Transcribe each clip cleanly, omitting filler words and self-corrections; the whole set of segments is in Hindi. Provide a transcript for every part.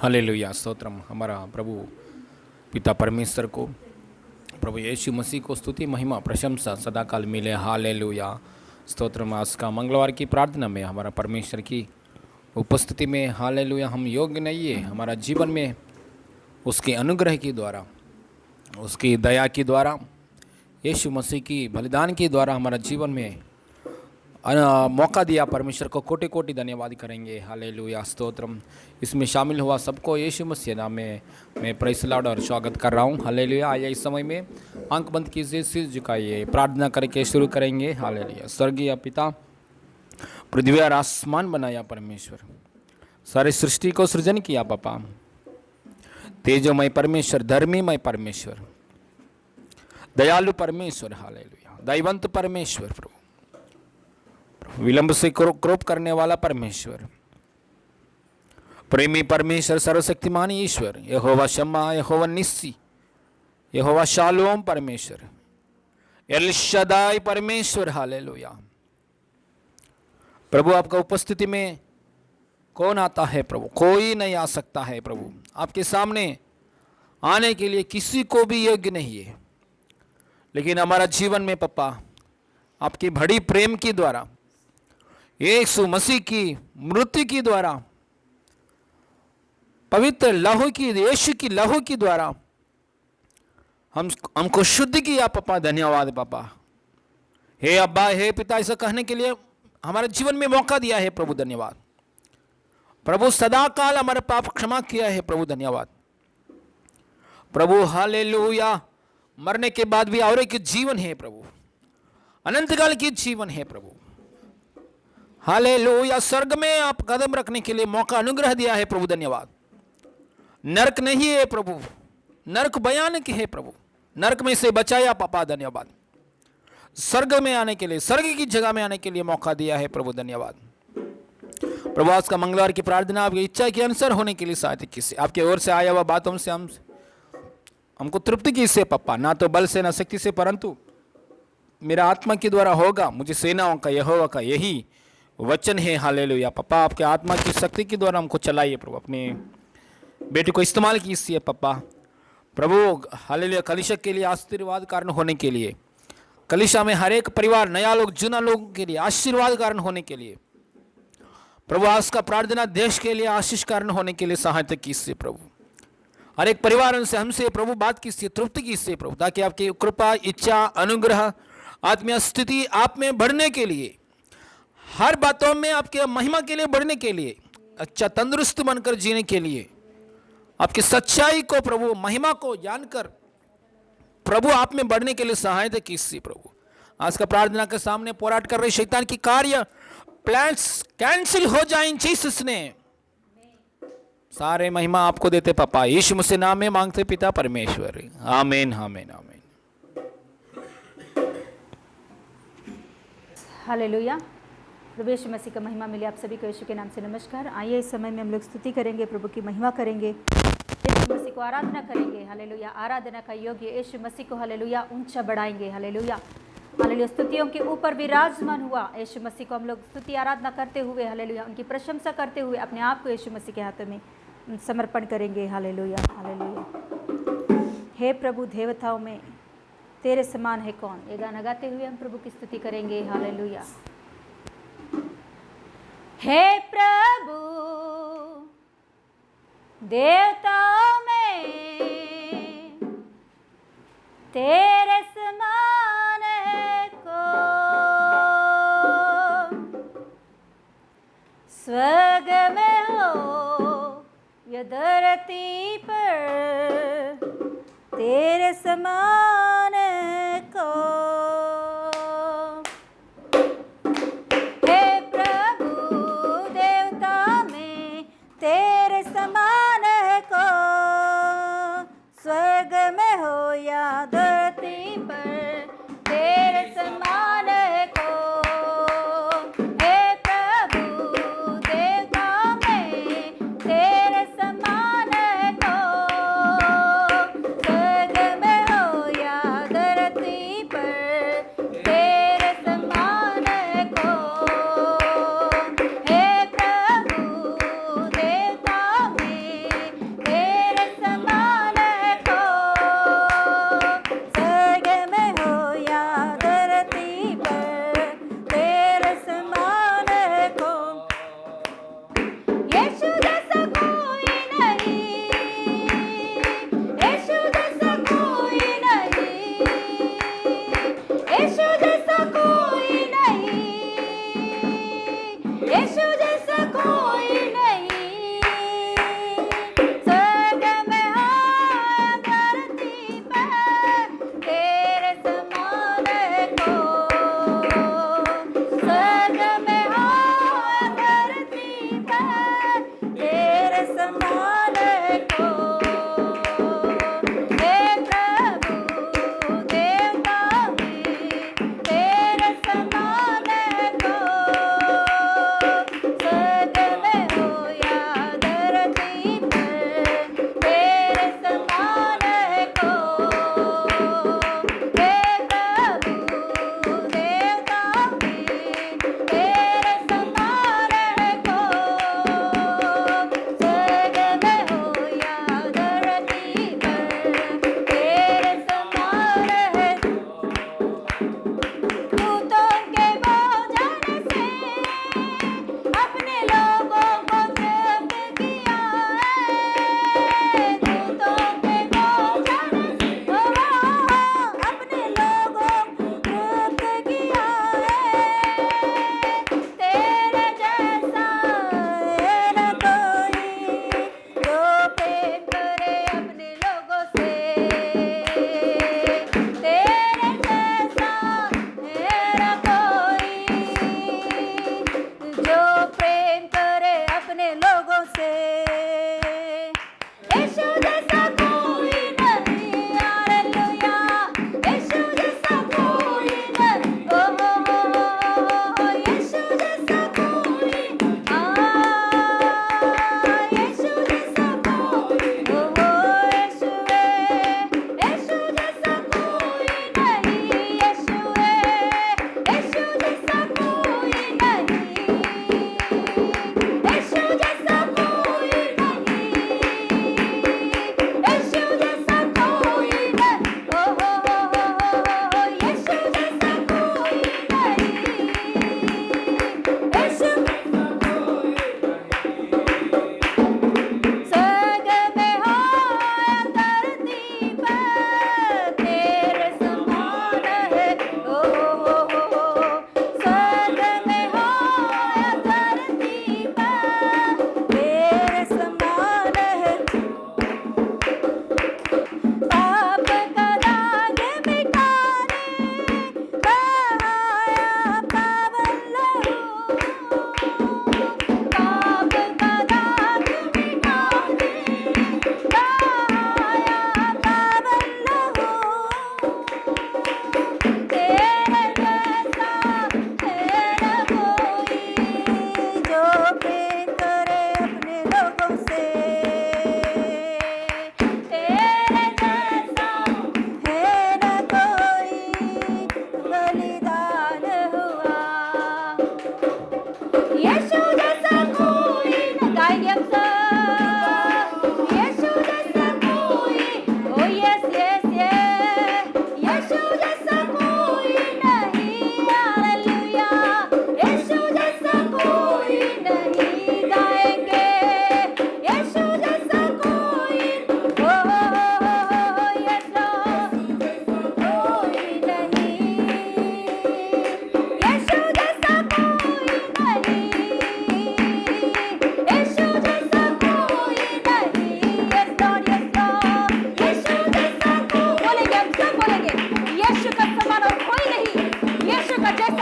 हालेलुया स्तोत्रम। हमारा प्रभु पिता परमेश्वर को, प्रभु यीशु मसीह को स्तुति महिमा प्रशंसा सदाकाल मिले। हालेलुया स्तोत्रम। आज का मंगलवार की प्रार्थना में हमारा परमेश्वर की उपस्थिति में हालेलुया हम योग्य नहीं है। हमारा जीवन में उसके अनुग्रह के द्वारा, उसकी दया के द्वारा, यीशु मसीह की बलिदान के द्वारा हमारा जीवन में मौका दिया। परमेश्वर को कोटि कोटि धन्यवाद करेंगे। हालेलुया स्तोत्रम। इसमें शामिल हुआ सबको यीशु मसीह नाम में मैं प्रेज़ लॉर्ड और स्वागत कर रहा हूँ। हालेलुया। आइए इस समय में आंख बंद कीजिए, सिर झुकाइए, प्रार्थना करके शुरू करेंगे। हालेलुया। स्वर्गीय पिता, पृथ्वी और आसमान बनाया परमेश्वर, सारी सृष्टि को सृजन किया पापा। तेजोमय परमेश्वर, धर्मीमय परमेश्वर, दयालु परमेश्वर, हालेलुया, दयावंत परमेश्वर, प्रभु विलंब से क्रोध करने वाला परमेश्वर, प्रेमी परमेश्वर, सर्वशक्तिमान ईश्वर, यहोवा शम्मा, यहोवा निस्सी, यहोवा शालोम परमेश्वर, एल शदाई परमेश्वर। हालेलुया। प्रभु आपका उपस्थिति में कौन आता है प्रभु? कोई नहीं आ सकता है प्रभु। आपके सामने आने के लिए किसी को भी योग्य नहीं है, लेकिन हमारा जीवन में पापा आपकी बड़ी प्रेम के द्वारा, यीशु मसीह की मृत्यु के द्वारा, पवित्र लहू की, यीशु की लहू के द्वारा हमको शुद्ध किया पापा। धन्यवाद पापा। हे अब्बा, हे पिता, ऐसा कहने के लिए हमारे जीवन में मौका दिया है प्रभु। धन्यवाद प्रभु। सदा काल हमारे पाप क्षमा किया है प्रभु। धन्यवाद प्रभु। हालेलुया। मरने के बाद भी और एक जीवन है प्रभु, अनंत काल की जीवन है प्रभु। हालेलुया। स्वर्ग में आप कदम रखने के लिए मौका, अनुग्रह दिया है प्रभु। धन्यवाद। नरक नहीं है प्रभु, नरक भयानक है प्रभु। नरक में से बचाया पापा। धन्यवाद। स्वर्ग में आने के लिए, स्वर्ग की जगह में आने के लिए मौका दिया है प्रभु। धन्यवाद प्रभु। आज का मंगलवार की प्रार्थना आपकी इच्छा के अनुसार होने के लिए सहायता किससे, आपके ओर से आया हुआ बातों से हमको तृप्ति किससे पापा? ना तो बल से, ना शक्ति से, परंतु मेरा आत्मा के द्वारा होगा। मुझे सेनाओं का यहोवा का यही वचन है। हालेलुया पापा। आपके आत्मा की शक्ति के द्वारा हमको चलाइए प्रभु। अपने बेटे को इस्तेमाल कीजिए पापा प्रभु। हालेलुया। कलीसिया के लिए आशीर्वाद कारण होने के लिए, कलीसिया में हर एक परिवार, नया लोग, जुना लोगों के लिए आशीर्वाद कारण होने के लिए प्रभु। आज का प्रार्थना देश के लिए आशीष कारण होने के लिए सहायता कीजिए प्रभु। हर एक परिवार से, हमसे प्रभु बात कीजिए, तृप्ति कीजिए प्रभु, ताकि आपकी कृपा, इच्छा, अनुग्रह, आत्मीय स्थिति आप में बढ़ने के लिए, हर बातों में आपके महिमा के लिए बढ़ने के लिए, अच्छा तंदुरुस्त बनकर जीने के लिए, आपकी सच्चाई को प्रभु, महिमा को जानकर प्रभु आप में बढ़ने के लिए सहायता कीजिए प्रभु। आज का प्रार्थना के सामने पोराट कर रहे शैतान की कार्य, प्लान्स कैंसिल हो जाएं जीसस ने। सारे महिमा आपको देते पापा, यीशु मसीह नाम में मांगते पिता परमेश्वर। आमीन आमीन आमीन। हालेलुया। प्रभु यीशु मसीह का महिमा मिले आप सभी को यीशु के नाम से नमस्कार। आइए इस समय में हम लोग स्तुति करेंगे, प्रभु की महिमा करेंगे, यीशु मसीह को आराधना करेंगे। हालेलुया। आराधना का योग्य यीशु मसीह को हालेलुया ऊंचा बढ़ाएंगे। Hallelujah hallelujah. स्तुतियों के ऊपर विराजमान हुआ यीशु मसीह को हम लोग स्तुति आराधना करते हुए, हालेलुया, उनकी प्रशंसा करते हुए अपने आप को यीशु मसीह के हाथों में समर्पण करेंगे। Hallelujah hallelujah. हे प्रभु, देवताओं में तेरे समान है कौन? ये गाना गाते हुए हम प्रभु की स्तुति करेंगे। हालेलुया। हे प्रभु, देवताओं में तेरे समान है कौन? स्वर्ग में हो या धरती पर तेरे समान है कौन? हे प्रभु, देवता में तेरे समान है कौन? स्वर्ग में हो या धरती पर तेरे समान है कौन? हे प्रभु, देवता में तेरे समान है कौन? स्वर्ग में हो या धरती पर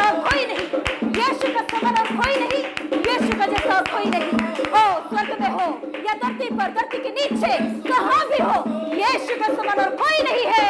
और कोई नहीं, यीशु का समान और कोई नहीं, यीशु का जैसा और कोई नहीं। ओ स्वर्ग में हो या धरती पर, धरती के नीचे कहाँ भी हो, यीशु का समान और कोई नहीं है।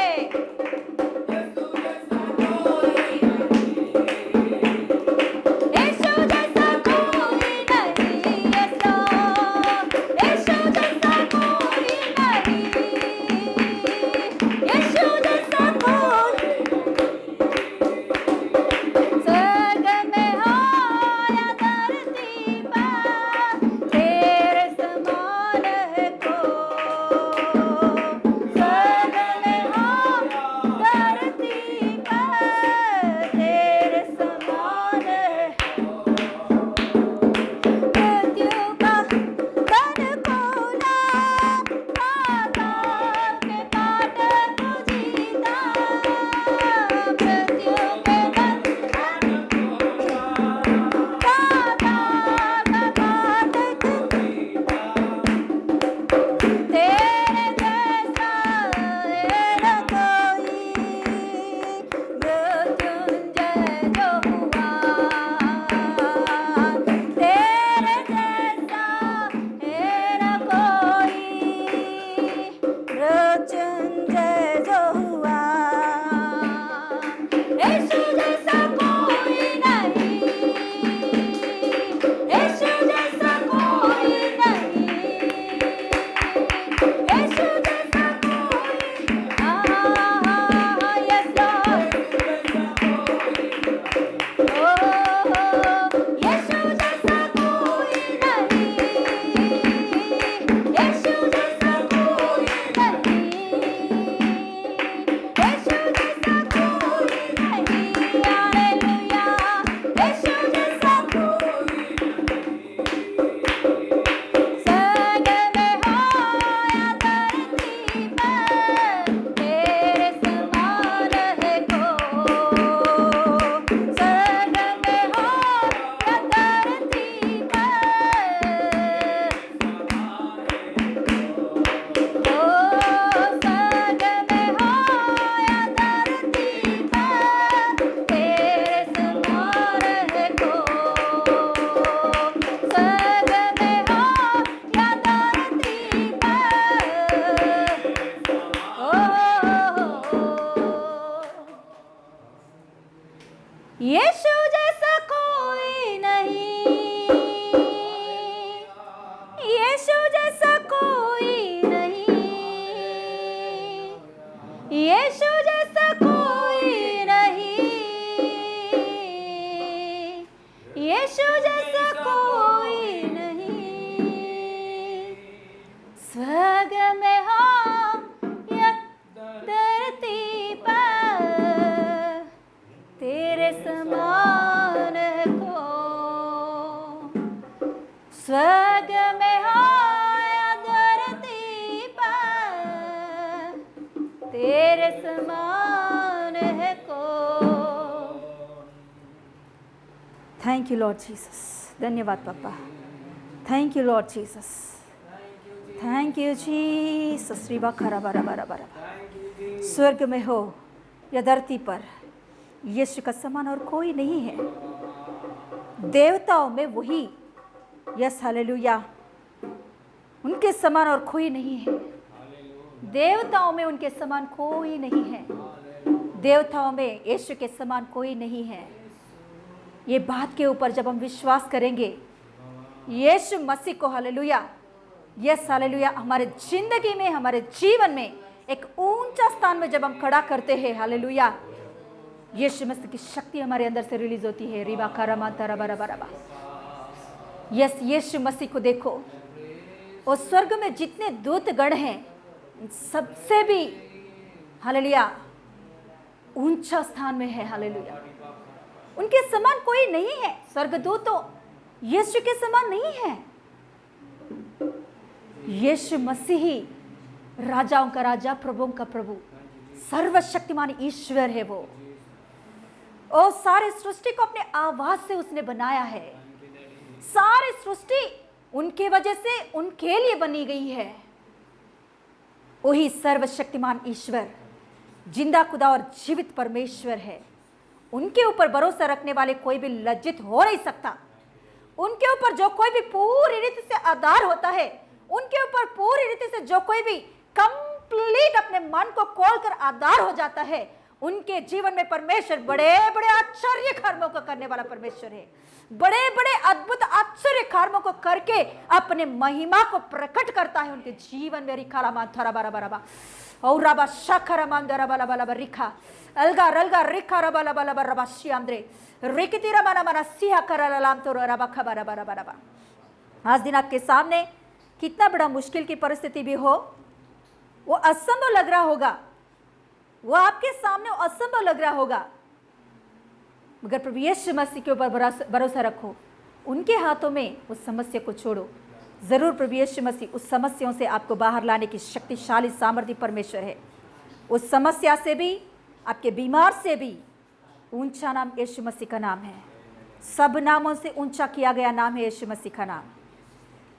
यीशु जैसा कोई नहीं, यीशु जैसा कोई नहीं, यीशु जैसा कोई नहीं, यीशु जैसा कोई नहीं। स्वर्ग में हो या धरती पर, तेरे समान को। स्वर्ग में हो या धरती पर, तेरे समान है को। Thank you Lord Jesus. धन्यवाद पापा। Thank you Lord Jesus. Thank you Jesus. Riba खरा बरा बरा बरा। स्वर्ग में हो या धरती पर, यीशु का समान और कोई नहीं है। देवताओं में वही, यस हालेलुया, उनके समान और कोई नहीं है। देवताओं में उनके समान कोई नहीं है। देवताओं में यीशु के समान कोई नहीं है। ये बात के ऊपर जब हम विश्वास करेंगे, यीशु मसीह को हालेलुया, यस हालेलुया, हमारे जिंदगी में, हमारे जीवन में एक ऊंचा स्थान में जब हम खड़ा करते हैं, हालेलुया, यीशु मसीह की शक्ति हमारे अंदर से रिलीज होती है। रिबा कारामा तारा बरा बरा। यस, यीशु मसीह को देखो, और स्वर्ग में जितने दूत गण हैं, सबसे भी हालेलुया ऊंचा स्थान में है। हालेलुया, उनके समान कोई नहीं है। स्वर्गदूत तो यीशु के समान नहीं है। यीशु मसीह ही राजाओं का राजा, प्रभुओं का प्रभु, सर्वशक्तिमान ईश्वर है वो। और सारे सृष्टि को अपने आवाज से उसने बनाया है। सारी सृष्टि उनके वजह से, उनके लिए बनी गई है। वही सर्वशक्तिमान ईश्वर, जिंदा खुदा और जीवित परमेश्वर है। उनके ऊपर भरोसा रखने वाले कोई भी लज्जित हो नहीं सकता। उनके ऊपर जो कोई भी पूरी रीति से आधार होता है, उनके ऊपर पूरी रीति से जो कोई भी कंप्लीट अपने मन को खोलकर आधार हो जाता है, उनके जीवन में परमेश्वर बड़े बड़े आश्चर्य कर्मों को करने वाला परमेश्वर है। बड़े बड़े अद्भुत आश्चर्य कर्मों को करके अपने महिमा को प्रकट करता है उनके जीवन में। रिखा मान थरा बारा बारा और रबा शखरा मान दरा बाला बाला रिखा अलगा रलगा रिखा रबा ला बाला रबा श्यामद्रे रिकती रमाना मना सिया करा लाम तो रबा खबरा बारा बारा। आज दिन आपके सामने कितना बड़ा मुश्किल की परिस्थिति भी हो, वो असंभव लग रहा होगा, वो आपके सामने असंभव लग रहा होगा, मगर प्रभु यीशु मसीह के ऊपर भरोसा रखो। उनके हाथों में उस समस्या को छोड़ो। जरूर प्रभु यीशु मसीह उस समस्याओं से आपको बाहर लाने की शक्तिशाली सामर्थ्य परमेश्वर है। उस समस्या से भी, आपके बीमार से भी ऊंचा नाम यीशु मसीह का नाम है। सब नामों से ऊंचा किया गया नाम है यीशु मसीह का नाम।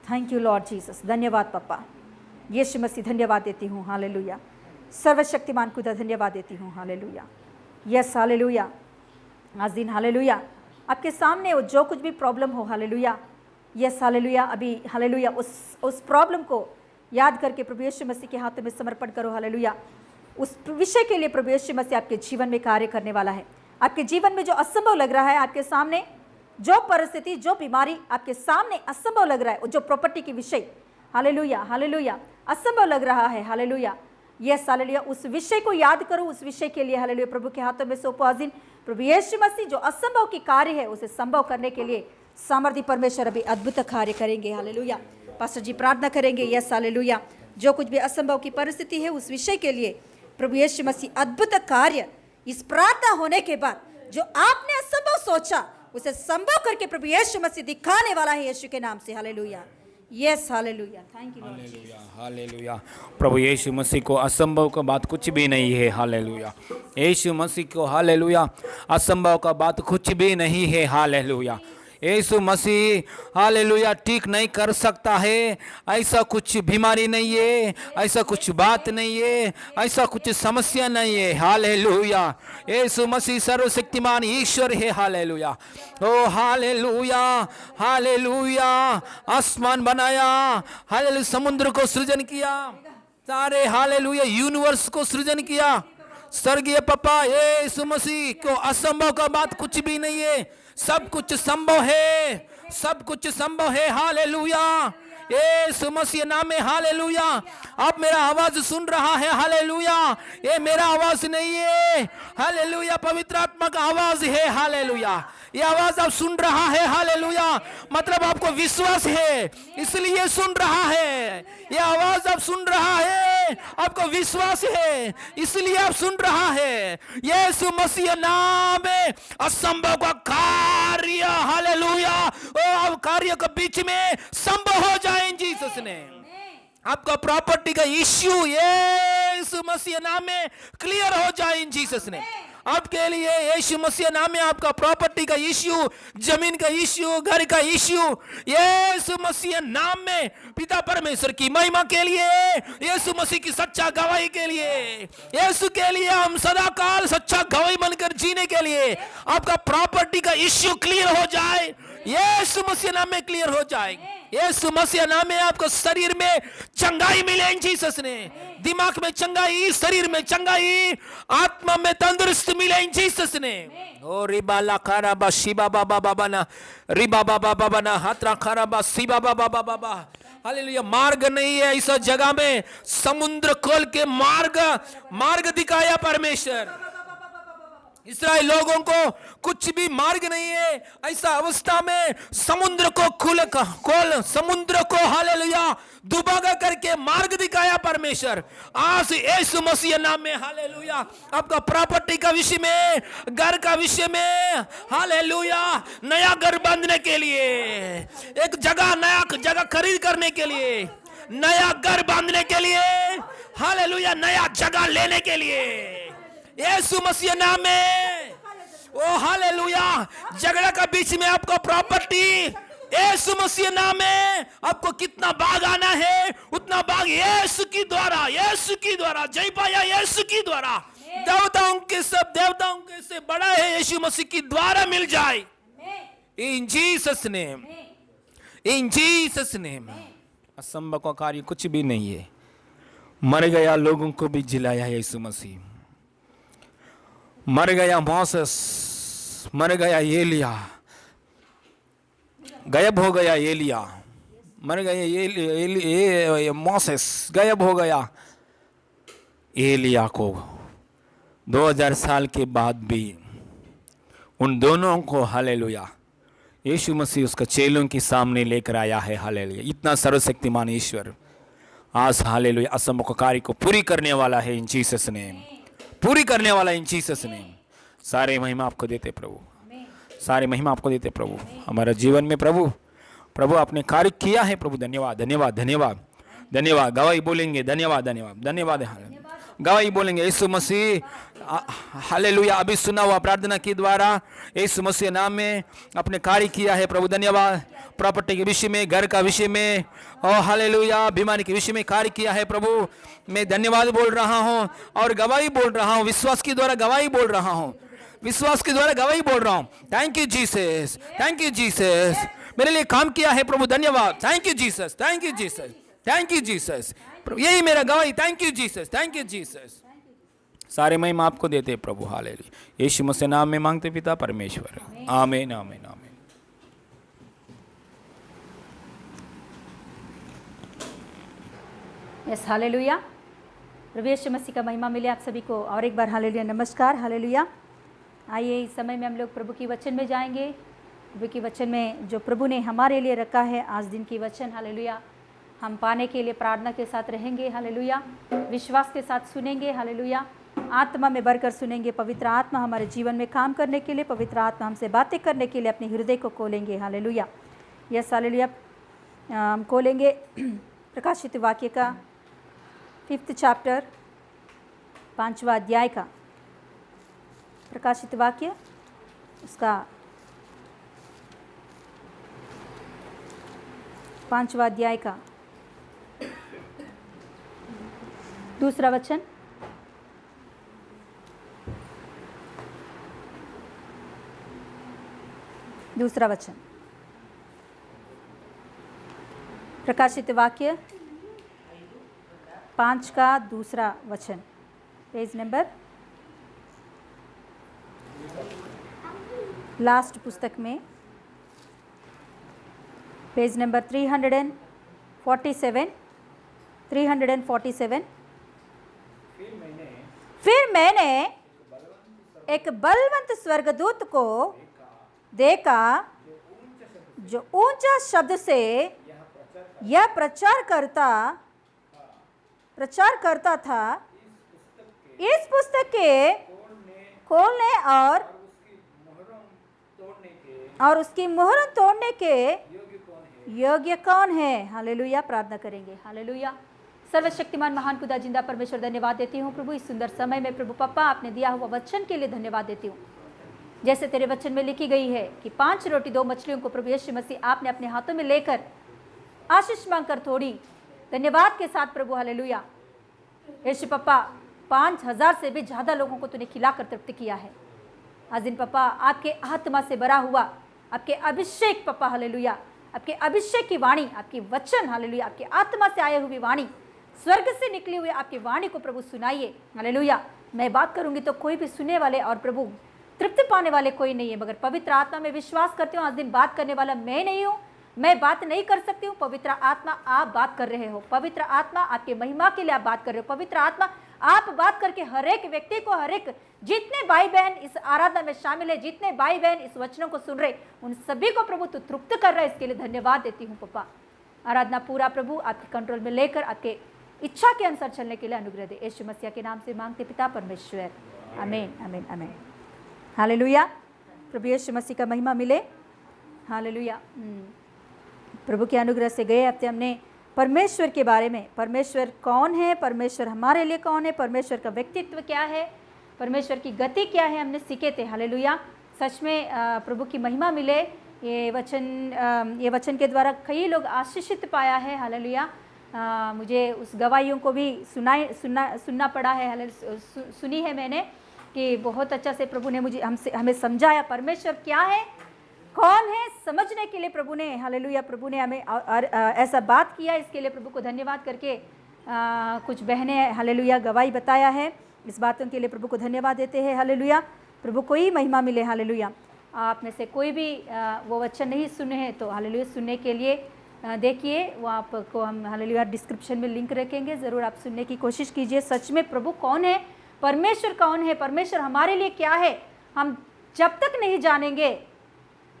Thank you Lord Jesus. धन्यवाद पापा यीशु मसीह, धन्यवाद देती हूँ। हालेलुया। सर्वशक्तिमान खुदा धन्यवाद देती हूँ। हालेलुया। Yes hallelujah. आज दिन हालेलुया आपके सामने वो जो कुछ भी प्रॉब्लम हो, हालेलुया, यस हालेलुया, अभी हालेलुया उस प्रॉब्लम को याद करके प्रभु यीशु मसीह के हाथों में समर्पण करो। हालेलुया। उस विषय के लिए प्रभु यीशु मसीह आपके जीवन में कार्य करने वाला है। आपके जीवन में जो असंभव लग रहा है, आपके सामने जो परिस्थिति, जो बीमारी आपके सामने असंभव लग रहा है, जो प्रॉपर्टी की विषय, हालेलुया हालेलुया, असंभव लग रहा है, हालेलुया, यस हालेलुया, उस विषय को याद करो। उस विषय के लिए हालेलुया प्रभु के हाथों में सौंपो। आज दिन प्रभु यीशु मसीह जो असंभव की कार्य है उसे संभव करने के लिए सामर्थ्य परमेश्वर अभी अद्भुत कार्य करेंगे। हालेलुया। पास्टर जी प्रार्थना करेंगे। Yes hallelujah. जो कुछ भी असंभव की परिस्थिति है उस विषय के लिए प्रभु यीशु मसीह अद्भुत कार्य इस प्रार्थना होने के बाद जो आपने असंभव सोचा उसे संभव करके प्रभु यीशु मसीह दिखाने वाला है यीशु के नाम से। Hallelujah. Yes hallelujah. Thank you Lord. Hallelujah hallelujah. प्रभु यीशु मसीह को असंभव का बात कुछ भी नहीं है। हालेलुया। यीशु मसीह को हालेलुया असंभव का बात कुछ भी नहीं है। हालेलुया। यीशु मसीह हालेलुया ठीक नहीं कर सकता है। ऐसा कुछ बीमारी नहीं है, ऐसा कुछ बात नहीं है, ऐसा कुछ समस्या नहीं है। हालेलुया। यीशु मसीह सर्वशक्तिमान ईश्वर है। हालेलुया। ओ हालेलुया हालेलुया। आसमान बनाया, हालेलुया, समुद्र को सृजन किया, सारे हालेलुया यूनिवर्स को सृजन किया। स्वर्गीय पापा यीशु मसीह को असंभव का बात कुछ भी नहीं है। सब कुछ संभव है, सब कुछ संभव है। हालेलुया। यीशु मसीह नाम में हालेलुया। आप मेरा आवाज सुन रहा है। हालेलुया। ये मेरा आवाज नहीं है, हालेलुया, पवित्र आत्मा का आवाज है। हालेलुया। ये आवाज आप सुन रहा है। हालेलुया। मतलब आपको विश्वास है इसलिए सुन रहा है। ये आवाज आप सुन रहा है, आपको विश्वास है इसलिए आप सुन रहा है। यीशु मसीह नाम में असंभव का कार्य, हालेलुया, वो कार्य के बीच में संभव हो जाए इन जीसस ने। आपका प्रॉपर्टी का इश्यू यीशु मसीह नाम में क्लियर हो जाए इन जीसस ने। आपके लिए यीशु मसीह नाम में आपका प्रॉपर्टी का इश्यू, जमीन का इश्यू, घर का इश्यू यीशु मसीह नाम में पिता परमेश्वर की महिमा के लिए, यीशु मसीह की सच्चा गवाही के लिए, यीशु के लिए हम सदा काल सच्चा गवाही बनकर जीने के लिए आपका प्रॉपर्टी का इश्यू क्लियर हो जाए। यीशु मसीह नाम में क्लियर हो जाए। यीशु मसीह नाम में आपको शरीर में चंगाई मिले इन जीसस ने। दिमाग में चंगाई, शरीर में चंगाई, आत्मा में तंदुरुस्त मिले इन जीसस ने। ओ रिबाला खाराबा शिबा बाबा बाबा ना, रिबा बाबा बाबा ना, हात्रा खाराबा शिबा बाबा बाबा बाबा। हालेलुया। मार्ग नहीं है इस जगह में, समुद्र खोल के मार्ग दिखाया परमेश्वर। इस्राएल लोगों को कुछ भी मार्ग नहीं है। ऐसा अवस्था में समुद्र को खोल समुद्र को हालेलुया दुबागा करके मार्ग दिखाया परमेश्वर। आज यीशु मसीह नाम में हालेलुया आपका प्रॉपर्टी का विषय में, घर का विषय में, हालेलुया, नया घर बांधने के लिए, एक नया जगह खरीद करने के लिए, नया घर बांधने के लिए, हालेलुया, नया जगह लेने के लिए यीशु मसीह नाम में, ओ हालेलुया, झगड़ा का बीच में आपको प्रॉपर्टी यीशु मसीह नाम में, आपको कितना बाग आना है उतना बाग यीशु की द्वारा जय पाया यीशु की द्वारा देवताओं के सब देवताओं के से बड़ा है यीशु मसीह के द्वारा मिल जाए। इन जीसस नेम, इन जीसस नेम। असंभव का कार्य कुछ भी नहीं है। मर गया लोगों को भी जिलाया यीशु मसीह। मर गया मोसेस, मर गया एलिया, गायब हो गया एलिया, मर गया मोसेस, गायब हो गया एलिया को 2000 साल के बाद भी उन दोनों को हालेलुया यीशु मसीह उसका चेलों के सामने लेकर आया है। हालेलुया, इतना सर्वशक्तिमान ईश्वर आज हालेलुया असंभव कार्य को पूरी करने वाला है। इन जीसस नेम, पूरी करने वाला इन जीसस नेम। सारे महिमा आपको देते प्रभु, सारे महिमा आपको देते प्रभु। हमारा जीवन में प्रभु आपने कार्य किया है प्रभु। धन्यवाद धन्यवाद धन्यवाद धन्यवाद। गवाही बोलेंगे धन्यवाद धन्यवाद धन्यवाद। गवाही बोलेंगे यीशु मसीह हालेलुया। अभी सुना हुआ प्रार्थना के द्वारा यीशु मसीह नाम में अपने कार्य किया है प्रभु। धन्यवाद। प्रॉपर्टी के विषय में, घर का विषय में और हालेलुया बीमारी के विषय में कार्य किया है प्रभु। मैं धन्यवाद बोल रहा हूँ और गवाही बोल रहा हूँ। विश्वास के द्वारा गवाही बोल रहा हूँ, विश्वास के द्वारा गवाही बोल रहा हूँ। Thank you Jesus, thank you Jesus, मेरे लिए काम किया है प्रभु। धन्यवाद। Thank you Jesus, thank you Jesus, thank you Jesus. यही मेरा गवाही। Thank you Jesus, thank you Jesus. सारे महिमा आपको देते प्रभु। हालेलुया। यीशु मसीह नाम में मांगते पिता परमेश्वर, आमीन आमीन आमीन। Yes, hallelujah. प्रभु यीशु मसीह का महिमा मिले आप सभी को। और एक बार हालेलुया, नमस्कार, हालेलुया। आइए इस समय में हम लोग प्रभु की वचन में जाएंगे। प्रभु की वचन में जो प्रभु ने हमारे लिए रखा है आज दिन की वचन, हालेलुया, हम पाने के लिए प्रार्थना के साथ रहेंगे। हालेलुया, विश्वास के साथ सुनेंगे। हालेलुया, आत्मा में भरकर सुनेंगे। पवित्र आत्मा हमारे जीवन में काम करने के लिए, पवित्र आत्मा हमसे बातें करने के लिए अपने हृदय को खोलेंगे। Hallelujah, yes hallelujah. हम खोलेंगे प्रकाशित वाक्य का 5th चैप्टर, 5वां अध्याय का। प्रकाशित वाक्य उसका 5वां अध्याय का 2रा वचन। दूसरा वचन, प्रकाशित वाक्य 5 का 2रा वचन, पेज नंबर, लास्ट पुस्तक में पेज नंबर 347। फिर मैंने एक बलवंत स्वर्गदूत को देखा जो ऊंचा शब्द से यह प्रचार करता था, इस पुस्तक के खोलने और उसकी मोहर तोड़ने के योग्य कौन है। हालेलुया, प्रार्थना करेंगे। हालेलुया। सर्वशक्तिमान महान खुदा जिंदा परमेश्वर, धन्यवाद देती हूँ प्रभु इस सुंदर समय में। प्रभु पापा, आपने दिया हुआ वचन के लिए धन्यवाद देती हूँ। जैसे तेरे वचन में लिखी गई है कि 5 रोटी 2 मछलियों को प्रभु यीशु मसीह आपने अपने हाथों में लेकर आशीष मांगकर तोड़ी, धन्यवाद के साथ प्रभु। हालेलुया। यीशु पापा, 5000 से भी ज़्यादा लोगों को तूने खिलाकर तृप्त किया है। आज दिन पापा, आपके आत्मा से भरा हुआ आपके अभिषेक पापा, हालेलुया, आपके अभिषेक की वाणी, आपकी वचन, हालेलुया, आपकी आत्मा से आई हुई वाणी, स्वर्ग से निकली हुई आपकी वाणी को प्रभु सुनाइए। हालेलुया। मैं बात करूंगी तो कोई भी सुनने वाले और प्रभु तृप्ति पाने वाले कोई नहीं है, मगर पवित्र आत्मा में विश्वास करती हूँ आज दिन बात करने वाला मैं नहीं हूँ, मैं बात नहीं कर सकती हूँ। पवित्र आत्मा, आप बात कर रहे हो। पवित्र आत्मा, आपके महिमा के लिए आप बात कर रहे हो। पवित्र आत्मा, आप बात करके हर एक व्यक्ति को, हर एक जितने भाई बहन इस आराधना में शामिल है, जितने भाई बहन इस वचनों को सुन रहे, उन सभी को प्रभु तू तृप्त कर रहा है। इसके लिए धन्यवाद देती हूँ पापा। आराधना पूरा प्रभु आपके कंट्रोल में लेकर आपके इच्छा के अनुसार चलने के लिए अनुग्रह दे। यीशु मसीह के नाम से मांगते पिता परमेश्वर, आमीन आमीन आमीन। हालेलुया। प्रभु यीशु मसीह का महिमा मिले। हालेलुया। प्रभु के अनुग्रह से गए हफ्ते हमने परमेश्वर के बारे में, परमेश्वर कौन है, परमेश्वर हमारे लिए कौन है, परमेश्वर का व्यक्तित्व क्या है, परमेश्वर की गति क्या है, हमने सीखे थे। हालेलुया। सच में प्रभु की महिमा मिले। ये वचन के द्वारा कई लोग आशीषित पाया है। हालेलुया। मुझे उस गवाहियों को भी सुनना पड़ा है, सुनी है मैंने कि बहुत अच्छा से प्रभु ने हमें समझाया परमेश्वर क्या है, कौन है, समझने के लिए प्रभु ने, हालेलुया, प्रभु ने हमें ऐसा बात किया। इसके लिए प्रभु को धन्यवाद करके कुछ बहनें हालेलुया गवाही बताया है, इस बातों के लिए प्रभु को धन्यवाद देते हैं। हालेलुया, प्रभु को ही महिमा मिले। हालेलुया, आप में से कोई भी वो वचन नहीं सुने हैं तो हालेलुया सुनने के लिए देखिए, वो आपको हम हालेलुया डिस्क्रिप्शन में लिंक रखेंगे, ज़रूर आप सुनने की कोशिश कीजिए। सच में प्रभु कौन है, परमेश्वर कौन है, परमेश्वर हमारे लिए क्या है, हम जब तक नहीं जानेंगे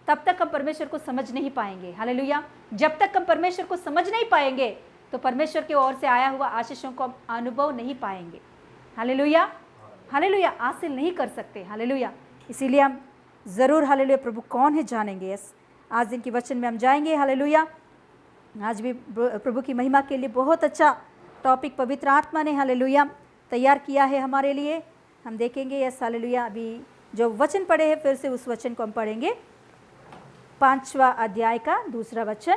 तब तक हम परमेश्वर को समझ नहीं पाएंगे। हालेलुया, जब तक हम परमेश्वर को समझ नहीं पाएंगे तो परमेश्वर की ओर से आया हुआ आशीषों को हम अनुभव नहीं पाएंगे। हालेलुया, हालेलुया, हासिल नहीं कर सकते। हालेलुया, इसीलिए हम ज़रूर हालेलुया प्रभु कौन है जानेंगे। यस, आज दिन की वचन में हम जाएंगे। हालेलुया, आज भी प्रभु की महिमा के लिए बहुत अच्छा टॉपिक पवित्र आत्मा ने हालेलुया तैयार किया है हमारे लिए, हम देखेंगे। यस, हालेलुया, अभी जो वचन पढ़े हैं फिर से उस वचन को हम पढ़ेंगे। 5वां अध्याय का 2रा वचन।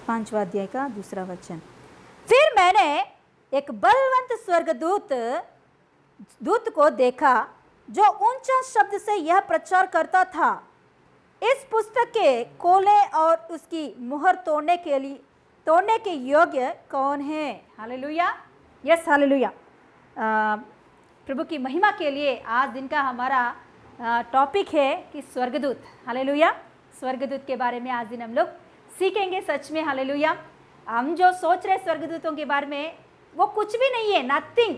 5वां अध्याय का 2रा वचन। फिर मैंने एक बलवंत दूत को देखा जो ऊंचा शब्द से यह प्रचार करता था, इस पुस्तक के कोले और उसकी मुहर तोड़ने के योग्य कौन है। हालेलुया, यस, हालेलुया, प्रभु की महिमा के लिए आज दिन का हमारा टॉपिक है कि स्वर्गदूत। हालेलुया, स्वर्गदूत के बारे में आज दिन हम लोग सीखेंगे। सच में हालेलुया, हम जो सोच रहे स्वर्गदूतों के बारे में वो कुछ भी नहीं है, नथिंग।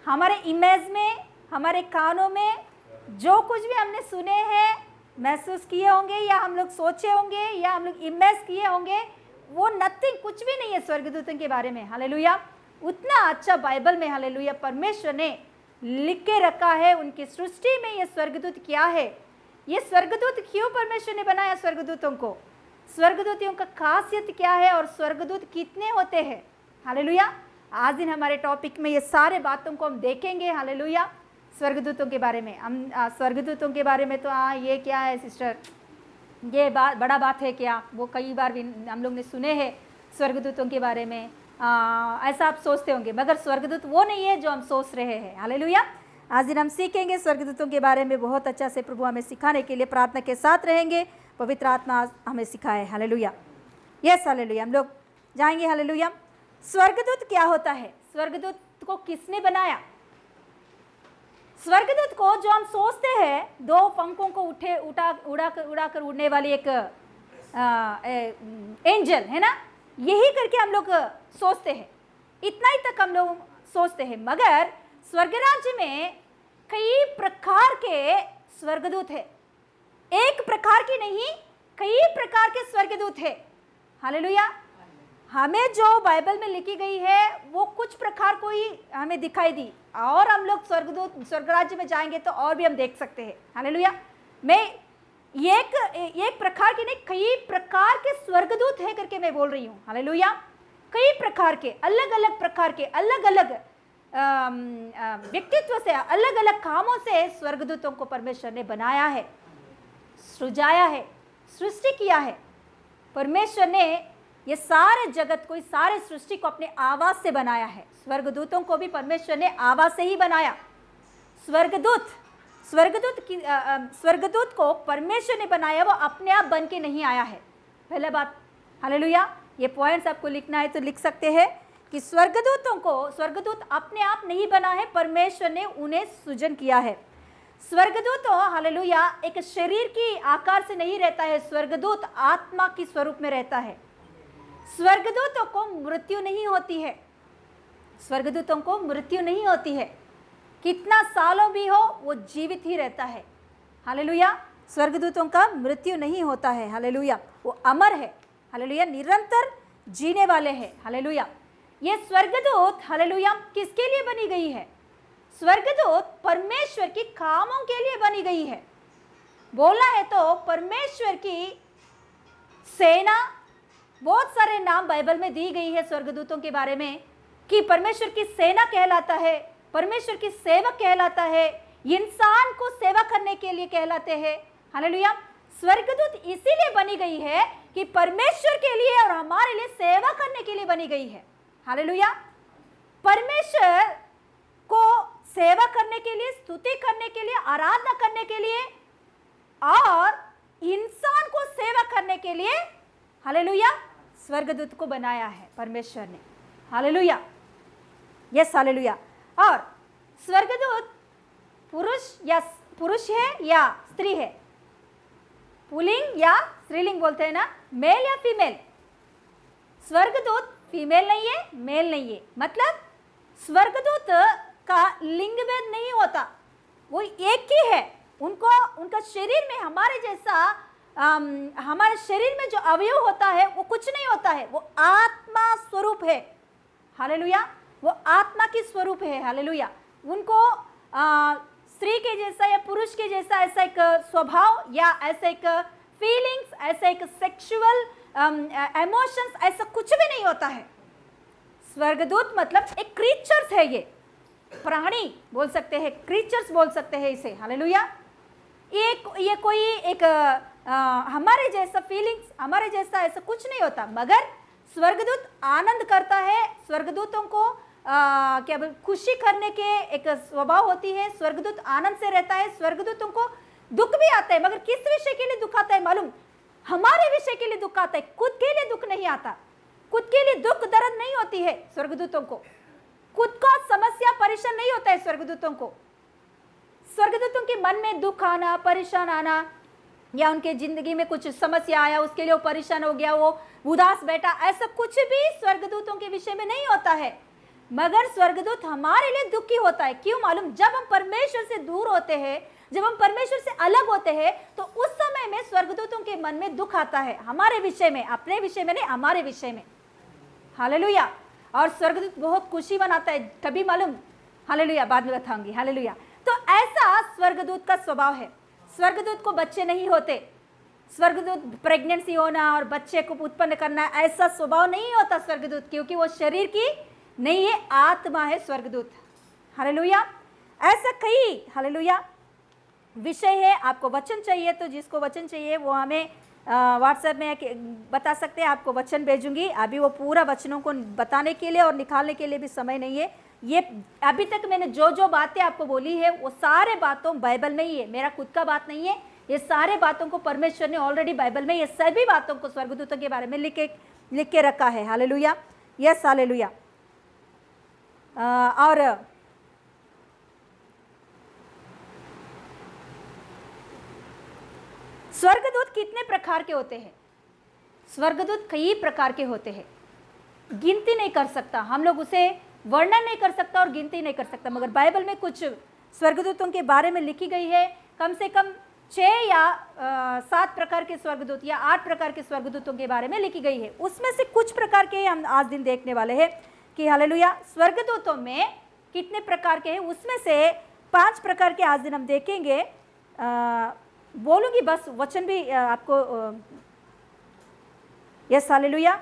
हमारे इमेज में, हमारे कानों में जो कुछ भी हमने सुने हैं, महसूस किए होंगे, या हम लोग सोचे होंगे, या हम लोग इमेज किए होंगे, वो नथिंग, कुछ भी नहीं है स्वर्गदूतों के बारे में। हालेलुया, उतना अच्छा बाइबल में हालेलुया परमेश्वर ने लिख के रखा है उनकी सृष्टि में। ये स्वर्गदूत क्या है, ये स्वर्गदूत क्यों परमेश्वर ने बनाया स्वर्गदूतों को, स्वर्गदूतियों का खासियत क्या है, और स्वर्गदूत कितने होते हैं। हालेलुया, आज दिन हमारे टॉपिक में ये सारे बातों को हम देखेंगे। हालेलुया, स्वर्गदूतों के बारे में हम स्वर्गदूतों के बारे में तो ये क्या है सिस्टर, ये बड़ा बात है क्या, वो कई बार भी हम लोग ने सुने हैं स्वर्गदूतों के बारे में। ऐसा आप सोचते होंगे, मगर स्वर्गदूत वो नहीं है जो हम सोच रहे हैं। हालेलुया, आज दिन हम सीखेंगे स्वर्गदूतों के बारे में बहुत अच्छा से। प्रभु हमें सिखाने के लिए प्रार्थना के साथ रहेंगे, पवित्र आत्मा हमें सिखाए। हालेलुया, यस, हालेलुया, हम लोग जाएंगे। हालेलुया, स्वर्गदूत क्या होता है, स्वर्गदूत को किसने बनाया। स्वर्गदूत को जो हम सोचते हैं 2 पंखों को उड़ाकर उड़ने वाली एक एंजल है ना, यही करके हम लोग सोचते हैं, इतना ही तक हम लोग सोचते हैं। मगर स्वर्ग राज्य में कई प्रकार के स्वर्गदूत है, एक प्रकार की नहीं, कई प्रकार के स्वर्गदूत है। हालेलुया, हमें जो बाइबल में लिखी गई है वो कुछ प्रकार को ही हमें दिखाई दी, और हम लोग स्वर्ग राज्य में जाएंगे तो और भी हम देख सकते हैं। हालेलुया, मैं एक प्रकार के नहीं, कई प्रकार के स्वर्गदूत है करके मैं बोल रही हूँ। हालेलुया, कई प्रकार के, अलग अलग प्रकार के, अलग अलग व्यक्तित्व से, अलग अलग कामों से स्वर्गदूतों को परमेश्वर ने बनाया है, सृजाया है, सृष्टि किया है। परमेश्वर ने ये सारे जगत को, सारे सृष्टि को अपने आवाज से बनाया है। स्वर्गदूतों को भी परमेश्वर ने आवाज से ही बनाया। स्वर्गदूत को परमेश्वर ने बनाया, वो अपने आप बन के नहीं आया है। पहला बात, हालेलुया, ये पॉइंट्स आपको लिखना है तो लिख सकते हैं कि स्वर्गदूत अपने आप नहीं बना है, परमेश्वर ने उन्हें सृजन किया है। स्वर्गदूत हालेलुया एक शरीर की आकार से नहीं रहता है, स्वर्गदूत आत्मा की स्वरूप में रहता है। स्वर्गदूतों को मृत्यु नहीं होती है, स्वर्गदूतों को मृत्यु नहीं होती है, कितना सालों भी हो वो जीवित ही रहता है। हालेलुया, स्वर्गदूतों का मृत्यु नहीं होता है। हालेलुया, वो अमर है। हालेलुया, निरंतर जीने वाले हैं। हालेलुया, ये स्वर्गदूत हालेलुया किसके लिए बनी गई है, स्वर्गदूत परमेश्वर की कामों के लिए बनी गई है। बोला है तो परमेश्वर की सेना, बहुत सारे नाम बाइबल में दी गई है स्वर्गदूतों के बारे में कि परमेश्वर की सेना कहलाता है, परमेश्वर की सेवक कहलाता है, इंसान को सेवा करने के लिए कहलाते हैं। हालेलुया, स्वर्गदूत इसीलिए बनी गई है कि परमेश्वर के लिए और हमारे लिए सेवा करने के लिए बनी गई है। हालेलुया। परमेश्वर को सेवा करने के लिए, स्तुति करने के लिए, आराधना करने के लिए और इंसान को सेवा करने के लिए, हालेलुया, स्वर्गदूत को बनाया है परमेश्वर ने। Hallelujah, yes hallelujah. और स्वर्गदूत पुरुष है या स्त्री है? पुल्लिंग या स्त्रीलिंग बोलते हैं ना, मेल या फीमेल? स्वर्गदूत फीमेल नहीं है, मेल नहीं है। मतलब स्वर्गदूत का लिंग भेद नहीं होता, वो एक ही है। उनका शरीर में हमारे जैसा हमारे शरीर में जो अवयव होता है वो कुछ नहीं होता है, वो आत्मा स्वरूप है। हालेलुया, वो आत्मा की स्वरूप है। हालेलुया। उनको स्त्री के जैसा या पुरुष के जैसा ऐसा एक स्वभाव या ऐसा एक फीलिंग्स, ऐसा एक सेक्सुअल इमोशंस, ऐसा कुछ भी नहीं होता है। स्वर्गदूत मतलब एक क्रीचर्स है, ये प्राणी बोल सकते हैं, क्रीचर्स बोल सकते हैं इसे। हालेलुया। ये कोई एक हमारे जैसा फीलिंग्स, हमारे जैसा ऐसा कुछ नहीं होता, मगर स्वर्गदूत आनंद करता है। स्वर्गदूतों को क्या खुशी करने के एक स्वभाव होती है। स्वर्गदूत आनंद से रहता है। स्वर्गदूतों को दुख भी आता है, मगर किस विषय के लिए दुख आता है मालूम? हमारे विषय के लिए दुख आता है, खुद के लिए दुख नहीं आता। खुद के लिए दुख दर्द नहीं होती है स्वर्गदूतों को, खुद का समस्या परेशान नहीं होता है स्वर्गदूतों को। स्वर्गदूतों के मन में दुख आना, परेशान आना, या उनके जिंदगी में कुछ समस्या आया, उसके लिए वो परेशान हो गया, वो उदास बैठा, ऐसा कुछ भी स्वर्गदूतों के विषय में नहीं होता है। मगर स्वर्गदूत हमारे लिए दुखी होता है। क्यों मालूम? जब हम परमेश्वर से दूर होते हैं, जब हम परमेश्वर से अलग होते हैं, तो उस समय में स्वर्गदूतों के मन में दुख आता है, हमारे विषय में, अपने विषय में नहीं, हमारे विषय में। हालेलुया। और स्वर्गदूत बहुत खुशी मनाता है, कभी मालूम? हालेलुया, बाद में बताऊंगी। हालेलुया। तो ऐसा स्वर्गदूत का स्वभाव है। स्वर्गदूत को बच्चे नहीं होते, स्वर्गदूत प्रेगनेंसी होना और बच्चे को उत्पन्न करना, ऐसा स्वभाव नहीं होता स्वर्गदूत, क्योंकि वो शरीर की नहीं है, आत्मा है स्वर्गदूत। हालेलुया। ऐसा कई हालेलुया विषय है। आपको वचन चाहिए तो जिसको वचन चाहिए वो हमें व्हाट्सएप में बता सकते हैं, आपको वचन भेजूंगी। अभी वो पूरा वचनों को बताने के लिए और निकालने के लिए भी समय नहीं है। ये अभी तक मैंने जो जो बातें आपको बोली है वो सारे बातों बाइबल में ही है, मेरा खुद का बात नहीं है। ये सारे बातों को परमेश्वर ने ऑलरेडी बाइबल में, ये सभी बातों को स्वर्गदूतों के बारे में लिख के रखा है। Hallelujah, yes hallelujah. और स्वर्गदूत कितने प्रकार के होते हैं? स्वर्गदूत कई प्रकार के होते हैं, गिनती नहीं कर सकता, हम लोग उसे वर्णन नहीं कर सकता और गिनती नहीं कर सकता। मगर बाइबल में कुछ स्वर्गदूतों के बारे में लिखी गई है, कम से कम 6 या 7 प्रकार के स्वर्गदूत या 8 प्रकार के स्वर्गदूतों के बारे में लिखी गई है। उसमें से कुछ प्रकार के हम आज दिन देखने वाले हैं कि हालेलुया स्वर्गदूतों में कितने प्रकार के हैं। उसमें से 5 प्रकार के आज दिन हम देखेंगे। बोलूंगी बस, वचन भी आपको यस हालेलुया।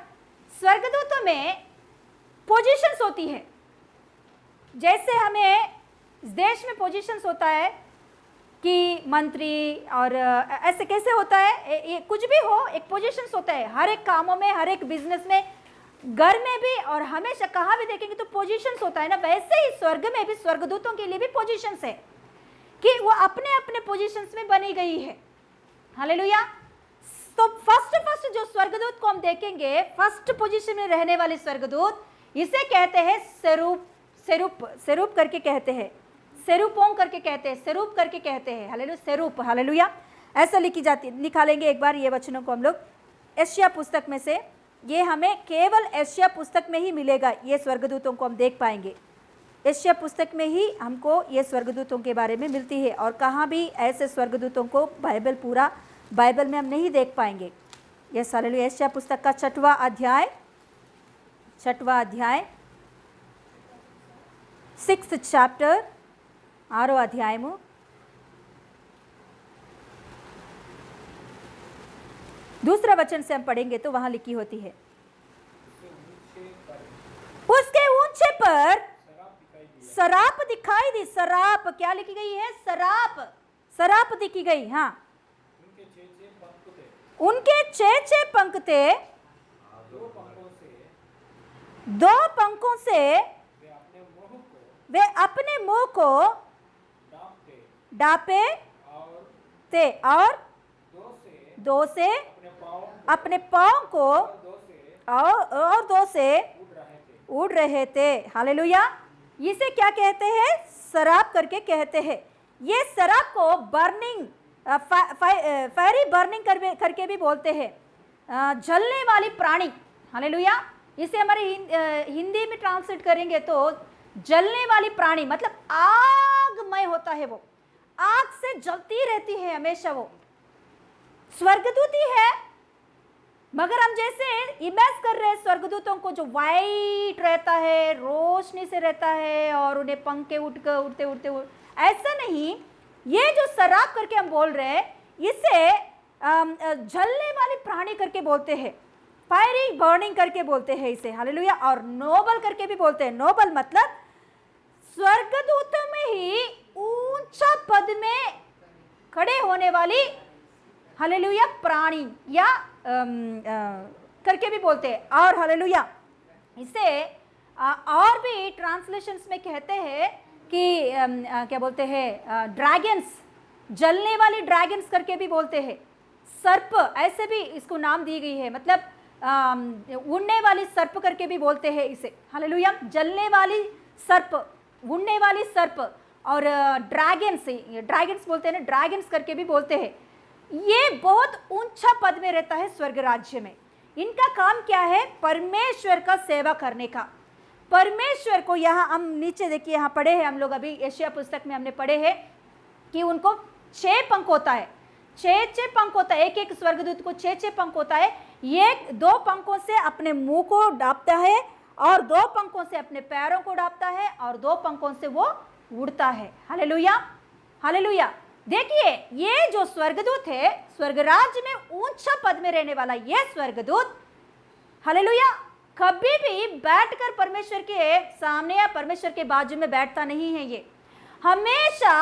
स्वर्गदूतों में पोजीशंस होती है, जैसे हमें देश में पोजीशंस होता है कि मंत्री और ऐसे कैसे होता है, ये कुछ भी हो, एक पोजीशंस होता है हर एक कामों में, हर एक बिजनेस में, घर में भी, और हमेशा कहाँ भी देखेंगे तो पोजीशंस होता है ना। वैसे ही स्वर्ग में भी स्वर्गदूतों के लिए भी पोजीशंस है कि वो अपने अपने पोजीशंस में बनी गई है। हालेलुया। तो फर्स्ट जो स्वर्गदूत को हम देखेंगे, फर्स्ट पोजीशन में रहने वाले स्वर्गदूत, इसे कहते हैं सेरूप करके कहते हैं, सेरूपों करके कहते हैं, सेरूप करके कहते हैं। हालेलुया, सेरूप। हालेलुया, ऐसा लिखी जाती। निकालेंगे एक बार ये वचनों को हम लोग एशिया पुस्तक में से। ये हमें केवल एशिया पुस्तक में ही मिलेगा, ये स्वर्गदूतों को हम देख पाएंगे। एशिया पुस्तक में ही हमको ये स्वर्गदूतों के बारे में मिलती है, और कहाँ भी ऐसे स्वर्गदूतों को पूरा बाइबल में हम नहीं देख पाएंगे। ये हालेलुया। एशिया पुस्तक का 6वां अध्याय 6th चैप्टर 6 अध्याय में दूसरा वचन से हम पढ़ेंगे तो वहां लिखी होती है, उसके ऊंचे पर सराप दिखाई दी। सराप क्या लिखी गई है? सराप, सराप दिखी गई। हाँ, उनके 6 पंख थे, 2 पंखों से वे अपने मुंह को डांपे थे और 2 से अपने पाँव को और 2 से उड़ रहे थे। हालेलुया। इसे क्या कहते हैं? शराब करके कहते हैं। ये शराब को बर्निंग फायरी बर्निंग करके भी बोलते हैं, जलने वाली प्राणी। हालेलुया। इसे हमारे हिंदी में ट्रांसलेट करेंगे तो जलने वाली प्राणी मतलब आगमय होता है, वो आग से जलती रहती है हमेशा। वो स्वर्गदूत ही है, मगर हम जैसे इमेज कर रहे हैं स्वर्गदूतों को जो वाइट रहता है, रोशनी से रहता है और उन्हें पंखे उड़ते उड़ते ऐसा नहीं। ये जो शराब करके हम बोल रहे हैं इसे जलने वाली प्राणी करके बोलते हैं, फायरिंग बर्निंग करके बोलते हैं इसे। हालेलुया। और नोबल करके भी बोलते हैं। नोबल मतलब स्वर्गदूतों में ही ऊंचा पद में खड़े होने वाली, हालेलुया, प्राणी या करके भी बोलते हैं। और हालेलुया, इसे और भी ट्रांसलेशंस में कहते हैं कि क्या बोलते हैं, ड्रैगन्स, जलने वाली ड्रैगन्स करके भी बोलते हैं। सर्प, ऐसे भी इसको नाम दी गई है, मतलब उड़ने वाली सर्प करके भी बोलते हैं इसे। हालेलुया। जलने वाली सर्प, उड़ने वाली सर्प और ड्रैगन्स बोलते हैं ना, ड्रैगन्स करके भी बोलते हैं। ये बहुत ऊंचा पद में रहता है स्वर्ग राज्य में। इनका काम क्या है? परमेश्वर का सेवा करने का। परमेश्वर को, यहाँ हम नीचे देखिए, यहाँ पढ़े हैं हम लोग अभी यशायाह पुस्तक में हमने पढ़े हैं कि उनको 6 पंख होता है, 6 पंख होता है। एक स्वर्गदूत को 6 पंख होता है। ये 2 पंखों से अपने मुंह को डांपता है और 2 पंखों से अपने पैरों को डांपता है और 2 पंखों से वो उड़ता है। हालेलुया। हालेलुया। देखिए, ये जो स्वर्गदूत है, स्वर्ग राज्य में ऊंचा पद में रहने वाला ये स्वर्गदूत, हालेलुया, कभी भी बैठकर परमेश्वर के सामने या परमेश्वर के बाजू में बैठता नहीं है। ये हमेशा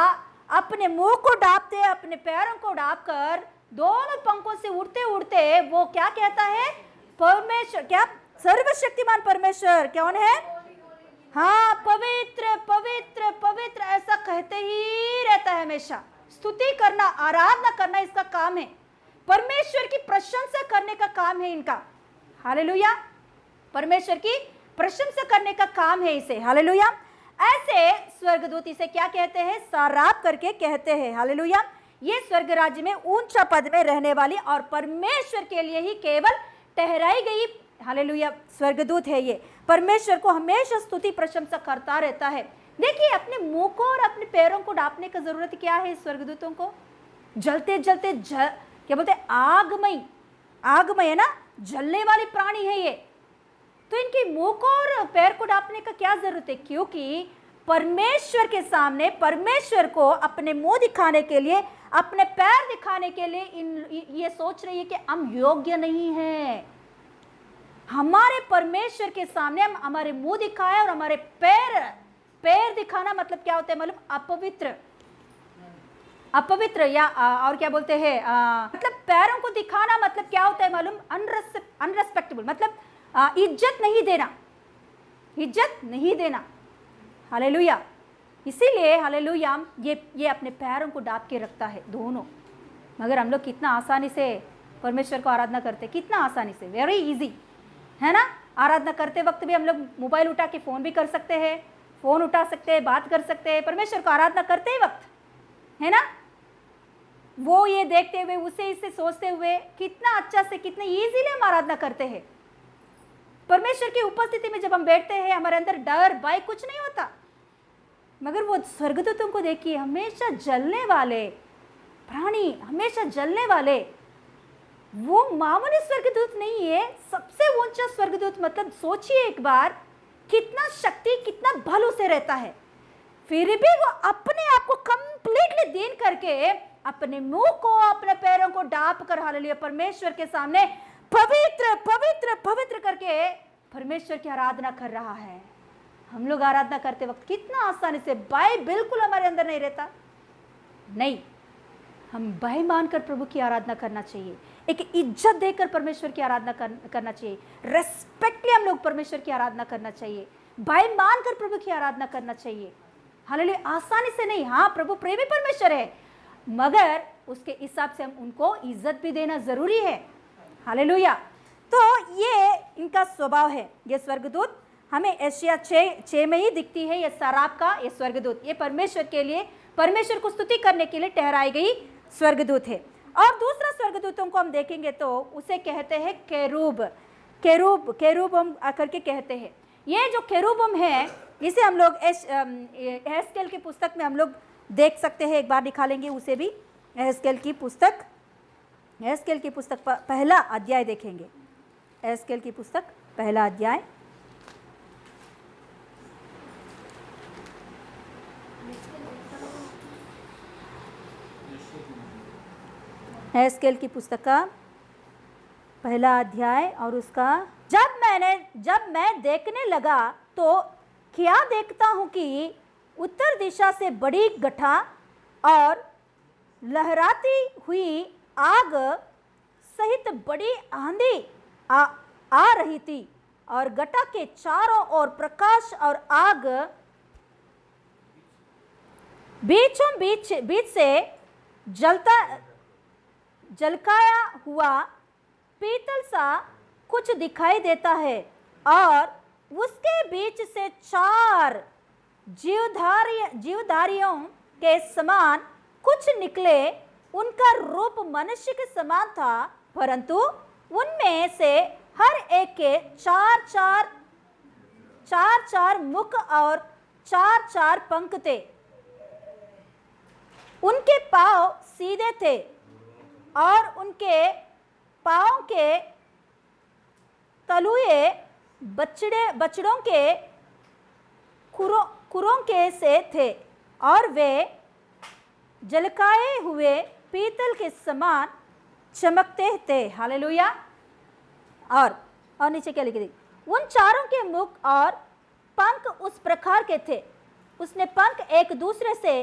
अपने मुंह को डांपते, अपने पैरों को डांपकर दोनों पंखों से उड़ते उड़ते वो क्या कहता है? परमेश्वर, क्या सर्वशक्तिमान परमेश्वर कौन है? हाँ, पवित्र पवित्र पवित्र, ऐसा कहते ही रहता है हमेशा। स्तुति करना, आराधना करना इसका काम है। परमेश्वर की प्रशंसा करने का काम है इनका। हालेलुया। परमेश्वर की प्रशंसा करने का काम है इसे। हालेलुया। ऐसे स्वर्गदूत इसे क्या कहते हैं? शराब करके कहते हैं। हालेलुया। ये स्वर्ग राज्य में ऊंचा पद में रहने वाली और परमेश्वर के लिए ही केवल ठहराई गई, हालेलुया, स्वर्गदूत है ये। परमेश्वर को हमेशा स्तुति प्रशंसा करता रहता है। देखिए, अपने मुंह को और अपने पैरों को डांपने का जरूरत क्या है स्वर्गदूतों को? जलते जलते क्या बोलते हैं? आगमय, आगमय है ना, जलने वाली प्राणी है ये। तो इनके मुंह को और पैर को डांपने का क्या जरूरत है? क्योंकि परमेश्वर के सामने, परमेश्वर को अपने मुंह दिखाने के लिए, अपने पैर दिखाने के लिए ये सोच रही है कि हम योग्य नहीं हैं। हमारे परमेश्वर के सामने हम हमारे मुंह दिखाए और हमारे पैर दिखाना मतलब क्या होता है मालूम? अपवित्र, अपवित्र या और क्या बोलते हैं, मतलब पैरों को दिखाना मतलब क्या होता है मालूम? अनरेस्पेक्टेबल, मतलब इज्जत नहीं देना, इज्जत नहीं देना। हालेलुया। इसीलिए हालेलुया, ये अपने पैरों को डांप के रखता है दोनों। मगर हम लोग कितना आसानी से परमेश्वर को आराधना करते, कितना आसानी से, वेरी इजी है ना। आराधना करते वक्त भी हम लोग मोबाइल उठा के फ़ोन भी कर सकते हैं, फ़ोन उठा सकते हैं, बात कर सकते हैं। परमेश्वर को आराधना करते ही वक्त, है ना, वो ये देखते हुए, उसे इससे सोचते हुए कितना अच्छा से, कितने ईजीली हम आराधना करते हैं। परमेश्वर की उपस्थिति में जब हम बैठते हैं, हमारे अंदर डर भय कुछ नहीं होता। मगर वो स्वर्गदूतों को देखिए, हमेशा जलने वाले प्राणी, हमेशा जलने वाले, वो मामूली स्वर्गदूत नहीं है, सबसे ऊंचा स्वर्गदूत। मतलब सोचिए एक बार, कितना शक्ति, कितना बल उसे रहता है, फिर भी वो अपने आप को कंप्लीटली दीन करके अपने मुंह को, अपने पैरों को डांप कर, हालेलुया, परमेश्वर के सामने पवित्र पवित्र पवित्र करके परमेश्वर की आराधना कर रहा है। हम लोग आराधना करते वक्त कितना आसानी से भय बिल्कुल हमारे अंदर नहीं रहता। नहीं, हम भय मानकर प्रभु की आराधना करना चाहिए। एक इज्जत देकर परमेश्वर की आराधना करना चाहिए। रेस्पेक्टली हम लोग परमेश्वर की आराधना करना चाहिए, भय मानकर प्रभु की आराधना करना चाहिए। हालेलुया, आसानी से नहीं। हाँ, प्रभु प्रेमी परमेश्वर है, मगर उसके हिसाब से हम उनको इज्जत भी देना जरूरी है। हालेलुया। तो ये इनका स्वभाव है। ये स्वर्गदूत हमें एशिया 6 में ही दिखती है। ये सराप का ये स्वर्गदूत, ये परमेश्वर के लिए, परमेश्वर को स्तुति करने के लिए ठहराई गई स्वर्गदूत है। और दूसरा स्वर्गदूतों को हम देखेंगे तो उसे कहते हैं केरूब। केरूबम आकर के कहते हैं। ये जो केरूबम है, इसे हम लोग एहेस्केल की पुस्तक में हम लोग देख सकते हैं। एक बार निकालेंगे उसे भी, एहेस्केल की पुस्तक पहला अध्याय देखेंगे। एहेस्केल की पुस्तक पहला अध्याय, एहेस्केल की पुस्तक का पहला अध्याय और उसका जब मैं देखने लगा तो क्या देखता हूं कि उत्तर दिशा से बड़ी गठा और लहराती हुई आग सहित बड़ी आंधी आ रही थी, और गठा के चारों ओर प्रकाश और आग बीचों बीच से जलकाया हुआ पीतल सा कुछ दिखाई देता है, और उसके बीच से 4 जीवधारियों के समान कुछ निकले। उनका रूप मनुष्य के समान था, परंतु उनमें से हर एक के 4 मुख और 4 पंख थे। उनके पांव सीधे थे और उनके पांव के तलुए बछड़ों के खुरों के से थे, और वे जलकाए हुए पीतल के समान चमकते थे। हालेलुया। और नीचे क्या लिखे थे? उन चारों के मुख और पंख उस प्रकार के थे, उसने पंख एक दूसरे से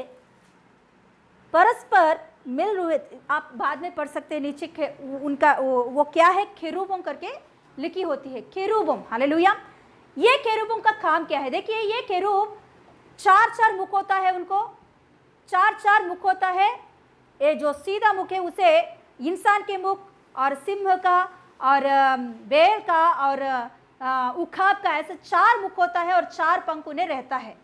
परस्पर मिल रहे। आप बाद में पढ़ सकते हैं, नीचे उनका वो क्या है, केरूबम करके लिखी होती है, केरूबम। हालेलुया। ये केरूबम का काम क्या है? देखिए, ये केरूब 4 मुख होता है, उनको 4 मुख होता है। ये जो सीधा मुख है उसे इंसान के मुख और सिंह का और बैल का और उखाब का, ऐसे 4 मुख होता है और 4 पंख उन्हें रहता है।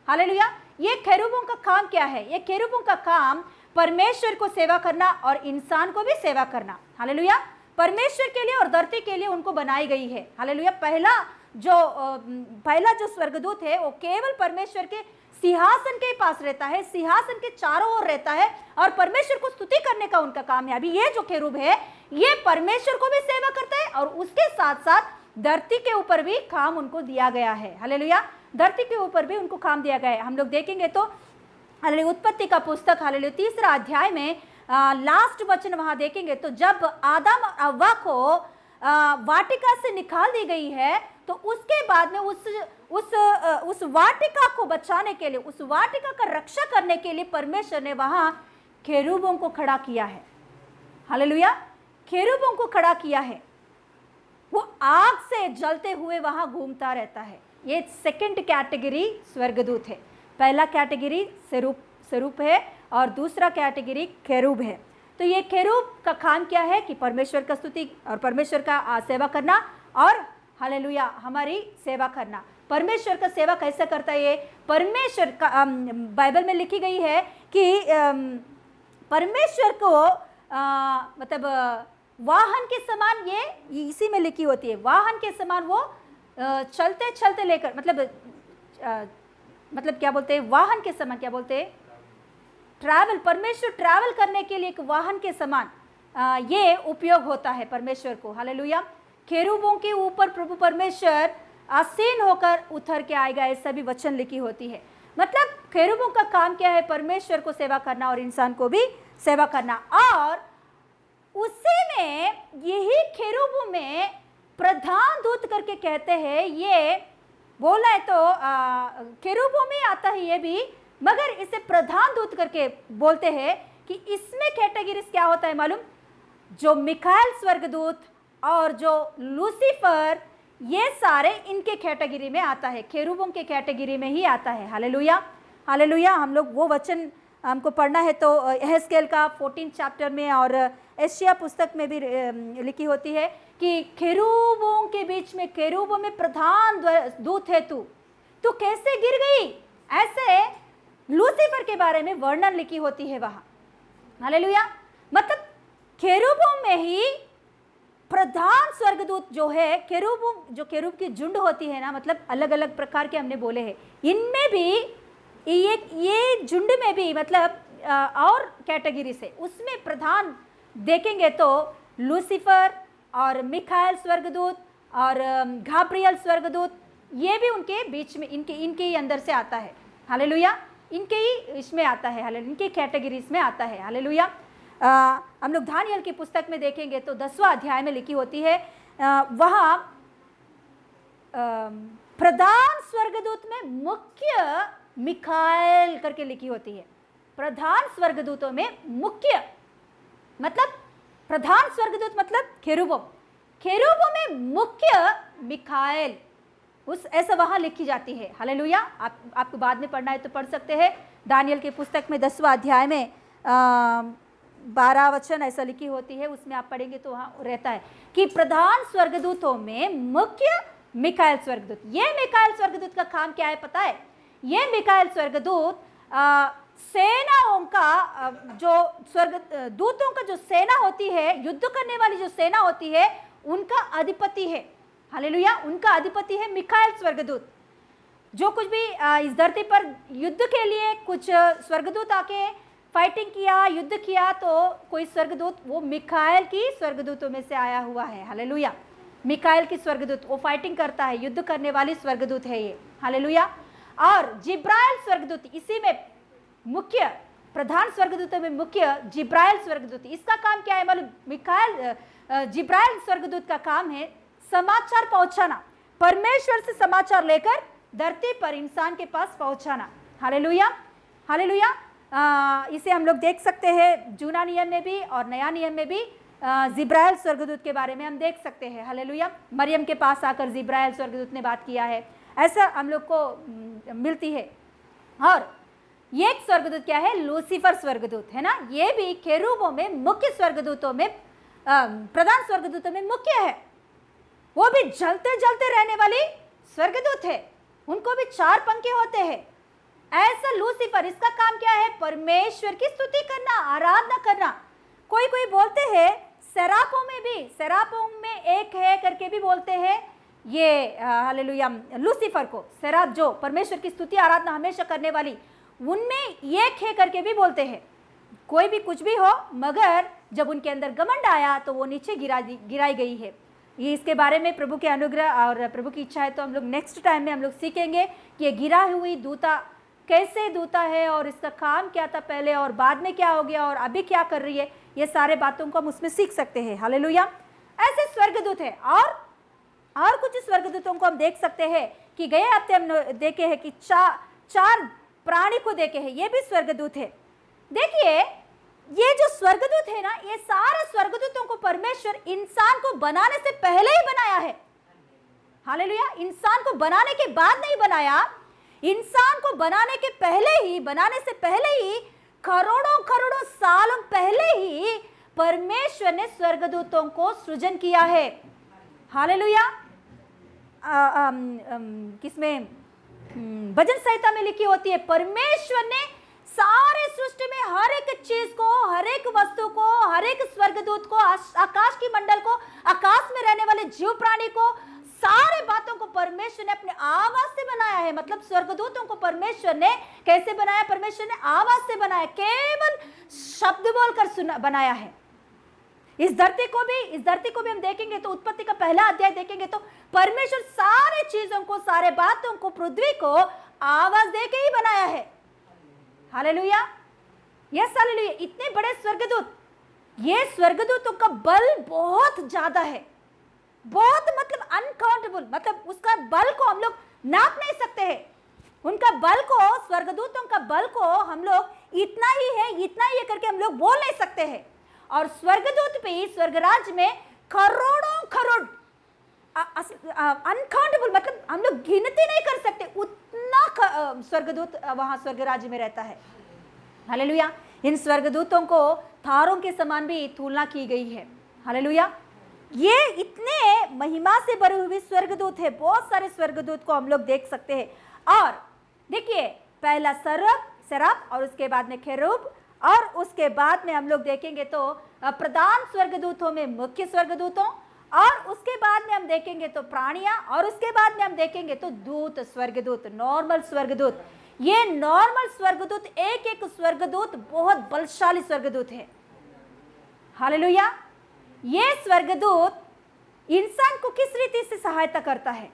हालेलुया। ये केरूबों का काम क्या है? ये केरूबों का काम परमेश्वर को सेवा करना और इंसान को भी सेवा करना। हालेलुया। परमेश्वर के लिए और धरती के लिए उनको बनाई गई है। हालेलुया। पहला जो स्वर्गदूत है वो केवल परमेश्वर के सिंहासन के पास रहता है, सिंहासन के चारों ओर रहता है और परमेश्वर को स्तुति करने का उनका काम है। अभी ये जो केरूब है ये परमेश्वर को भी सेवा करता है और उसके साथ साथ धरती के ऊपर भी काम उनको दिया गया है। हालेलुया। धरती के ऊपर भी उनको काम दिया गया है। हम लोग देखेंगे तो हालेलुया उत्पत्ति का पुस्तक हालेलुया 3 अध्याय में लास्ट वचन वहां देखेंगे तो जब आदम और हव्वा को वाटिका से निकाल दी गई है तो उसके बाद में उस वाटिका को बचाने के लिए, उस वाटिका का रक्षा करने के लिए परमेश्वर ने वहां केरूबों को खड़ा किया है। हालेलुया। केरूबों को खड़ा किया है, वो आग से जलते हुए वहां घूमता रहता है। ये सेकंड कैटेगरी स्वर्गदूत है। पहला कैटेगरी स्वरूप है और दूसरा कैटेगरी केरूब है। तो ये केरूब का काम क्या है कि परमेश्वर का स्तुति और परमेश्वर का सेवा करना और हालेलुया हमारी सेवा करना। परमेश्वर का सेवा कैसे करता है? ये परमेश्वर का बाइबल में लिखी गई है कि परमेश्वर को मतलब वाहन के समान, ये इसी में लिखी होती है, वाहन के समान वो चलते चलते लेकर, मतलब क्या बोलते हैं, वाहन के समान क्या बोलते हैं, ट्रैवल, परमेश्वर ट्रैवल करने के लिए एक वाहन के समान ये उपयोग होता है परमेश्वर को। हालेलुया। केरूबों के ऊपर प्रभु परमेश्वर आसीन होकर उतर के आएगा, ऐसा भी वचन लिखी होती है। मतलब केरूबों का काम क्या है? परमेश्वर को सेवा करना और इंसान को भी सेवा करना। और उसी में यही केरूबों में प्रधान दूत करके कहते हैं, ये बोला है तो केरूबों में आता है ये भी, मगर इसे प्रधान दूत करके बोलते हैं कि इसमें कैटेगरीज क्या होता है मालूम? जो मिखाएल स्वर्गदूत और जो लूसीफर, ये सारे इनके कैटेगरी में आता है, केरूबों के कैटेगरी में ही आता है। Hallelujah, hallelujah. हम लोग वो वचन हमको पढ़ना है तो यहेजकेल का 14 चैप्टर में और एशिया पुस्तक में भी लिखी होती है कि केरूबों के बीच में, केरूबों में प्रधान दूत है तू कैसे गिर गई, ऐसे लूसीफर के बारे में वर्णन लिखी होती है वहां। हालेलुया। मतलब केरूबों में ही प्रधान स्वर्गदूत जो है, केरूब की झुंड होती है ना, मतलब अलग अलग प्रकार के हमने बोले हैं, इनमें भी ये झुंड में भी मतलब और कैटेगरी से उसमें प्रधान देखेंगे तो लूसीफर और मिखाएल स्वर्गदूत और गाब्रियल स्वर्गदूत, ये भी उनके बीच में, इनके ही अंदर से आता है। हालेलुया, इनके ही इसमें आता है, हालेलुया, इनके कैटेगरीज में आता है। हालेलुया। हम लोग दानियेल की पुस्तक में देखेंगे तो 10वां अध्याय में लिखी होती है, वहाँ प्रधान स्वर्गदूत में मुख्य मिखाएल करके लिखी होती है। प्रधान स्वर्गदूतों में मुख्य मतलब प्रधान स्वर्गदूत मतलब केरूबों में मुख्य मिखाएल, उस ऐसा वहां लिखी जाती है। हालेलुया। आपको बाद में पढ़ना है तो पढ़ सकते हैं। दानियेल की पुस्तक में 10वां अध्याय में 12 वचन ऐसा लिखी होती है, उसमें आप पढ़ेंगे तो वहाँ रहता है कि प्रधान स्वर्गदूतों में मुख्य मिखाएल स्वर्गदूत। ये मिखाएल स्वर्गदूत का काम क्या है पता है? ये मिखाएल स्वर्गदूत सेनाओं का जो दूतों का जो सेना होती है, युद्ध करने वाली जो सेना होती है, उनका अधिपति है। हालेलुया। उनका अधिपति है मिखाएल स्वर्गदूत। जो कुछ भी इस धरती पर युद्ध के लिए कुछ स्वर्गदूत आके फाइटिंग किया, युद्ध किया, तो कोई स्वर्गदूत वो मिखाएल की स्वर्गदूतों में से आया हुआ है। हालेलुया। मिखाएल की स्वर्गदूत वो फाइटिंग करता है, युद्ध करने वाली स्वर्गदूत है ये। हालेलुया। और जिब्राइल स्वर्गदूत इसी में मुख्य, प्रधान स्वर्गदूतों में मुख्य जिब्राइल स्वर्गदूत। इसका काम क्या है मालूम? जिब्राइल स्वर्गदूत का काम है समाचार पहुंचाना, परमेश्वर से समाचार लेकर धरती पर इंसान के पास पहुंचाना। Hallelujah, hallelujah. इसे हम लोग देख सकते हैं जूना नियम में भी और नया नियम में भी। जिब्राइल स्वर्गदूत के बारे में हम देख सकते हैं। हालेलुया। मरियम के पास आकर जिब्राइल स्वर्गदूत ने बात किया है, ऐसा हम लोग को मिलती है। और ये एक स्वर्गदूत क्या है? लूसीफर स्वर्गदूत है ना। ये भी केरूबों में मुख्य स्वर्गदूतों में, प्रधान स्वर्गदूतों में मुख्य है। वो भी जलते जलते रहने वाली स्वर्गदूत है, उनको भी 4 पंखे होते हैं। ऐसा लूसीफर, इसका काम क्या है? परमेश्वर की स्तुति करना, आराधना करना। कोई बोलते हैं सेराफों में भी, सेराफों में एक है करके भी बोलते हैं ये, हालेलुया, लूसीफर को। सेराफ जो परमेश्वर की स्तुति आराधना हमेशा करने वाली, उनमें एक है करके भी बोलते हैं। कोई भी कुछ भी हो, मगर जब उनके अंदर घमंड आया तो वो नीचे गिराई गई है। ये इसके बारे में प्रभु के अनुग्रह और प्रभु की इच्छा है तो हम लोग नेक्स्ट टाइम में हम लोग सीखेंगे कि ये गिरा हुई दूता कैसे दूता है और इसका काम क्या था पहले और बाद में क्या हो गया और अभी क्या कर रही है। ये सारे बातों को हम उसमें सीख सकते हैं। हालेलुया। ऐसे स्वर्गदूत है और कुछ स्वर्गदूतों को हम देख सकते हैं कि गए हफ्ते हम देखे हैं कि 4 प्राणी को देखे हैं, ये भी स्वर्गदूत है। देखिए ये जो स्वर्गदूत है ना, ये सारे स्वर्गदूतों को परमेश्वर इंसान को बनाने से पहले ही बनाया है। हालेलुया। इंसान को बनाने के बाद नहीं बनाया, इंसान को बनाने के पहले ही, बनाने से पहले ही, करोड़ों सालों पहले ही परमेश्वर ने स्वर्गदूतों को सृजन किया है। हालेलुया। किसमें? भजन संहिता में लिखी होती है, परमेश्वर ने सारे सृष्टि में हर एक चीज को, हर एक वस्तु को, हर एक स्वर्गदूत को, आकाश की मंडल को, आकाश में रहने वाले जीव प्राणी को, सारे बातों को परमेश्वर ने अपने आवाज से बनाया है। मतलब स्वर्गदूतों को परमेश्वर ने कैसे बनाया? परमेश्वर ने आवाज से बनाया, केवल शब्द बोलकर बनाया है। इस धरती को भी हम देखेंगे तो उत्पत्ति का पहला अध्याय देखेंगे तो परमेश्वर सारे चीजों को, सारे बातों को, पृथ्वी को आवाज देके ही बनाया है। Hallelujah, yes hallelujah. इतने बड़े स्वर्गदूत, ये स्वर्गदूतों का बल बहुत ज्यादा है, बहुत मतलब अनकाउंटेबल, मतलब उसका बल को हम लोग नाप नहीं सकते हैं। उनका बल को, स्वर्गदूतों का बल को हम लोग इतना ही है करके हम लोग बोल नहीं सकते हैं। और स्वर्गदूत भी स्वर्गराज में करोड़ों करोड़ अनकाउंटेबल, मतलब हम लोग गिनती नहीं कर सकते, उतना स्वर्गदूत वहां स्वर्गराज में रहता है। हालेलुया। इन स्वर्गदूतों को तारों के समान भी तुलना की गई है। हालेलुया। ये इतने महिमा से भरे हुए स्वर्गदूत है, बहुत सारे स्वर्गदूत को हम लोग देख सकते हैं। और देखिए, पहला सराब और उसके बाद में खेरूब, और उसके बाद में हम लोग देखेंगे तो प्रधान स्वर्गदूतों में मुख्य स्वर्गदूतों, और उसके बाद में हम देखेंगे तो प्राणियां, और उसके बाद में हम देखेंगे तो दूत स्वर्गदूत, नॉर्मल स्वर्गदूत। ये नॉर्मल स्वर्गदूत, एक एक स्वर्गदूत बहुत बलशाली स्वर्गदूत है। हालेलुया। ये स्वर्गदूत इंसान को किस रीति से सहायता करता है,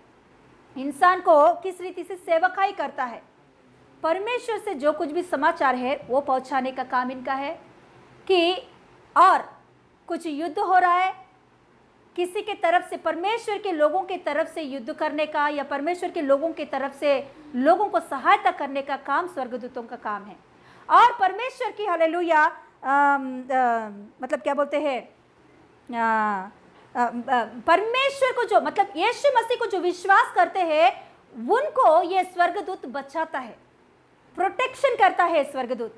इंसान को किस रीति से सेवकाई करता है, परमेश्वर से जो कुछ भी समाचार है वो पहुंचाने का काम इनका है। कि और कुछ युद्ध हो रहा है, किसी के तरफ से, परमेश्वर के लोगों के तरफ से युद्ध करने का, या परमेश्वर के लोगों के तरफ से लोगों को सहायता करने का काम स्वर्गदूतों का काम है। और परमेश्वर की, हालेलुया, मतलब क्या बोलते हैं, परमेश्वर को जो, मतलब यीशु मसीह को जो विश्वास करते हैं उनको ये स्वर्गदूत बचाता है, प्रोटेक्शन करता है स्वर्गदूत।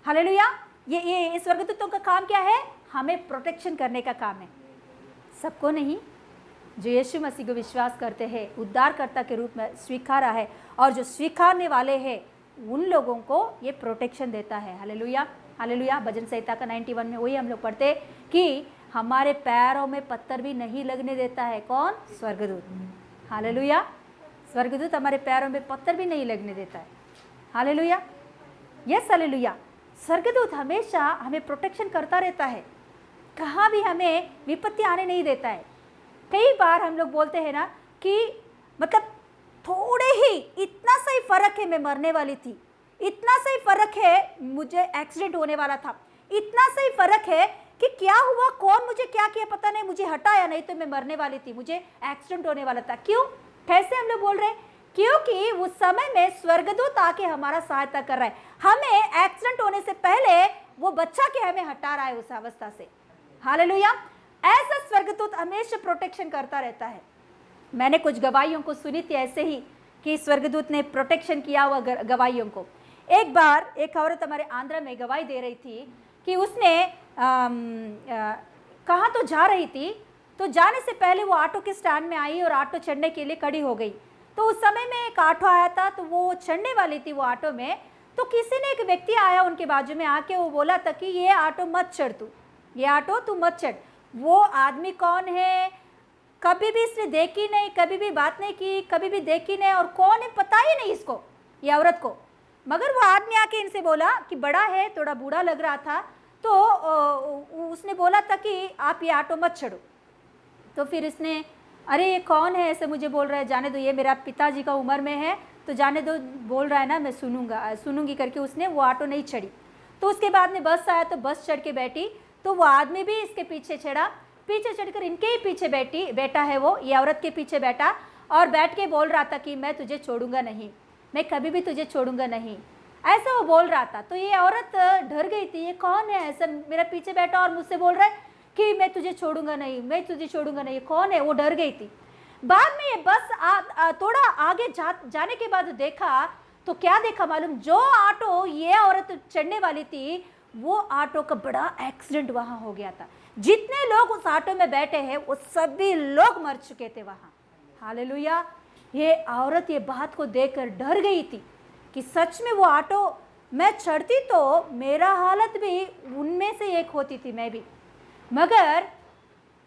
हालेलुया। ये स्वर्गदूतों का काम क्या है? हमें प्रोटेक्शन करने का काम है। सबको नहीं, जो यीशु मसीह को विश्वास करते हैं, उद्धारकर्ता के रूप में स्वीकारा है, और जो स्वीकारने वाले हैं उन लोगों को ये प्रोटेक्शन देता है। हालेलुया। हालेलुया। भजन संहिता का 91 में वही हम लोग पढ़ते कि हमारे पैरों में पत्थर भी नहीं लगने देता है। कौन? स्वर्गदूत। हालेलुया। स्वर्गदूत हमारे पैरों में पत्थर भी नहीं लगने देता है। हालेलुया। Yes, hallelujah. स्वर्गदूत हमेशा हमें प्रोटेक्शन करता रहता है, कहाँ भी हमें विपत्ति आने नहीं देता है। कई बार हम लोग बोलते हैं ना कि मतलब थोड़े ही, इतना सा ही फर्क है, मैं मरने वाली थी, इतना सा ही फर्क है, मुझे एक्सीडेंट होने वाला था, इतना सा ही फर्क है कि क्या हुआ, कौन मुझे क्या किया पता नहीं, मुझे हटाया, नहीं तो मैं मरने वाली थी, मुझे एक्सीडेंट होने वाला था। क्यों? कैसे हम लोग बोल रहे हैं? क्योंकि उस समय में स्वर्गदूत आके हमारा सहायता कर रहा है, हमें एक्सीडेंट होने से पहले वो बच्चा के हमें हटा रहा है उस अवस्था से। हालेलुया। ऐसा स्वर्गदूत हमेशा प्रोटेक्शन करता रहता है। मैंने कुछ गवाहियों को सुनी थी ऐसे ही कि स्वर्गदूत ने प्रोटेक्शन किया हुआ गवाहियों को। एक बार एक औरत हमारे आंध्र में गवाही दे रही थी कि उसने कहाँ तो जा रही थी, तो जाने से पहले वो ऑटो के स्टैंड में आई और ऑटो चढ़ने के लिए खड़ी हो गई। तो उस समय में एक ऑटो आया था, तो वो चढ़ने वाली थी वो ऑटो में, तो किसी ने, एक व्यक्ति आया उनके बाजू में आके, वो बोला था कि ये ऑटो मत चढ़, तू ये ऑटो तू मत चढ़। वो आदमी कौन है, कभी भी इसने देखी नहीं, कभी भी बात नहीं की, कभी भी देखी नहीं, और कौन है पता ही नहीं इसको, ये औरत को। मगर वो आदमी आके इनसे बोला कि बड़ा है, थोड़ा बूढ़ा लग रहा था, तो उसने बोला था कि आप ये ऑटो मत चढ़ो। तो फिर इसने, अरे ये कौन है ऐसे मुझे बोल रहा है, जाने दो, ये मेरा पिताजी का उम्र में है, तो जाने दो, बोल रहा है ना, मैं सुनूंगी करके उसने वो ऑटो नहीं चढ़ी। तो उसके बाद में बस आया, तो बस चढ़ के बैठी, तो वो आदमी भी इसके पीछे चढ़ा, पीछे चढ़कर इनके ही पीछे बैठा है वो, ये औरत के पीछे बैठा, और बैठ के बोल रहा था कि मैं तुझे छोड़ूंगा नहीं, मैं कभी भी तुझे छोड़ूंगा नहीं, ऐसा वो बोल रहा था। तो ये औरत डर गई थी, ये कौन है ऐसा मेरा पीछे बैठा और मुझसे बोल रहा है कि मैं तुझे छोड़ूंगा नहीं, मैं तुझे छोड़ूंगा नहीं, कौन है? वो डर गई थी। बाद में ये बस थोड़ा आगे जाने के बाद देखा, तो क्या देखा मालूम? जो ऑटो ये औरत चढ़ने वाली थी, वो ऑटो का बड़ा एक्सीडेंट वहां हो गया था। जितने लोग उस ऑटो में बैठे हैं वो सभी लोग मर चुके थे वहां। हालेलुया। ये औरत ये बात को देखकर डर गई थी कि सच में वो ऑटो मैं चढ़ती तो मेरा हालत भी उनमें से एक होती थी, मैं भी, मगर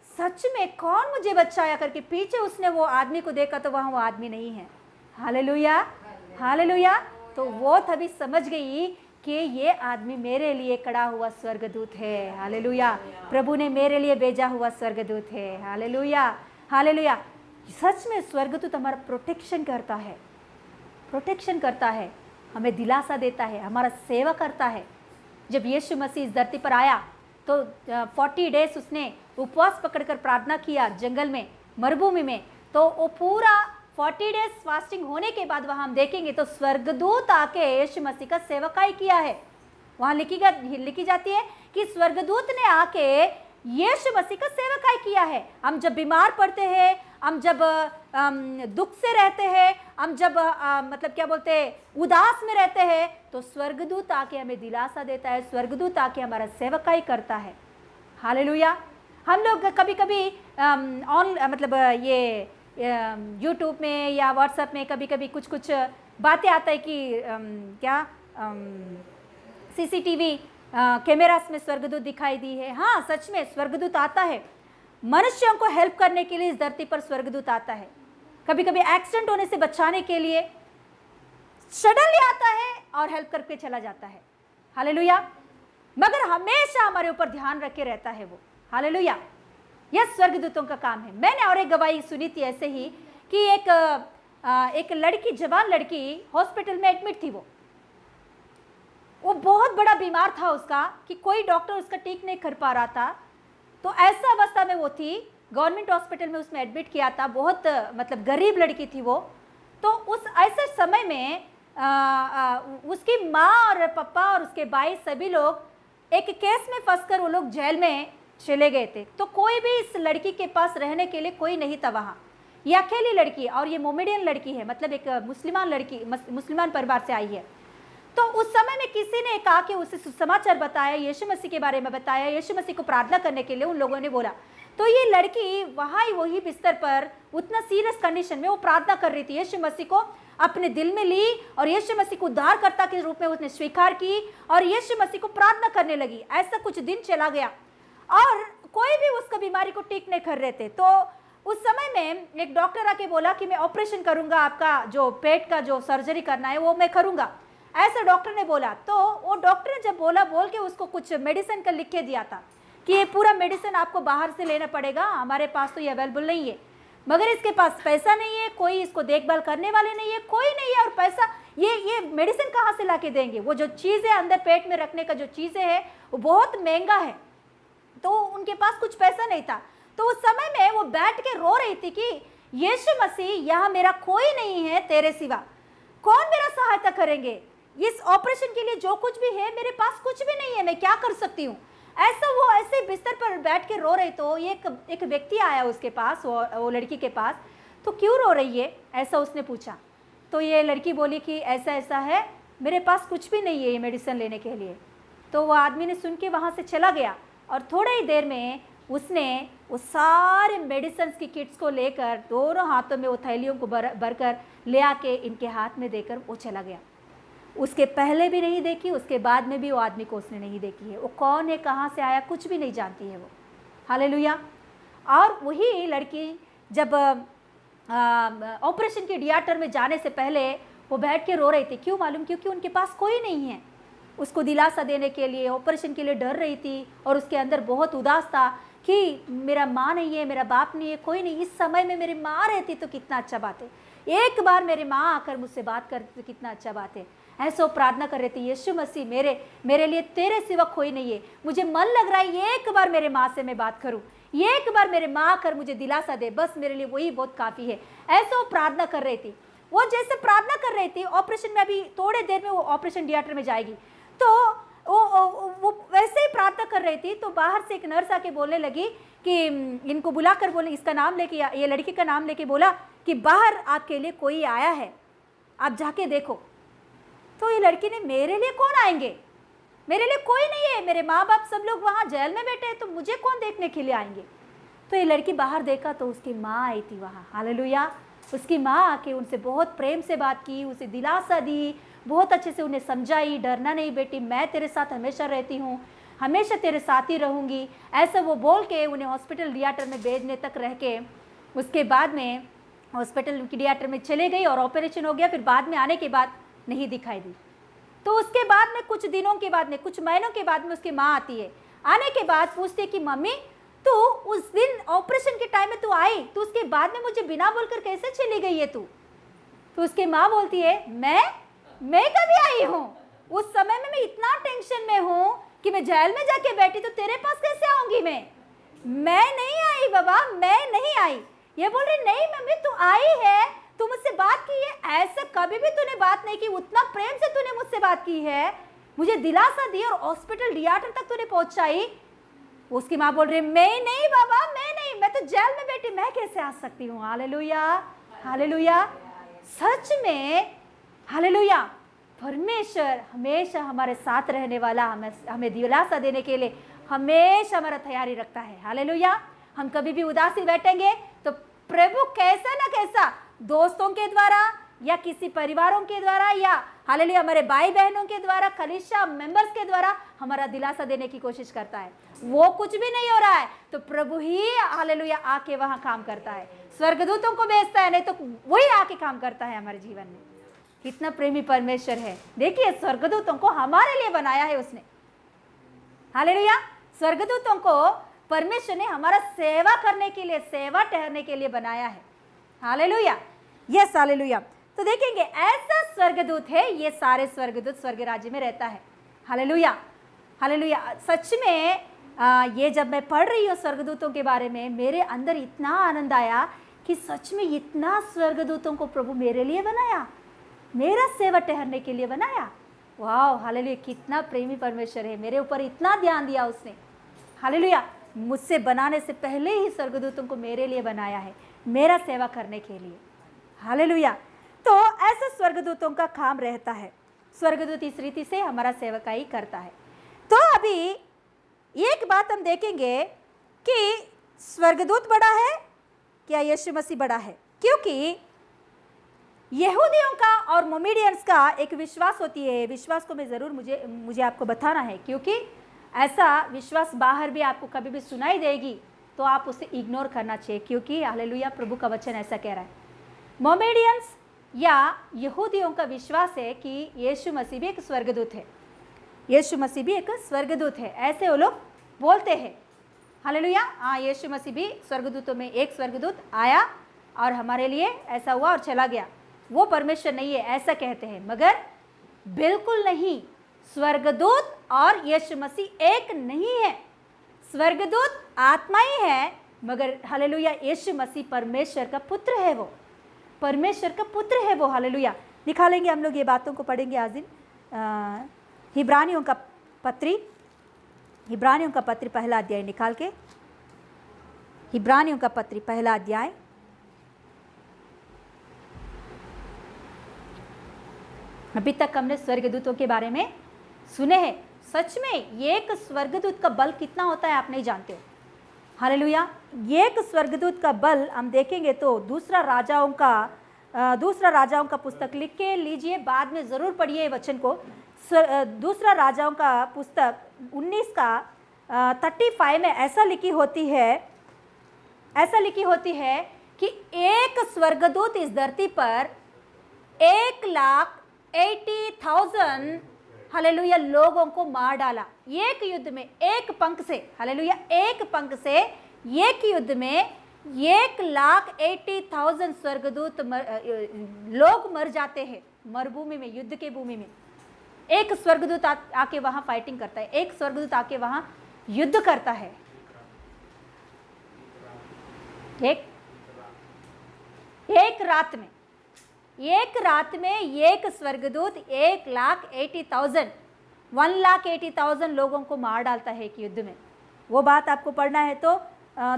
सच में कौन मुझे बचाया करके पीछे उसने वो आदमी को देखा, तो वहां वो आदमी नहीं है। हालेलुया। हालेलुया। तो वो तभी समझ गई कि ये आदमी मेरे लिए खड़ा हुआ स्वर्गदूत है। हालेलुया। प्रभु ने मेरे लिए भेजा हुआ स्वर्गदूत है। हालेलुया। हालेलुया। सच में स्वर्गदूत हमारा प्रोटेक्शन करता है, प्रोटेक्शन करता है, हमें दिलासा देता है, हमारा सेवा करता है। जब यीशु मसीह इस धरती पर आया तो 40 डेज उसने उपवास पकड़कर प्रार्थना किया जंगल में, मरुभूमि में। तो वो पूरा 40 डेज फास्टिंग होने के बाद वहां हम देखेंगे तो स्वर्गदूत आके यीशु मसीह का सेवकाई किया है। वहां लिखी जाती है कि स्वर्गदूत ने आके यीशु मसीह का सेवकाई किया है। हम जब बीमार पड़ते हैं, हम जब दुख से रहते हैं, हम जब मतलब क्या बोलते हैं, उदास में रहते हैं, तो स्वर्गदूत आके हमें दिलासा देता है, स्वर्गदूत आके हमारा सेवकाई करता है। हालेलुया। हम लोग कभी कभी मतलब ये यूट्यूब में या व्हाट्सएप में कभी कभी कुछ कुछ बातें आता है कि क्या सीसीटीवी कैमरास में स्वर्गदूत दिखाई दी है। हाँ, सच में स्वर्गदूत आता है, मनुष्यों को हेल्प करने के लिए इस धरती पर स्वर्गदूत आता है। कभी कभी एक्सीडेंट होने से बचाने के लिए सडनली आता है और हेल्प करके चला जाता है। हालेलुया। मगर हमेशा हमारे ऊपर ध्यान रखे रहता है वो। हालेलुया। यह स्वर्गदूतों का काम है। मैंने और एक गवाही सुनी थी ऐसे ही कि एक लड़की, जवान लड़की हॉस्पिटल में एडमिट थी। वो बहुत बड़ा बीमार था उसका कि कोई डॉक्टर उसका ठीक नहीं कर पा रहा था। तो ऐसा अवस्था में वो थी, गवर्नमेंट हॉस्पिटल में उसमें एडमिट किया था। बहुत मतलब गरीब लड़की थी वो। तो उस ऐसे समय में उसकी माँ और पापा और उसके भाई सभी लोग एक केस में फंसकर वो लोग जेल में चले गए थे। तो कोई भी इस लड़की के पास रहने के लिए कोई नहीं था वहाँ। ये अकेली लड़की और ये मोमेडियन लड़की है, मतलब एक मुसलमान लड़की, मुसलमान परिवार से आई है। तो उस समय में किसी ने कहा कि उसे सुसमाचार बताया, यीशु मसीह के बारे में बताया, यीशु मसीह को प्रार्थना करने के लिए उन लोगों ने बोला। तो ये लड़की वहाँ ही वही बिस्तर पर उतना सीरियस कंडीशन में वो प्रार्थना कर रही थी, यीशु मसीह को अपने दिल में ली और यीशु मसीह को उद्धारकर्ता के रूप में उसने स्वीकार की और यीशु मसीह को प्रार्थना करने लगी। ऐसा कुछ दिन चला गया और कोई भी उसका बीमारी को ठीक नहीं कर रहे थे। तो उस समय में एक डॉक्टर आके बोला कि मैं ऑपरेशन करूंगा, आपका जो पेट का जो सर्जरी करना है वो मैं करूंगा, ऐसा डॉक्टर ने बोला। तो वो डॉक्टर ने जब बोल के उसको कुछ मेडिसिन का लिख के दिया था कि ये पूरा मेडिसिन आपको बाहर से लेना पड़ेगा, हमारे पास तो ये अवेलेबल नहीं है। मगर इसके पास पैसा नहीं है, कोई इसको देखभाल करने वाले नहीं है, कोई नहीं है, और पैसा ये मेडिसिन कहाँ से ला के देंगे? वो जो चीज़ें अंदर पेट में रखने का जो चीज़ें है वो बहुत महंगा है। तो उनके पास कुछ पैसा नहीं था। तो उस समय में वो बैठ के रो रही थी कि यीशु मसीह, यहाँ मेरा कोई नहीं है तेरे सिवा, कौन मेरा सहायता करेंगे? इस ऑपरेशन के लिए जो कुछ भी है मेरे पास कुछ भी नहीं है, मैं क्या कर सकती हूँ? ऐसा वो ऐसे बिस्तर पर बैठ के रो रही। तो एक व्यक्ति आया उसके पास, वो लड़की के पास। तो क्यों रो रही है, ऐसा उसने पूछा। तो ये लड़की बोली कि ऐसा ऐसा है, मेरे पास कुछ भी नहीं है ये मेडिसिन लेने के लिए। तो वो आदमी ने सुन के वहाँ से चला गया और थोड़ी ही देर में उसने वो सारे मेडिसिन की किट्स को लेकर दोनों हाथों में वो थैलियों को भरकर ले आके इनके हाथ में देकर वो चला गया। उसके पहले भी नहीं देखी, उसके बाद में भी वो आदमी को उसने नहीं देखी है। वो कौन है, कहाँ से आया, कुछ भी नहीं जानती है वो। हालेलुया। और वही लड़की जब ऑपरेशन के थिएटर में जाने से पहले वो बैठ के रो रही थी। क्यों मालूम? क्योंकि उनके पास कोई नहीं है उसको दिलासा देने के लिए। ऑपरेशन के लिए डर रही थी और उसके अंदर बहुत उदास था कि मेरा माँ नहीं है, मेरा बाप नहीं है, कोई नहीं। इस समय में मेरी माँ रहती तो कितना अच्छा बात है, एक बार मेरी माँ आकर मुझसे बात करती तो कितना अच्छा बात है। ऐसा प्रार्थना कर रही थी, यीशु मसीह मेरे लिए तेरे सिवा कोई नहीं है, मुझे मन लग रहा है एक बार मेरे माँ से मैं बात करूं, एक बार मेरे माँ आकर मुझे दिलासा दे, बस मेरे लिए वही बहुत काफ़ी है। ऐसा वो प्रार्थना कर रही थी। वो जैसे प्रार्थना कर रही थी, ऑपरेशन में अभी थोड़े देर में वो ऑपरेशन थिएटर में जाएगी, तो वो वैसे ही प्रार्थना कर रही थी। तो बाहर से एक नर्स आके बोलने लगी कि इनको बुलाकर बोले, इसका नाम लेके, ये लड़की का नाम लेके बोला कि बाहर आपके लिए कोई आया है, आप जाके देखो। तो ये लड़की ने, मेरे लिए कौन आएंगे, मेरे लिए कोई नहीं है, मेरे माँ बाप सब लोग वहाँ जेल में बैठे हैं, तो मुझे कौन देखने के लिए आएंगे? तो ये लड़की बाहर देखा तो उसकी माँ आई थी वहाँ। हालेलुया। उसकी माँ आके उनसे बहुत प्रेम से बात की, उसे दिलासा दी, बहुत अच्छे से उन्हें समझाई, डरना नहीं बेटी, मैं तेरे साथ हमेशा रहती हूँ, हमेशा तेरे साथ ही रहूँगी। ऐसा वो बोल के उन्हें हॉस्पिटल थिएटर में भेजने तक रह के उसके बाद में हॉस्पिटल थिएटर में चले गई और ऑपरेशन हो गया। फिर बाद में आने के बाद नहीं दिखाई दी। तो उसके बाद में कुछ दिनों के बाद में, कुछ महीनों के बाद में उसकी माँ आती है। आने के बाद पूछती है कि मम्मी तू उस दिन ऑपरेशन के टाइम में तू आई, तो उसके बाद में मुझे बिना बोलकर कैसे चली गई है तू? तो उसकी माँ बोलती है, मैं कभी आई हूँ? उस समय में मैं इतना टेंशन में हूँ कि मैं जेल में जाके बैठी, तो तेरे पास कैसे आऊंगी मैं नहीं आई बाबा, मैं नहीं आई। ये बोल रही, नहीं मम्मी तू आई है, तू मुझसे बात की है, ऐसा कभी भी तूने बात नहीं की, उतना प्रेम से तूने मुझसे बात की है, मुझे दिलासा दी और हॉस्पिटल थिएटर तक तूने पहुंचाई। उसकी माँ बोल रही, मैं नहीं बाबा, मैं नहीं, मैं तो जेल में बैठी, मैं कैसे आ सकती हूँ। Hallelujah, hallelujah. सच में हालेलुया, परमेश्वर हमेशा हमारे साथ रहने वाला, हमें दिलासा देने के लिए हमेशा हमारा तैयारी रखता है। हालेलुया। हम कभी भी उदासी बैठेंगे तो प्रभु कैसा ना कैसा दोस्तों के द्वारा या किसी परिवारों के द्वारा या हालेलुया हमारे भाई बहनों के द्वारा, कलीसिया मेंबर्स के द्वारा हमारा दिलासा देने की कोशिश करता है। वो कुछ भी नहीं हो रहा है तो प्रभु ही हालेलुया आके वहां काम करता है, स्वर्गदूतों को भेजता है, नहीं तो वही आके काम करता है हमारे जीवन में। कितना प्रेमी परमेश्वर है। देखिए, स्वर्गदूतों को हमारे लिए बनाया है उसने। हालेलुया। स्वर्गदूतों को परमेश्वर ने हमारा सेवा करने के लिए, सेवा ठहरने के लिए बनाया है। Hallelujah, yes hallelujah. तो देखेंगे ऐसा स्वर्गदूत है, ये सारे स्वर्गदूत स्वर्ग राज्य में रहता है। Hallelujah, hallelujah. सच में ये जब मैं पढ़ रही हूँ स्वर्गदूतों के बारे में, मेरे अंदर इतना आनंद आया कि सच में इतना स्वर्गदूतों को प्रभु मेरे लिए बनाया, मेरा सेवा ठहरने के लिए बनाया। वाह, हालेलुया, कितना प्रेमी परमेश्वर है। मेरे ऊपर इतना ध्यान दिया उसने। हालेलुया, मुझसे बनाने से पहले ही स्वर्गदूतों को मेरे लिए बनाया है, मेरा सेवा करने के लिए। हालेलुया। तो ऐसा स्वर्गदूतों का काम रहता है। स्वर्गदूत इस रीति से हमारा सेवकाई करता है। तो अभी एक बात हम देखेंगे कि स्वर्गदूत बड़ा है क्या यीशु मसीह बड़ा है? क्योंकि यहूदियों का और मोमेडियंस का एक विश्वास होती है। विश्वास को मैं ज़रूर मुझे आपको बताना है, क्योंकि ऐसा विश्वास बाहर भी आपको कभी भी सुनाई देगी तो आप उसे इग्नोर करना चाहिए, क्योंकि हालेलुया प्रभु का वचन ऐसा कह रहा है। मोमेडियंस या यहूदियों का विश्वास है कि यीशु मसीह भी एक स्वर्गदूत है, यीशु मसीह भी एक स्वर्गदूत है, ऐसे वो लोग बोलते हैं। हालेलुया। हाँ, यीशु मसीह भी स्वर्गदूतों में एक स्वर्गदूत आया और हमारे लिए ऐसा हुआ और चला गया, वो परमेश्वर नहीं है ऐसा कहते हैं। मगर बिल्कुल नहीं, स्वर्गदूत और यीशु मसीह एक नहीं है। स्वर्गदूत आत्मा ही है, मगर हालेलुया यीशु मसीह परमेश्वर का पुत्र है, वो परमेश्वर का पुत्र है वो। हालेलुया। निकालेंगे हम लोग ये बातों को पढ़ेंगे आज दिन। इब्रानियों का पत्री पहला अध्याय निकाल के, इब्रानियों का पत्री पहला अध्याय अभी तक हमने स्वर्गदूतों के बारे में सुने हैं। सच में एक स्वर्गदूत का बल कितना होता है आप नहीं जानते हो। हालेलुया। एक स्वर्गदूत का बल हम देखेंगे तो दूसरा राजाओं का पुस्तक लिख के लीजिए, बाद में ज़रूर पढ़िए वचन को। दूसरा राजाओं का पुस्तक 19 का 35 में ऐसा लिखी होती है कि एक स्वर्गदूत इस धरती पर 1,80,000 हालेलुया लोगों को मार डाला एक युद्ध में, एक पंख से। हालेलुया, एक पंख से एक युद्ध में 1,80,000 स्वर्गदूत लोग मर जाते हैं मरुभूमि में, युद्ध के भूमि में। एक स्वर्गदूत आके वहां फाइटिंग करता है, एक स्वर्गदूत आके वहां युद्ध करता है। एक रात में एक स्वर्गदूत 1,80,000 लोगों को मार डालता है एक युद्ध में। वो बात आपको पढ़ना है तो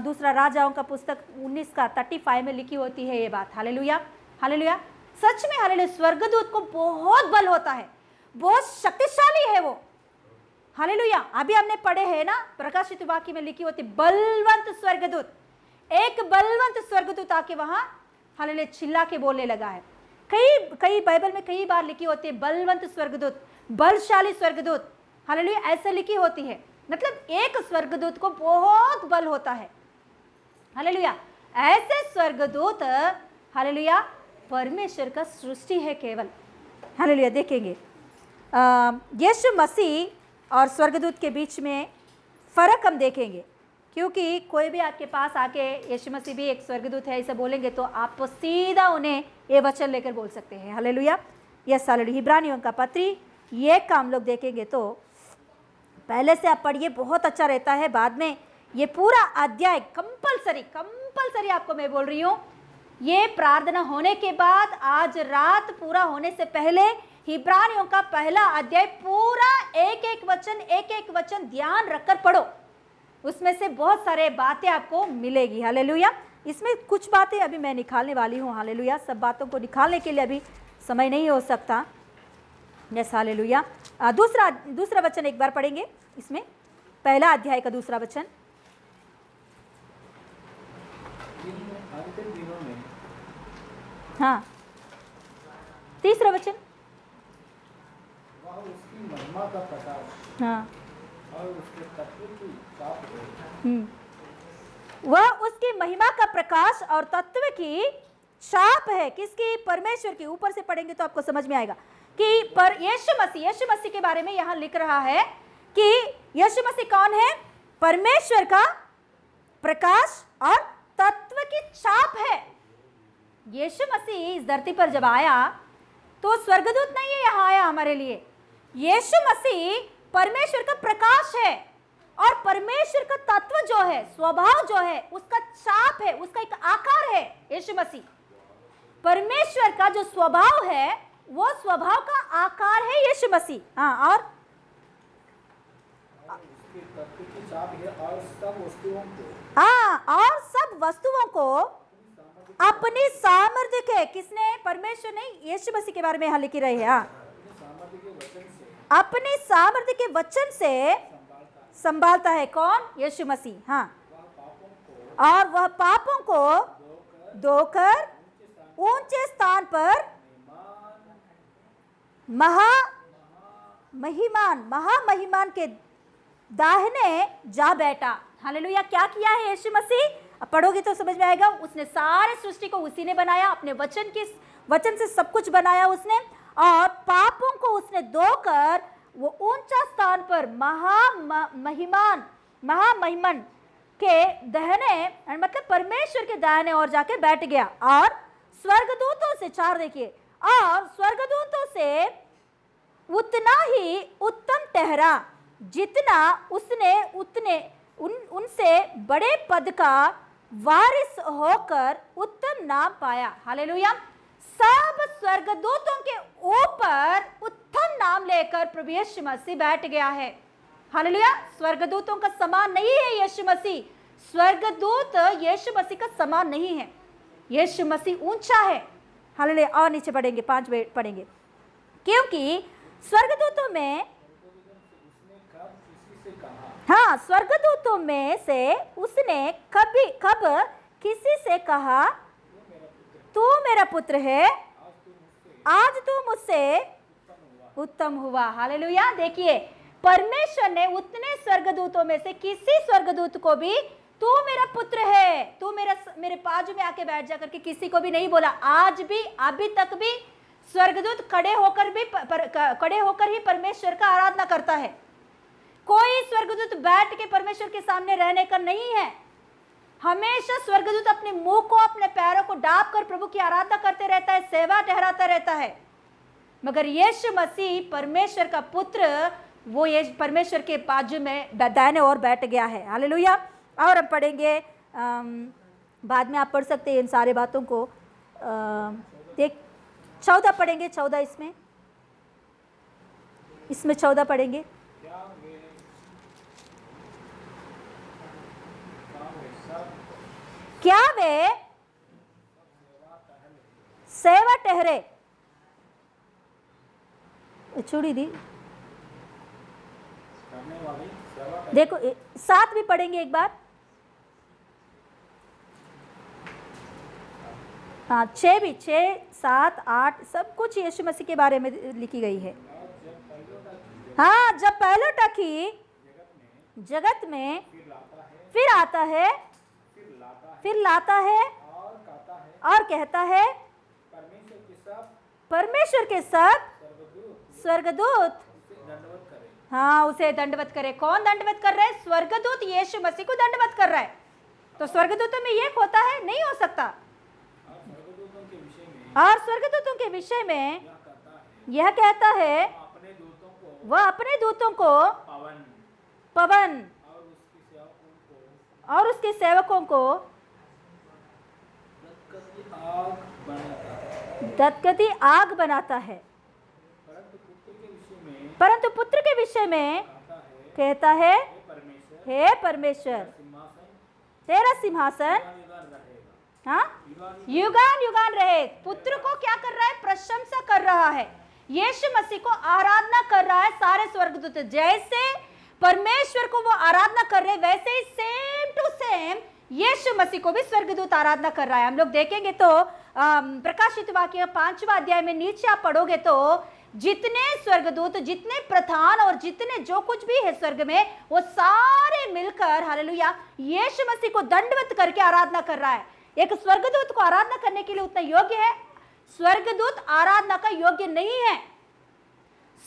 दूसरा राजाओं का पुस्तक 19 का 35 में लिखी होती है ये बात। Hallelujah, hallelujah. सच में हालेलुया, स्वर्गदूत को बहुत बल होता है, बहुत शक्तिशाली है वो। हालेलुया। अभी हमने पढ़े हैं ना, प्रकाशित वाक्य में लिखी होती बलवंत स्वर्गदूत। एक बलवंत स्वर्गदूत आके वहां हालेलुया चिल्ला के बोलने लगा है। कई बाइबल में कई बार लिखी होती है बलवंत स्वर्गदूत, बलशाली स्वर्गदूत। हालेलुया ऐसे लिखी होती है, मतलब एक स्वर्गदूत को बहुत बल होता है। हालेलुया। ऐसे स्वर्गदूत हालेलुया परमेश्वर का सृष्टि है केवल। हालेलुया। देखेंगे यीशु मसीह और स्वर्गदूत के बीच में फर्क हम देखेंगे, क्योंकि कोई भी आपके पास आके यीशु मसीह भी एक स्वर्गदूत है ऐसा बोलेंगे तो आप सीधा उन्हें ये वचन लेकर बोल सकते हैं। Hallelujah, yes hallelujah. इब्रानियों का पत्री ये काम लोग देखेंगे तो पहले से आप पढ़िए, बहुत अच्छा रहता है। बाद में ये पूरा अध्याय कंपलसरी आपको मैं बोल रही हूँ, ये प्रार्थना होने के बाद आज रात पूरा होने से पहले इब्रानियों का पहला अध्याय पूरा एक एक वचन ध्यान रखकर पढ़ो, उसमें से बहुत सारे बातें आपको मिलेगी। हालेलुया। इसमें कुछ बातें अभी मैं निकालने वाली हूँ। हालेलुया। सब बातों को निकालने के लिए अभी समय नहीं हो सकता। Yes, hallelujah. दूसरा वचन एक बार पढ़ेंगे, इसमें पहला अध्याय का दूसरा वचन। अंतिम दिनों में हाँ, तीसरा वचन। वह उसकी महिमा का प्रकाश हाँ, और उसके तत्व की छाप है। वह उसकी महिमा का प्रकाश और तत्व की छाप है। किसकी? परमेश्वर की। ऊपर से पढ़ेंगे तो आपको समझ में आएगा कि पर यीशु मसीह के बारे में यहाँ लिख रहा है कि यीशु मसीह कौन है? परमेश्वर का प्रकाश और तत्व की छाप है। यीशु मसीह इस धरती पर जब आया तो स्वर्गदूत नहीं है यहाँ आया हमारे लिए। यीशु मसीह परमेश्वर का प्रकाश है और परमेश्वर का तत्व जो है, स्वभाव जो है, उसका छाप है, उसका एक आकार है। यीशु मसीह परमेश्वर का जो स्वभाव है वो स्वभाव का आकार है यीशु मसीह। हाँ, और उसके तत्व की छाप है और सब वस्तुओं को और सब वस्तुओं को अपनी सामर्थ्य के, किसने? परमेश्वर नहीं, यीशु मसीह के बारे में यहाँ लिख रहे हैं। सामर्थ्य के वचन से अपने सामर्थ्य के वचन से संभालता है। कौन? यीशु मसीह। हाँ, और वह पापों को धोकर ऊंचे स्थान पर महामहिमान के दाहिने जा बैठा। हालेलुया। क्या किया है यीशु मसीह? अब पढ़ोगे तो समझ में आएगा। उसने सारे सृष्टि को उसी ने बनाया, अपने वचन से सब कुछ बनाया उसने, और पापों को उसने धोकर वो ऊंचा स्थान पर महामहिमन के दाहिने, मतलब परमेश्वर के दाहिने और जाके बैठ गया। और स्वर्गदूतों से, 4 देखिए, और स्वर्गदूतों से उतना ही उत्तम ठहरा जितना उसने उनसे बड़े पद का वारिस होकर उत्तम नाम पाया। हालेलुया। सब स्वर्गदूतों के ऊपर उत्तम नाम लेकर प्रभु यीशु मसीह बैठ गया है। हालेलुया। स्वर्गदूतों का समान नहीं है यीशु मसीह। स्वर्गदूत यीशु मसीह का समान नहीं है। यीशु मसीह ऊंचा है। हालेलुया। और नीचे पढ़ेंगे, 5 पढ़ेंगे। क्योंकि स्वर्गदूतों में, हाँ, स्वर्गदूतों में से उसने कब किसी से कहा, तू मेरा पुत्र है, आज तू मुझसे उत्तम हुआ। हालेलुया। देखिए, परमेश्वर ने उतने स्वर्गदूतों में से किसी स्वर्गदूत को भी तू मेरा पुत्र है, तू मेरे बाजू में आके बैठ जा करके किसी को भी नहीं बोला। आज भी, अभी तक भी स्वर्गदूत खड़े होकर ही परमेश्वर का आराधना करता है। कोई स्वर्गदूत बैठ के परमेश्वर के सामने रहने का नहीं है। हमेशा स्वर्गदूत अपने मुंह को, अपने पैरों को डाब कर प्रभु की आराधना करते रहता है, सेवा ठहराता रहता है। मगर यीशु मसीह परमेश्वर का पुत्र, वो ये परमेश्वर के बाजू में दाहिने ओर बैठ गया है। हालेलुया। और हम पढ़ेंगे, बाद में आप पढ़ सकते हैं इन सारे बातों को। 14 पढ़ेंगे, 14 इसमें 14 पढ़ेंगे। क्या वे सेवा ठहरे? छुड़ी दी। देखो, 7 भी पढ़ेंगे एक बार। हाँ, 6 भी, 6, 7, 8 सब कुछ यीशु मसीह के बारे में लिखी गई है। हाँ, जब पहले टकी जगत में, फिर आता है, फिर लाता है और कहता है, परमेश्वर के सब स्वर्गदूत, हाँ, उसे दंडवत करे। कौन दंडवत कर रहा है? स्वर्गदूत यीशु मसीह को दंडवत कर रहा है। तो स्वर्गदूतों में एक होता है? नहीं हो सकता। और स्वर्गदूतों के विषय में यह कहता है, वह अपने दूतों को पवन और उसके सेवकों को गदगदी आग बनाता है। परंतु पुत्र के विषय में कहता है, हे परमेश्वर तेरा सिंहासन हाँ युगान युगान रहे। पुत्र को क्या कर रहा है? प्रशंसा कर रहा है, यीशु मसीह को आराधना कर रहा है। सारे स्वर्गदूत जैसे परमेश्वर को वो आराधना कर रहे, वैसे ही सेम टू सेम यीशु मसीह को भी स्वर्गदूत आराधना कर रहा है। हम लोग देखेंगे तो प्रकाशित वाक्य 5वां अध्याय में नीचे आप पढ़ोगे तो जितने स्वर्गदूत, जितने प्रधान और जितने जो कुछ भी है स्वर्ग में, वो सारे मिलकर हालेलुया यीशु मसीह को दंडवत करके आराधना कर रहा है। एक स्वर्गदूत को आराधना करने के लिए उतना योग्य है? स्वर्गदूत आराधना का योग्य नहीं है।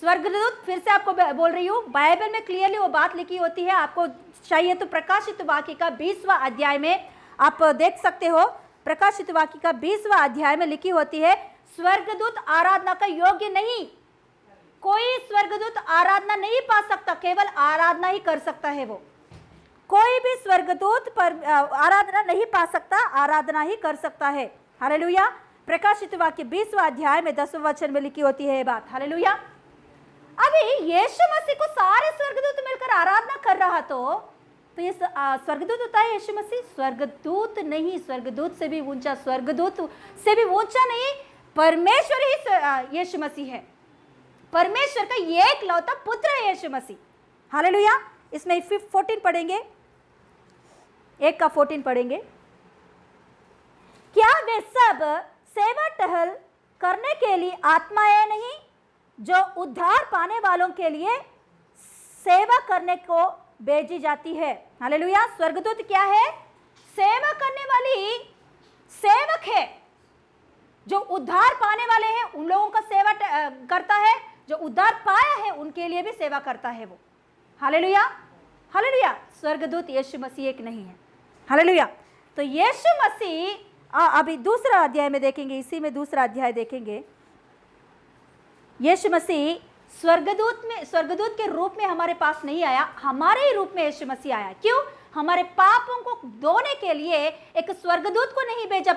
स्वर्गदूत, फिर से आपको बोल रही हूं, बाइबल में क्लियरली वो बात लिखी होती है। आपको चाहिए तो प्रकाशित वाक्य का 20वां अध्याय में आप देख सकते हो। प्रकाशित वाक्य का 20वां अध्याय में लिखी होती है, स्वर्गदूत आराधना का योग्य नहीं। कोई स्वर्गदूत आराधना नहीं पा सकता, केवल आराधना ही कर सकता है वो। कोई भी स्वर्गदूत पर आराधना नहीं पा सकता, आराधना ही कर सकता है। हालेलुया। प्रकाशित वाक्य 20वां अध्याय में 10वें वचन में लिखी होती है ये बात। हालेलुया। अभी यीशु मसीह को सारे स्वर्गदूत मिलकर आराधना कर रहा तो ये स्वर्गदूत होता है यीशु मसीह? स्वर्गदूत नहीं, स्वर्गदूत से भी ऊंचा, स्वर्गदूत से भी ऊंचा नहीं, परमेश्वर ही यीशु मसीह है। परमेश्वर का एक लौता पुत्र है यीशु मसीह। हालेलुया। इसमें 14 पढ़ेंगे, 1 का 14 पढ़ेंगे। क्या वे सब सेवा टहल करने के लिए आत्माएं नहीं, जो उद्धार पाने वालों के लिए सेवा करने को भेजी जाती है? हालेलुया। स्वर्गदूत क्या है? सेवा करने वाली सेवक है। जो उद्धार पाने वाले हैं उन लोगों का सेवा करता है, जो उद्धार पाया है उनके लिए भी सेवा करता है वो। हालेलुया। हालेलुया। स्वर्गदूत यीशु मसीह एक नहीं है। हालेलुया। तो यीशु मसीह अभी दूसरा अध्याय में देखेंगे, इसी में दूसरा अध्याय देखेंगे। यीशु मसीह स्वर्गदूत के रूप में हमारे पास नहीं आया, हमारे ही रूप में यीशु मसीह आया। क्यों? हमारे पापों को धोने के लिए एक स्वर्गदूत को नहीं भेजा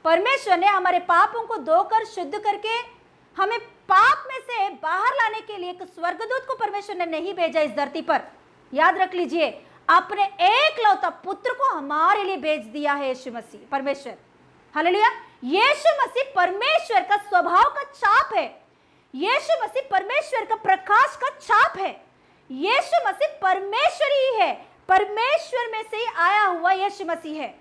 परमेश्वर ने हमारे पापों को धोकर शुद्ध करके हमें पाप में से बाहर लाने के लिए एक स्वर्गदूत को परमेश्वर ने नहीं भेजा इस धरती पर। याद रख लीजिए, अपने एक लौता पुत्र को हमारे लिए भेज दिया है यीशु मसीह, परमेश्वर। हालेलुया। यीशु मसीह परमेश्वर का स्वभाव का छाप है। यीशु मसीह परमेश्वर का प्रकाश का छाप है। यीशु मसीह परमेश्वर ही है, परमेश्वर में से ही आया हुआ यीशु मसीह है।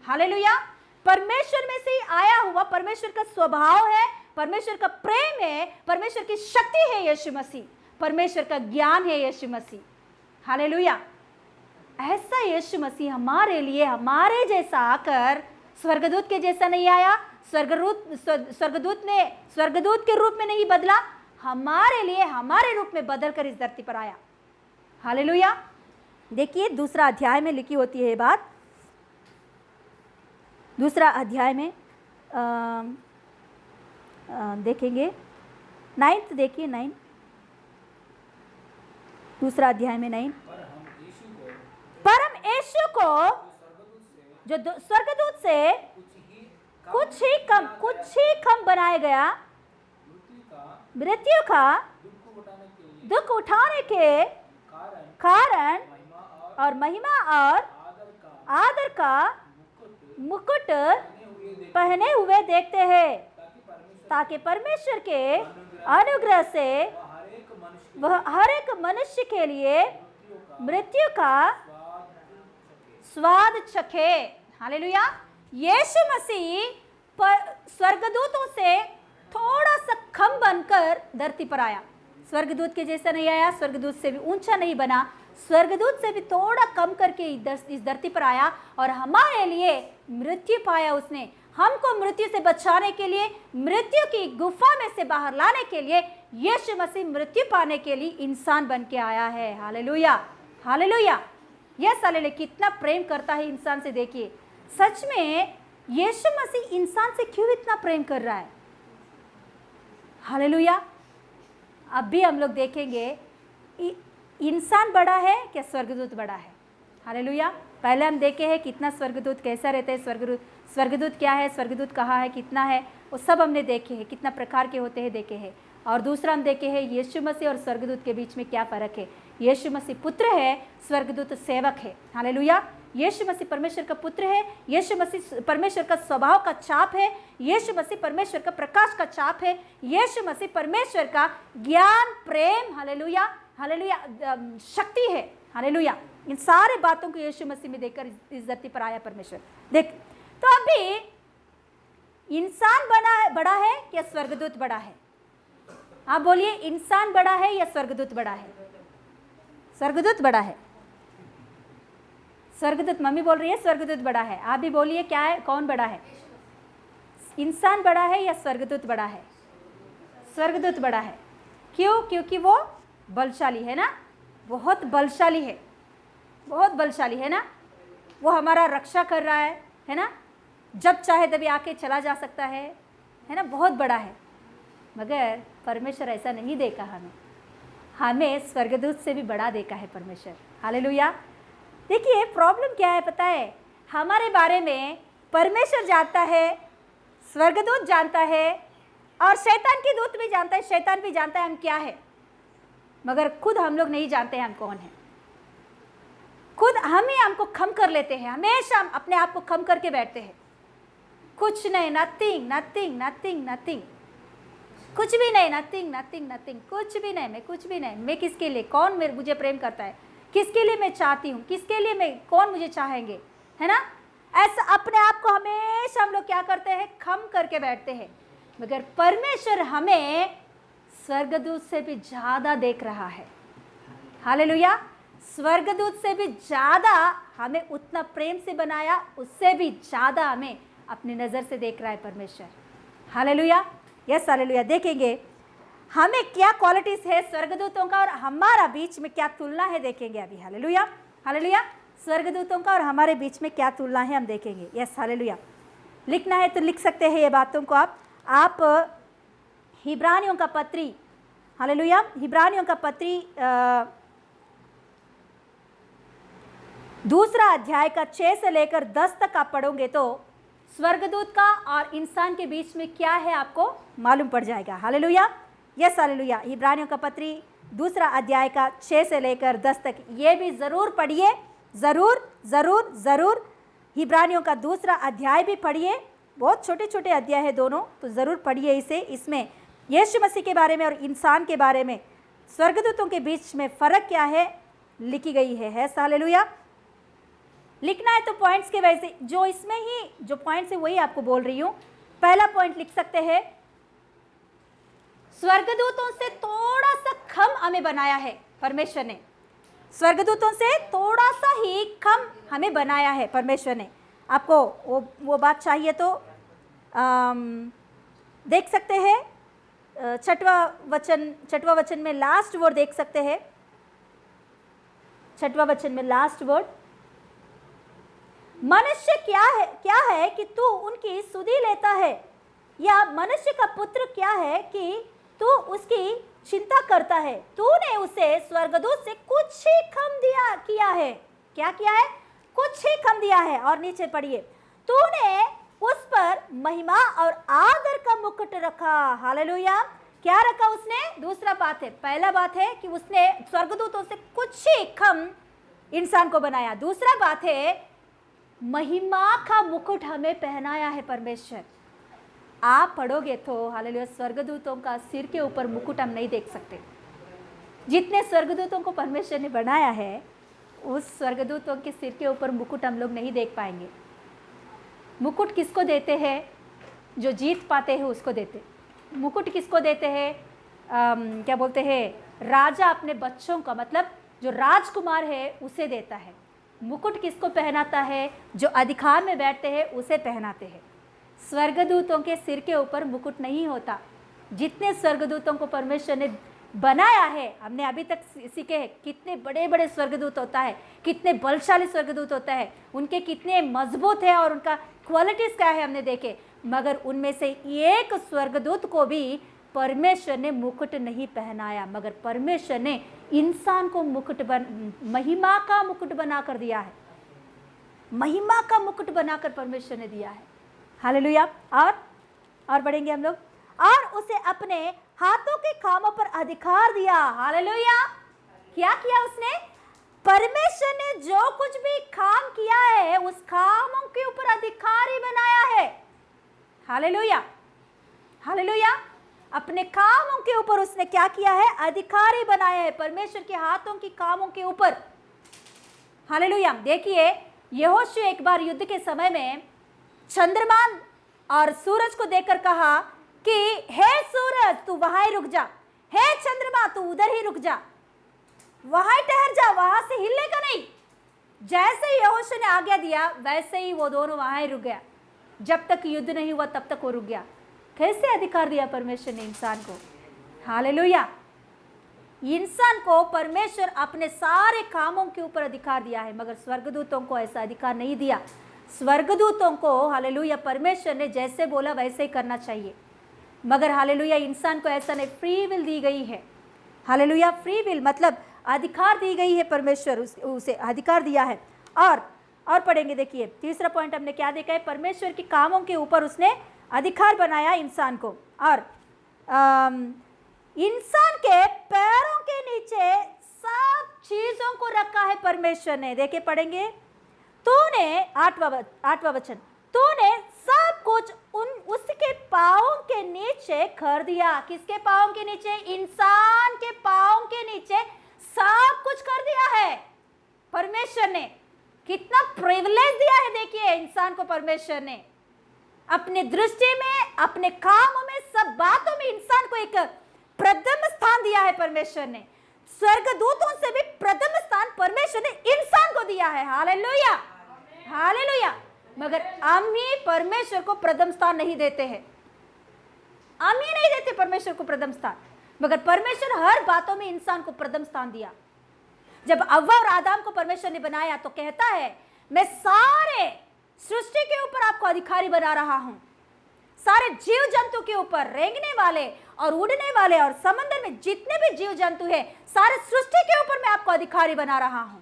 हालेलुया। परमेश्वर में से ही आया हुआ, परमेश्वर का स्वभाव है, परमेश्वर का प्रेम है, परमेश्वर की शक्ति है यीशु मसीह, परमेश्वर का ज्ञान है यीशु मसीह। हालेलुया। ऐसा यीशु मसीह हमारे लिए, हमारे जैसा आकर, स्वर्गदूत के जैसा नहीं आया, स्वर्गदूत के रूप में नहीं बदला, हमारे लिए हमारे रूप में बदल कर इस धरती पर आया। हालेलुया। देखिए दूसरा अध्याय में लिखी होती है बात। दूसरा अध्याय में देखेंगे 9th, देखिए 9, दूसरा अध्याय में 9। परम यीशु को जो स्वर्गदूत से कुछ ही कम बनाया गया, मृत्यु का दुख उठाने के कारण और महिमा और आदर का मुकुट पहने हुए देखते हैं, ताकि परमेश्वर के अनुग्रह से वह हर एक मनुष्य के लिए मृत्यु का स्वाद चखे। हालेलुया। यीशु मसीह स्वर्गदूतों से थोड़ा सा कम बनकर धरती पर आया। स्वर्गदूत के जैसा नहीं आया, स्वर्गदूत से भी ऊंचा नहीं बना, स्वर्गदूत से भी थोड़ा कम करके इस धरती पर आया और हमारे लिए मृत्यु पाया उसने। हमको मृत्यु से बचाने के लिए, मृत्यु की गुफा में से बाहर लाने के लिए यीशु मसीह मृत्यु पाने के लिए इंसान बन के आया है। हालेलुया। हालेलुया। Yes hallelujah. कितना प्रेम करता है इंसान से। देखिए सच में यीशु मसीह इंसान से क्यों इतना प्रेम कर रहा है। हालेलुया। अब भी हम लोग देखेंगे इंसान बड़ा है क्या स्वर्गदूत बड़ा है। हालेलुया। पहले हम देखे हैं कितना स्वर्गदूत कैसा रहता है। स्वर्गदूत क्या है, स्वर्गदूत कहाँ है, कितना है, वो सब हमने देखे हैं, कितना प्रकार के होते हैं देखे हैं। और दूसरा हम देखे हैं यीशु मसीह और स्वर्गदूत के बीच में क्या फ़र्क है। यीशु मसीह पुत्र है, स्वर्गदूत सेवक है। हालेलुया। यीशु मसीह परमेश्वर का पुत्र है, यीशु मसीह परमेश्वर का स्वभाव का छाप है, यीशु मसीह परमेश्वर का प्रकाश का छाप है, यीशु मसीह परमेश्वर का ज्ञान, प्रेम, हालेलुया, हालेलुया, शक्ति है। हालेलुया। इन सारे बातों को यीशु मसीह में देखकर इस धरती पर आया परमेश्वर। देख, तो अभी इंसान बड़ा है या स्वर्गदूत बड़ा है? आप बोलिए, इंसान बड़ा है या स्वर्गदूत बड़ा है? स्वर्गदूत बड़ा है। स्वर्गदूत, मम्मी बोल रही है स्वर्गदूत बड़ा है। आप भी बोलिए, क्या है, कौन बड़ा है? इंसान बड़ा है या स्वर्गदूत बड़ा है? स्वर्गदूत बड़ा है। क्यों? क्योंकि वो बलशाली है ना, बहुत बलशाली है, बहुत बलशाली है ना। वो हमारा रक्षा कर रहा है ना, जब चाहे तभी आके चला जा सकता है ना, बहुत बड़ा है। मगर परमेश्वर ऐसा नहीं देखा हमें स्वर्गदूत से भी बड़ा देखा है परमेश्वर। हालेलुया। देखिए, प्रॉब्लम क्या है पता है? हमारे बारे में परमेश्वर जानता है, स्वर्गदूत जानता है, और शैतान की दूत भी जानता है, शैतान भी जानता है हम क्या है, मगर खुद हम लोग नहीं जानते हैं हम कौन हैं। खुद हम ही हमको खम कर लेते हैं, हमेशा हम अपने आप को खम करके बैठते हैं। कुछ नहीं, नथिंग नथिंग नथिंग नथिंग, कुछ भी नहीं, नथिंग नथिंग नथिंग, कुछ भी नहीं, मैं कुछ भी नहीं, मैं किसके लिए, कौन मुझे प्रेम करता है, किसके लिए मैं चाहती हूँ, किसके लिए मैं, कौन मुझे चाहेंगे, है ना। ऐसा अपने आप को हमेशा हम लोग क्या करते हैं, खम करके बैठते हैं। मगर परमेश्वर हमें स्वर्गदूत से भी ज़्यादा देख रहा है। हालेलुया। स्वर्गदूत से भी ज़्यादा हमें उतना प्रेम से बनाया, उससे भी ज़्यादा हमें अपनी नज़र से देख रहा है परमेश्वर। हालेलुया। Yes, hallelujah. देखेंगे हमें क्या क्वालिटीज़ है स्वर्गदूतों का और हमारा बीच में क्या तुलना है, देखेंगे अभी। Hallelujah, hallelujah. स्वर्गदूतों का और हमारे बीच में क्या तुलना है हम देखेंगे। Yes, hallelujah. लिखना है तो लिख सकते हैं ये बातों को आप हिब्रानियों का पत्री, हालेलुया, हिब्रानियों का पत्री 2 अध्याय का 6 से लेकर 10 तक आप पढ़ोगे तो स्वर्गदूत का और इंसान के बीच में क्या है आपको मालूम पड़ जाएगा। हालेलुया। Yes, hallelujah. हिब्रानियों का पत्री 2 अध्याय का 6 से लेकर 10 तक, ये भी ज़रूर पढ़िए, ज़रूर ज़रूर ज़रूर। हिब्रानियों का 2 अध्याय भी पढ़िए, बहुत छोटे छोटे अध्याय है दोनों, तो ज़रूर पढ़िए इसे। इसमें यीशु मसीह के बारे में और इंसान के बारे में, स्वर्गदूतों के बीच में फ़र्क क्या है लिखी गई है। हालेलुया। लिखना है तो पॉइंट्स के वजह से, जो इसमें ही जो पॉइंट्स है वही आपको बोल रही हूँ। पहला पॉइंट लिख सकते हैं, स्वर्गदूतों से थोड़ा सा कम हमें बनाया है परमेश्वर ने। स्वर्गदूतों से थोड़ा सा ही कम हमें बनाया है परमेश्वर ने। आपको वो बात चाहिए तो देख सकते हैं, 6वां वचन में लास्ट वर्ड देख सकते हैं। 6वां वचन में लास्ट वर्ड, मनुष्य क्या है कि तू उनकी सुधि लेता है, या मनुष्य का पुत्र क्या है कि तू उसकी चिंता करता है। तूने उसे स्वर्गदूत से कुछ ही कम किया है। क्या किया है? कुछ ही कम दिया है। और नीचे पढ़िए, तूने उस पर महिमा और आदर का मुकुट रखा। हालेलुया। क्या रखा उसने? दूसरा बात है, पहला बात है कि उसने स्वर्गदूतों से कुछ ही कम इंसान को बनाया। दूसरा बात है, महिमा का मुकुट हमें पहनाया है परमेश्वर। आप पढ़ोगे तो हालेलुया, स्वर्गदूतों का सिर के ऊपर मुकुट हम नहीं देख सकते। जितने स्वर्गदूतों को परमेश्वर ने बनाया है, उस स्वर्गदूतों के सिर के ऊपर मुकुट हम लोग नहीं देख पाएंगे। मुकुट किसको देते हैं? जो जीत पाते हैं उसको देते। मुकुट किसको देते हैं? क्या बोलते हैं, राजा अपने बच्चों का, मतलब जो राजकुमार है उसे देता है। मुकुट किसको पहनाता है? जो अधिकार में बैठते हैं उसे पहनाते हैं। स्वर्गदूतों के सिर के ऊपर मुकुट नहीं होता। जितने स्वर्गदूतों को परमेश्वर ने बनाया है, हमने अभी तक सीखे हैं कितने बड़े बड़े स्वर्गदूत होता है, कितने बलशाली स्वर्गदूत होता है, उनके कितने मजबूत है और उनका क्वालिटीज़ क्या है हमने देखे। मगर उनमें से एक स्वर्गदूत को भी परमेश्वर ने मुकुट नहीं पहनाया, मगर परमेश्वर ने इंसान को महिमा का मुकुट बनाकर दिया है। महिमा का मुकुट बनाकर परमेश्वर ने दिया है। हालेलुया। और बढ़ेंगे हम लोग। और उसे अपने हाथों के कामों पर अधिकार दिया। हालेलुया। क्या किया उसने? परमेश्वर ने जो कुछ भी काम किया है उस कामों के ऊपर अधिकारी बनाया है। Hallelujah, hallelujah. अपने कामों के ऊपर उसने क्या किया है? अधिकारी बनाया है, परमेश्वर के हाथों की कामों के ऊपर। हालेलुया। देखिए, यहोशू एक बार युद्ध के समय में चंद्रमा और सूरज को देखकर कहा कि हे सूरज तू वहां ही रुक जा, हे चंद्रमा तू उधर ही रुक जा, वहां ही ठहर जा, वहां से हिलने का नहीं। जैसे ही यहोशू ने आज्ञा दिया वैसे ही वो दोनों वहां ही रुक गया। जब तक युद्ध नहीं हुआ तब तक वो रुक गया। कैसे अधिकार दिया परमेश्वर ने इंसान को? हालेलुया। इंसान को परमेश्वर अपने सारे कामों के ऊपर अधिकार दिया है, मगर स्वर्गदूतों को ऐसा अधिकार नहीं दिया। स्वर्गदूतों को हालेलुया परमेश्वर ने जैसे बोला वैसे ही करना चाहिए, मगर हालेलुया इंसान को ऐसा नहीं, फ्री विल दी गई है। हालेलुया, फ्री विल मतलब अधिकार दी गई है, परमेश्वर उसे अधिकार दिया है। और पढ़ेंगे, देखिए तीसरा पॉइंट हमने क्या देखा है? परमेश्वर के कामों के ऊपर उसने अधिकार बनाया इंसान को। और इंसान के पैरों के नीचे सब चीजों को रखा है परमेश्वर ने। देखिए पढ़ेंगे, तूने आठवां वचन, तूने सब कुछ उसके पाँव के नीचे कर दिया। किसके पाँव के नीचे? इंसान के पाँव के नीचे सब कुछ कर दिया है परमेश्वर ने। कितना प्रिविलेज दिया है देखिए इंसान को परमेश्वर ने। अपने दृष्टि में, अपने कामों में, सब बातों में इंसान को एक प्रथम स्थान दिया है परमेश्वर ने। स्वर्गदूतों से भी प्रथम स्थान परमेश्वर ने इंसान को दिया है। Hallelujah, hallelujah. मगर हम ही परमेश्वर को प्रथम स्थान नहीं देते हैं। हम ही नहीं देते परमेश्वर को प्रथम स्थान, मगर परमेश्वर हर बातों में इंसान को प्रथम स्थान दिया। जब हव्वा और आदम को परमेश्वर ने बनाया तो कहता है, मैं सारे सृष्टि के ऊपर आपको अधिकारी बना रहा हूं। सारे जीव जंतु के ऊपर, रेंगने वाले और उड़ने वाले और समंदर में जितने भी जीव जंतु हैं, सारे सृष्टि के ऊपर मैं आपको अधिकारी बना रहा हूं।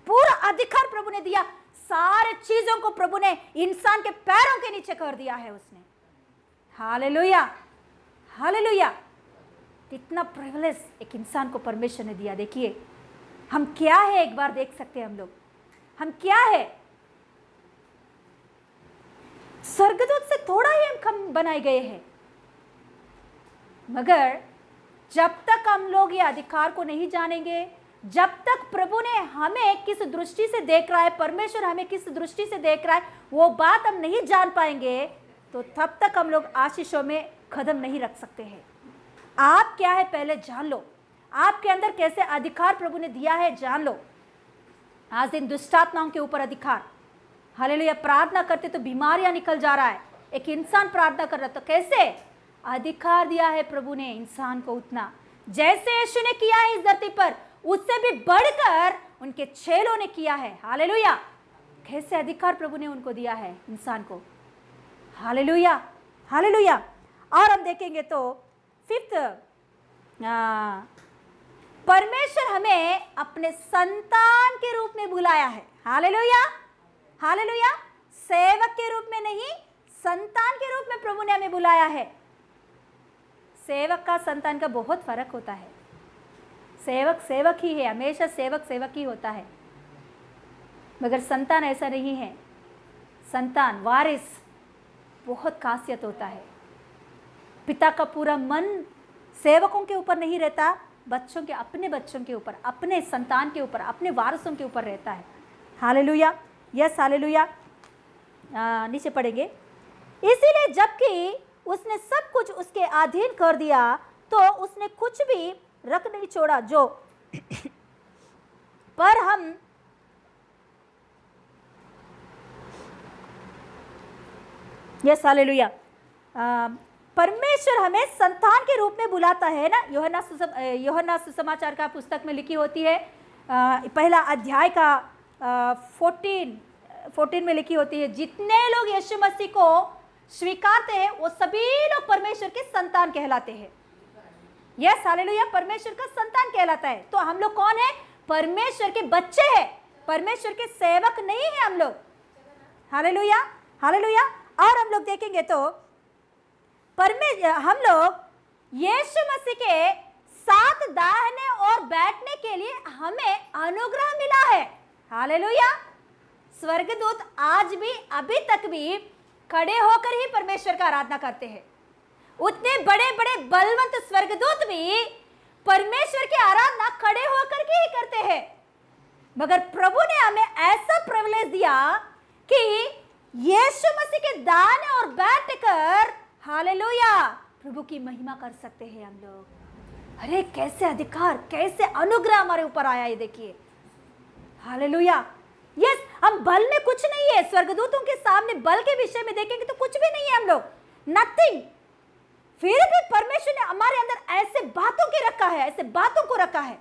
पूरा अधिकार प्रभु ने दिया। सारे चीजों को प्रभु ने इंसान के पैरों के नीचे कर दिया है उसने। Hallelujah, hallelujah. कितना प्रिविलेज एक इंसान को परमेश्वर ने दिया। देखिए हम क्या है, एक बार देख सकते हैं हम क्या है। स्वर्गदूत से थोड़ा ही हम कम बनाए गए हैं, मगर जब तक हम लोग ये अधिकार को नहीं जानेंगे, जब तक प्रभु ने हमें किस दृष्टि से देख रहा है, परमेश्वर हमें किस दृष्टि से देख रहा है, वो बात हम नहीं जान पाएंगे, तो तब तक हम लोग आशीषों में कदम नहीं रख सकते हैं। आप क्या है पहले जान लो। आपके अंदर कैसे अधिकार प्रभु ने दिया है जान लो। आज दिन दुष्टात्माओं के ऊपर अधिकार। हालेलुया। प्रार्थना करते तो बीमारियां निकल जा रहा है। एक इंसान प्रार्थना कर रहा तो कैसे अधिकार दिया है प्रभु ने इंसान को उतना। जैसे यीशु ने किया है इस धरती पर, उससे भी बढ़कर उनके चेलों ने किया है। हालेलुया। कैसे अधिकार प्रभु ने उनको दिया है इंसान को। Hallelujah, hallelujah. और हम देखेंगे तो फिफ्थ, परमेश्वर हमें अपने संतान के रूप में बुलाया है। Hallelujah, hallelujah. सेवक के रूप में नहीं, संतान के रूप में प्रभु ने हमें बुलाया है। सेवक का संतान का बहुत फर्क होता है। सेवक सेवक ही है, हमेशा सेवक सेवक ही होता है, मगर संतान ऐसा नहीं है। संतान वारिस बहुत खासियत होता है। पिता का पूरा मन सेवकों के ऊपर नहीं रहता, बच्चों के, अपने बच्चों के ऊपर, अपने संतान के ऊपर, अपने वारिसों के ऊपर रहता है। Hallelujah, yes hallelujah. नीचे पढ़ेंगे, इसीलिए जबकि उसने सब कुछ उसके अधीन कर दिया तो उसने कुछ भी रख नहीं छोड़ा जो पर हम यस हालेलुया। परमेश्वर हमें संतान के रूप में बुलाता है ना। यूहन्ना सुसमाचार का पुस्तक में लिखी होती है, पहला अध्याय का 14 में लिखी होती है, जितने लोग यीशु मसीह को स्वीकारते हैं वो सभी लोग परमेश्वर के संतान कहलाते हैं। यस हालेलुया, परमेश्वर का संतान कहलाता है। तो हम लोग कौन है? परमेश्वर के बच्चे हैं, परमेश्वर के सेवक नहीं है हम लोग। Hallelujah, hallelujah. और हम लोग देखेंगे तो हम लोग यीशु मसीह के साथ दाहिने और बैठने के लिए हमें अनुग्रह मिला है। हालेलुया। स्वर्गदूत आज भी अभी तक भी खड़े होकर ही परमेश्वर का आराधना करते हैं। उतने बड़े बड़े बलवंत स्वर्गदूत भी परमेश्वर की आराधना खड़े होकर के ही करते हैं, मगर प्रभु ने हमें ऐसा प्रिविलेज दिया कि यीशु मसीह के दाहिने और बैठकर हालेलुया प्रभु की महिमा कर सकते हैं हम लोग। अरे कैसे अधिकार, कैसे अनुग्रह हमारे ऊपर आया है, देखिए। हालेलुया। यस, हम बल में कुछ नहीं है। स्वर्गदूतों के सामने बल के विषय में देखेंगे तो कुछ भी नहीं है हम लोग, नथिंग। फिर भी परमेश्वर ने हमारे अंदर ऐसे बातों की रखा है, ऐसे बातों को रखा है।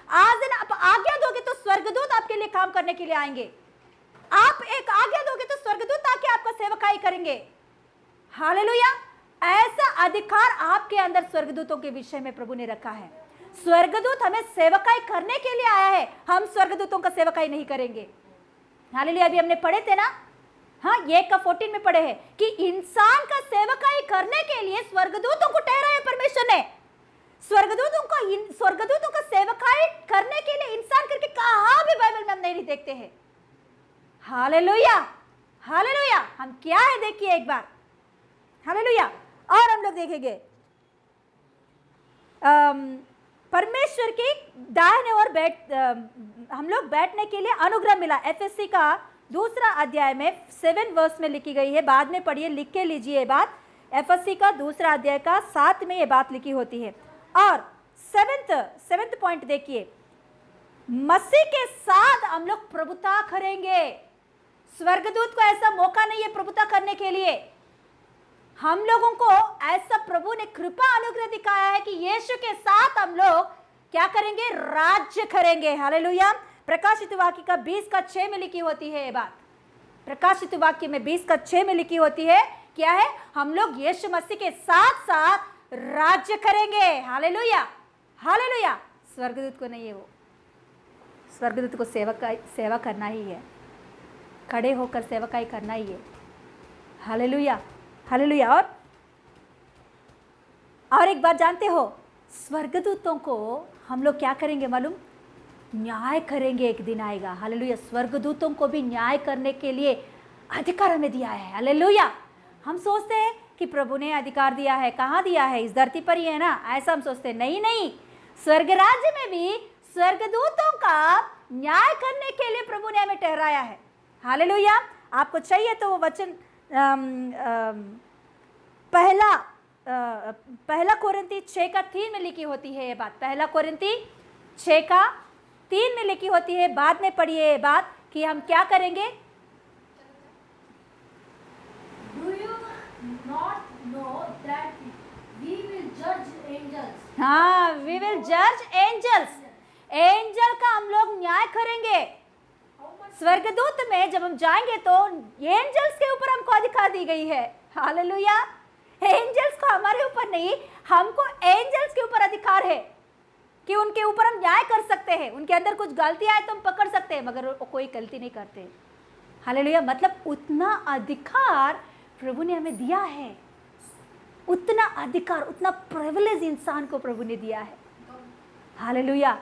आज दिन आप आज्ञा दोगे तो स्वर्गदूत आपके लिए काम करने के लिए आएंगे। आप एक आज्ञा दोगे तो स्वर्गदूत आके आपका सेवकाई करेंगे। हालेलुया। ऐसा अधिकार आपके अंदर स्वर्गदूतों के विषय में प्रभु ने रखा है। स्वर्गदूत हमें सेवकाई करने के लिए आया है, हम स्वर्गदूतों का सेवकाई नहीं करेंगे। हालेलुया। अभी हमने पढ़े थे ना, हाँ 1:14 में पढ़े हैं कि इंसान का सेवकाई करने के लिए स्वर्गदूतों को ठहराया परमेश्वर ने। स्वर्गदूतों का सेवकाई करने के लिए इंसान करके कहाँ भी बाइबल में हम नहीं देखते हैं। हालेलुया। हालेलुया। हम क्या है देखिए एक बार। हालेलुया। और हम लोग देखेंगे परमेश्वर की दाहिने ओर हम लोग बैठने के लिए अनुग्रह मिला। एफएससी का 2 अध्याय में 7 वर्स में लिखी गई है, बाद में पढ़िए, लिख के लीजिए ये बात। एफएससी का 2 अध्याय का 7 में ये बात लिखी होती है। और 7th पॉइंट देखिए, मसीह के साथ हम लोग प्रभुता करेंगे। स्वर्गदूत को ऐसा मौका नहीं है प्रभुता करने के लिए। हम लोगों को ऐसा प्रभु ने कृपा अनुग्रह दिखाया है कि यीशु के साथ हम लोग क्या करेंगे, राज्य करेंगे। हालेलुया। प्रकाशित वाक्य का 20:6 में लिखी होती है ये बात। प्रकाशित वाक्य में 20:6 में लिखी होती है, क्या है, हम लोग यीशु मसीह के साथ साथ राज्य करेंगे। हालेलुया। हालेलुया। स्वर्गदूत को नहीं है, वो स्वर्गदूत को सेवा करना ही है, खड़े होकर सेवकाई करना ही है। हालेलुया। हालेलुया। और एक बात जानते हो, स्वर्गदूतों को हम लोग क्या करेंगे मालूम, न्याय करेंगे। एक दिन आएगा। हालेलुया। स्वर्गदूतों को भी न्याय करने के लिए अधिकार हमें दिया है। हालेलुया। हम सोचते हैं कि प्रभु ने अधिकार दिया है, कहाँ दिया है, इस धरती पर ही है ना, ऐसा हम सोचते हैं। नहीं नहीं, स्वर्ग राज्य में भी स्वर्गदूतों का न्याय करने के लिए प्रभु ने हमें ठहराया है। हालेलुया। आपको चाहिए तो वो वचन पहला कोरिन्थी 6:3 में लिखी होती है ये बात। पहला कोरिन्थी 6:3 में लिखी होती है, बाद में पढ़िए ये बात कि हम क्या करेंगे। Do you not know that we will judge angels? हाँ, वी विल जज एंजल्स। एंजल का हम लोग न्याय करेंगे। स्वर्गदूत में जब हम जाएंगे तो एंजल्स के ऊपर हमको अधिकार दी गई है। हालेलुया। एंजल्स को हमारे ऊपर नहीं, हमको एंजल्स के ऊपर अधिकार है कि उनके ऊपर हम न्याय कर सकते हैं। उनके अंदर कुछ गलती आए तो हम पकड़ सकते हैं, मगर वो कोई गलती नहीं करते। हालेलुया। मतलब उतना अधिकार प्रभु ने हमें दिया है, उतना अधिकार, उतना प्रिविलेज इंसान को प्रभु ने दिया है। हालेलुया।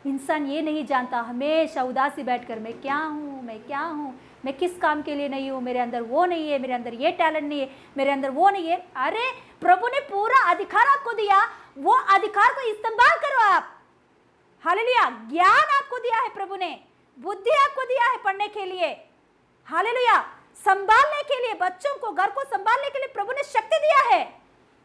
इंसान ये नहीं जानता, हमेशा उदासी बैठकर मैं क्या हूँ, मैं क्या हूँ, मैं किस काम के लिए नहीं हूँ, मेरे अंदर वो नहीं है, मेरे अंदर ये टैलेंट नहीं है, मेरे अंदर वो नहीं है। अरे प्रभु ने पूरा अधिकार आपको दिया, वो अधिकार को इस्तेमाल करो आप। हालेलुया। ज्ञान आपको दिया है प्रभु ने, बुद्धि आपको दिया है पढ़ने के लिए। हालेलुया। संभालने के लिए, बच्चों को, घर को संभालने के लिए प्रभु ने शक्ति दिया है।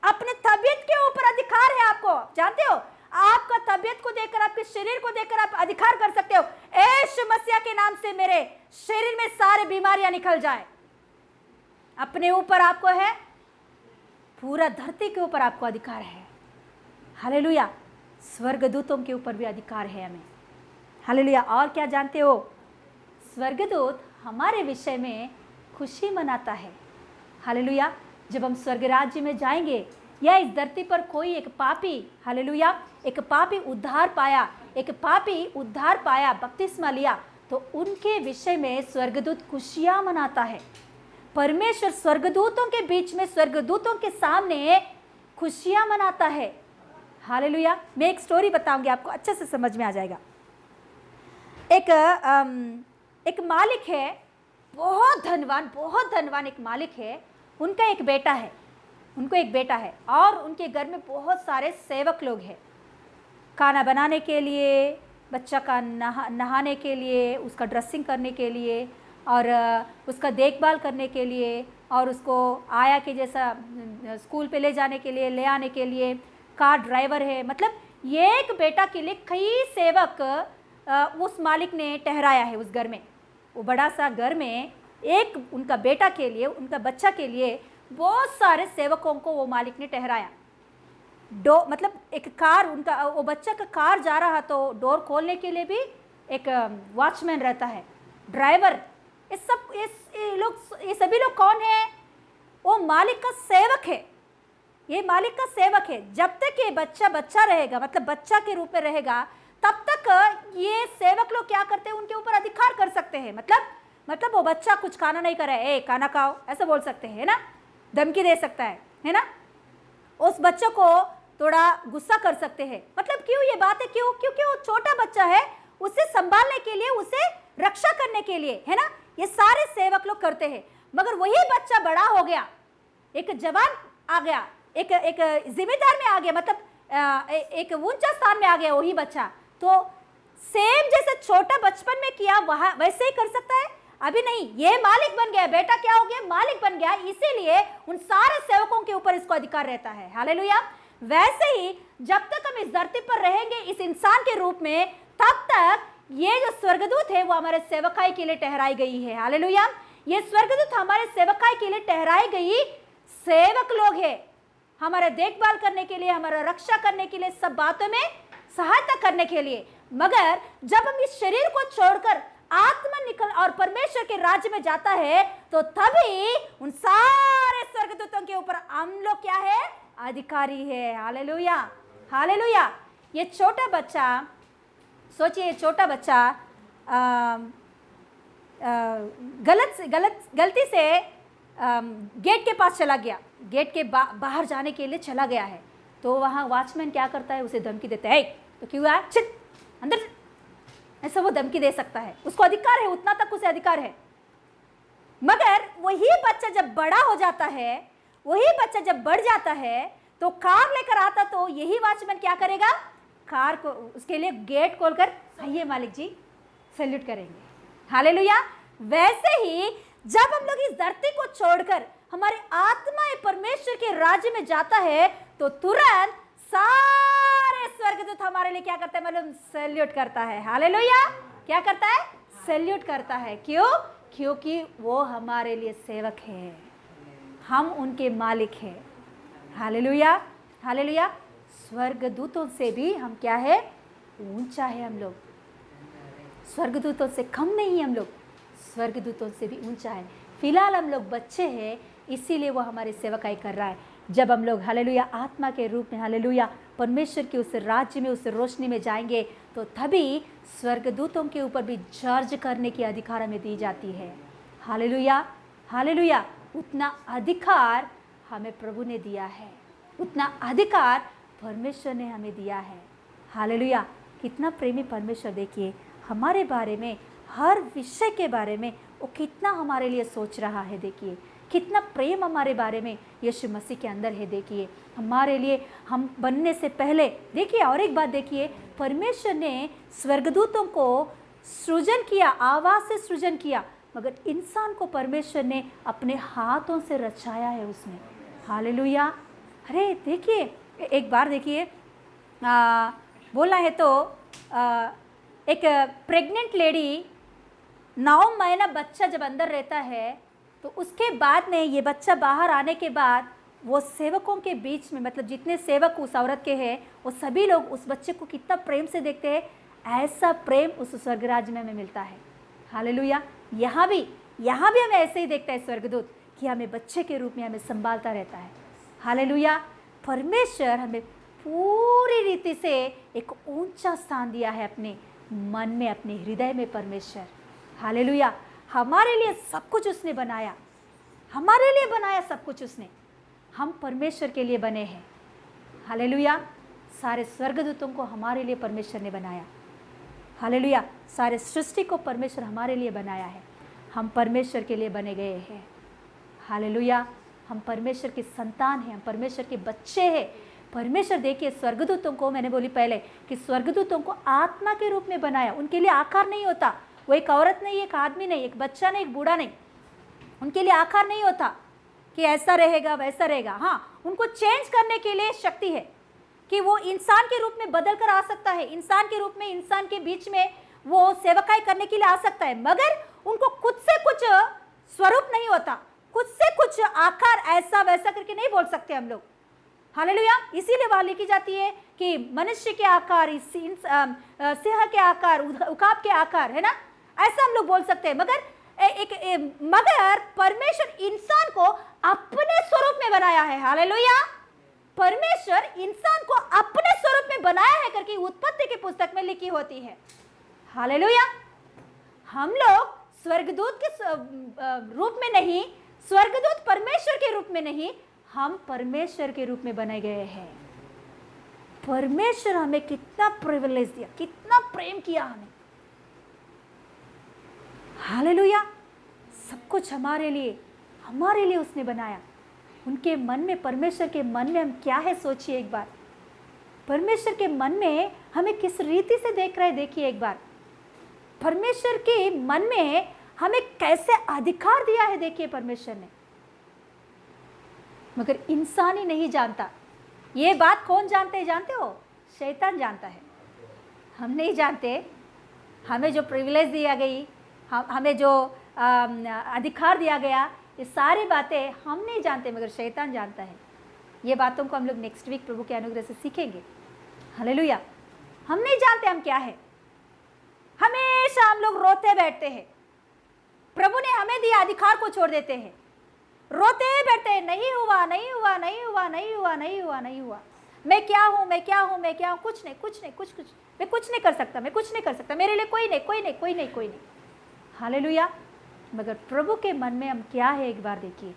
अपने तबीयत के ऊपर अधिकार है आपको। जानते हो, आपका तबीयत को देखकर, आपके शरीर को देखकर आप अधिकार कर सकते हो, यीशु मसीह के नाम से मेरे शरीर में सारे बीमारियां निकल जाए। अपने ऊपर आपको है, पूरा धरती के ऊपर आपको अधिकार है। हालेलुया। स्वर्गदूतों के ऊपर भी अधिकार है हमें। हालेलुया। और क्या जानते हो, स्वर्गदूत हमारे विषय में खुशी मनाता है। हालेलुया। जब हम स्वर्ग राज्य में जाएंगे, या इस धरती पर कोई एक पापी, हालेलुया, एक पापी उद्धार पाया, बपतिस्मा लिया, तो उनके विषय में स्वर्गदूत खुशियां मनाता है। परमेश्वर स्वर्गदूतों के बीच में, स्वर्गदूतों के सामने खुशियां मनाता है। हालेलुया। मैं एक स्टोरी बताऊंगी, आपको अच्छे से समझ में आ जाएगा। एक मालिक है, बहुत धनवान एक मालिक है। उनका एक बेटा है, उनको एक बेटा है, और उनके घर में बहुत सारे सेवक लोग हैं। खाना बनाने के लिए, बच्चा का नहाने के लिए, उसका ड्रेसिंग करने के लिए, और उसका देखभाल करने के लिए, और उसको आया के जैसा स्कूल पे ले जाने के लिए, ले आने के लिए कार ड्राइवर है। मतलब एक बेटा के लिए कई सेवक उस मालिक ने ठहराया है उस घर में। वो बड़ा सा घर में एक उनका बेटा के लिए, उनका बच्चा के लिए बहुत सारे सेवकों को वो मालिक ने ठहराया। मतलब एक कार, उनका वो बच्चा का कार जा रहा तो डोर खोलने के लिए भी एक वॉचमैन रहता है, ड्राइवर। ये सभी लोग कौन है? वो मालिक का सेवक है। ये मालिक का सेवक है। जब तक ये बच्चा रहेगा, मतलब बच्चा के रूप में रहेगा, तब तक ये सेवक लोग क्या करते हैं, उनके ऊपर अधिकार कर सकते हैं। मतलब वो बच्चा कुछ खाना नहीं कर रहा है, खाना खाओ, ऐसा बोल सकते हैं, है ना, धमकी दे सकता है ना। उस बच्चे को थोड़ा गुस्सा कर सकते हैं। मतलब क्यों ये बात है? क्योंकि वो छोटा बच्चा है, उसे संभालने के लिए, उसे रक्षा करने के लिए, है ना, ये सारे सेवक लोग करते हैं। मगर वही बच्चा बड़ा हो गया, एक जवान आ गया, एक जिम्मेदार में आ गया, मतलब एक ऊंचा स्थान में आ गया वही बच्चा, तो सेम जैसे छोटा बचपन में किया वहां वैसे ही कर सकता है? अभी नहीं। ये मालिक बन गया, बेटा क्या हो गया, मालिक बन गया, इसीलिए उन सारे सेवकों के ऊपर इसको अधिकार रहता है। हालेलुया। वैसे ही जब तक हम इस धरती पर रहेंगे इस इंसान के रूप में, तब तक ये जो स्वर्गदूत है वो हमारे सेवकाई के लिए ठहराई गई है। हालेलुया। ये स्वर्गदूत हमारे सेवकाई के लिए ठहराई गई सेवक लोग है, हमारे देखभाल करने के लिए, हमारा रक्षा करने के लिए, सब बातों में सहायता करने के लिए। मगर जब हम इस शरीर को छोड़कर आत्मा निकल और परमेश्वर के राज्य में जाता है, तो तभी उन सारे स्वर्गदूतों के ऊपर हम लोग क्या है, अधिकारी है। Hallelujah, hallelujah. ये छोटा बच्चा, सोचिए, छोटा बच्चा गलती से गेट के पास चला गया, गेट के बाहर जाने के लिए चला गया है, तो वहाँ वॉचमैन क्या करता है, उसे धमकी देता है, तो क्यों आया, छिट अंदर, ऐसा वो धमकी दे सकता है। उसको अधिकार है, उतना तक उसे अधिकार है। मगर वही बच्चा जब बड़ा हो जाता है, वही बच्चा जब बढ़ जाता है, तो कार लेकर आता, तो यही वॉचमैन क्या करेगा, कार को उसके लिए गेट खोलकर, आइए मालिक जी, सैल्यूट करेंगे। हालेलुया। वैसे ही जब हम लोग इस धरती को छोड़कर हमारी आत्मा परमेश्वर के राज्य में जाता है, तो तुरंत सारे स्वर्गदूत हमारे लिए क्या करते हैं, मालूम, सैल्यूट करता है। हालेलुया। क्या करता है, सैल्यूट करता है। क्यों? क्योंकि वो हमारे लिए सेवक है, हम उनके मालिक हैं। Hallelujah, hallelujah. स्वर्गदूतों से भी हम क्या है, ऊंचा है हम लोग, स्वर्गदूतों से कम नहीं, हम लोग स्वर्गदूतों से भी ऊंचा है। फिलहाल हम लोग बच्चे हैं, इसीलिए वो हमारी सेवकाई कर रहा है। जब हम लोग हालेलुया आत्मा के रूप में, हालेलुया परमेश्वर के उस राज्य में, उस रोशनी में जाएंगे, तो तभी स्वर्गदूतों के ऊपर भी जज करने की अधिकार हमें दी जाती है। Hallelujah, hallelujah. उतना अधिकार हमें प्रभु ने दिया है, उतना अधिकार परमेश्वर ने हमें दिया है। हालेलुया। कितना प्रेमी परमेश्वर, देखिए हमारे बारे में, हर विषय के बारे में वो कितना हमारे लिए सोच रहा है। देखिए कितना प्रेम हमारे बारे में यीशु मसीह के अंदर है। देखिए हमारे लिए, हम बनने से पहले, देखिए और एक बात देखिए, परमेश्वर ने स्वर्गदूतों को सृजन किया, आवाज से सृजन किया, मगर इंसान को परमेश्वर ने अपने हाथों से रचाया है उसने। हालेलुया। अरे देखिए, एक बार देखिए, बोला है तो एक प्रेग्नेंट लेडी 9 महीना बच्चा जब अंदर रहता है, तो उसके बाद में ये बच्चा बाहर आने के बाद वो सेवकों के बीच में, मतलब जितने सेवक उस औरत के हैं, वो सभी लोग उस बच्चे को कितना प्रेम से देखते हैं। ऐसा प्रेम उस स्वर्गराज में हमें मिलता है। हालेलुया। यहाँ भी हमें ऐसे ही देखता है स्वर्गदूत, कि हमें बच्चे के रूप में हमें संभालता रहता है। हालेलुया। परमेश्वर हमें पूरी रीति से एक ऊंचा स्थान दिया है अपने मन में, अपने हृदय में। परमेश्वर, हालेलुया, हमारे लिए सब कुछ उसने बनाया। हमारे लिए बनाया सब कुछ उसने। हम परमेश्वर के लिए बने हैं। हालेलुया। सारे स्वर्गदूतों को हमारे लिए परमेश्वर ने बनाया। हालेलुया। सारे सृष्टि को परमेश्वर हमारे लिए बनाया है। हम परमेश्वर के लिए बने गए हैं। हालेलुया। हम परमेश्वर की संतान हैं, हम परमेश्वर के बच्चे हैं। परमेश्वर देखिए स्वर्गदूतों को, मैंने बोली पहले कि स्वर्गदूतों को आत्मा के रूप में बनाया। उनके लिए आकार नहीं होता। वो एक औरत नहीं, एक आदमी नहीं, एक बच्चा नहीं, एक बूढ़ा नहीं। उनके लिए आकार नहीं होता कि ऐसा रहेगा वैसा रहेगा। हाँ, उनको चेंज करने के लिए शक्ति है कि वो इंसान के रूप में बदल कर आ सकता है। इंसान के रूप में, इंसान के बीच में वो सेवकाई करने के लिए आ सकता है, मगर उनको खुद से कुछ स्वरूप नहीं होता, खुद से कुछ आकार ऐसा वैसा करके नहीं बोल सकते हम लोग। हालेलुया। इसीलिए वहां लिखी जाती है कि मनुष्य के आकार, सिंह के आकार, उकाब के आकार, है ना, ऐसा हम लोग बोल सकते हैं। मगर परमेश्वर इंसान को अपने स्वरूप में बनाया है। हालेलुया। परमेश्वर इंसान को अपने स्वरूप में बनाया है करके उत्पत्ति की पुस्तक में लिखी होती है। हालेलुया। हम लोग स्वर्गदूत के रूप में नहीं, स्वर्गदूत परमेश्वर के रूप में नहीं, हम परमेश्वर के रूप में बनाए गए हैं। परमेश्वर हमें कितना प्रिविलेज दिया, कितना प्रेम किया हमें। हालेलुया। सब कुछ हमारे लिए उसने बनाया। उनके मन में, परमेश्वर के मन में हम क्या है सोचिए एक बार। परमेश्वर के मन में हमें किस रीति से देख रहे हैं देखिए एक बार। परमेश्वर के मन में हमें कैसे अधिकार दिया है देखिए परमेश्वर ने। मगर इंसान ही नहीं जानता। ये बात कौन जानते हैं जानते हो? शैतान जानता है। हम नहीं जानते। हमें जो प्रिविलेज दिया गई, हमें जो अधिकार दिया गया, ये सारी बातें हम नहीं जानते, मगर शैतान जानता है। ये बातों को हम लोग नेक्स्ट वीक प्रभु के अनुग्रह से सीखेंगे। हालेलुया। हम नहीं जानते हम क्या है। हमेशा हम लोग रोते बैठते हैं। प्रभु ने हमें दिया अधिकार को छोड़ देते हैं, रोते बैठते हैं, नहीं हुआ, नहीं हुआ, नहीं हुआ, नहीं हुआ, नहीं हुआ, नहीं हुआ। मैं क्या हूँ, मैं क्या हूँ, मैं क्या हूँ, कुछ नहीं, कुछ नहीं, कुछ मैं कुछ नहीं कर सकता, मैं कुछ नहीं कर सकता, मेरे लिए कोई नहीं, कोई नहीं, कोई नहीं, कोई नहीं। हालेलुया। मगर प्रभु के मन में हम क्या है एक बार देखिए।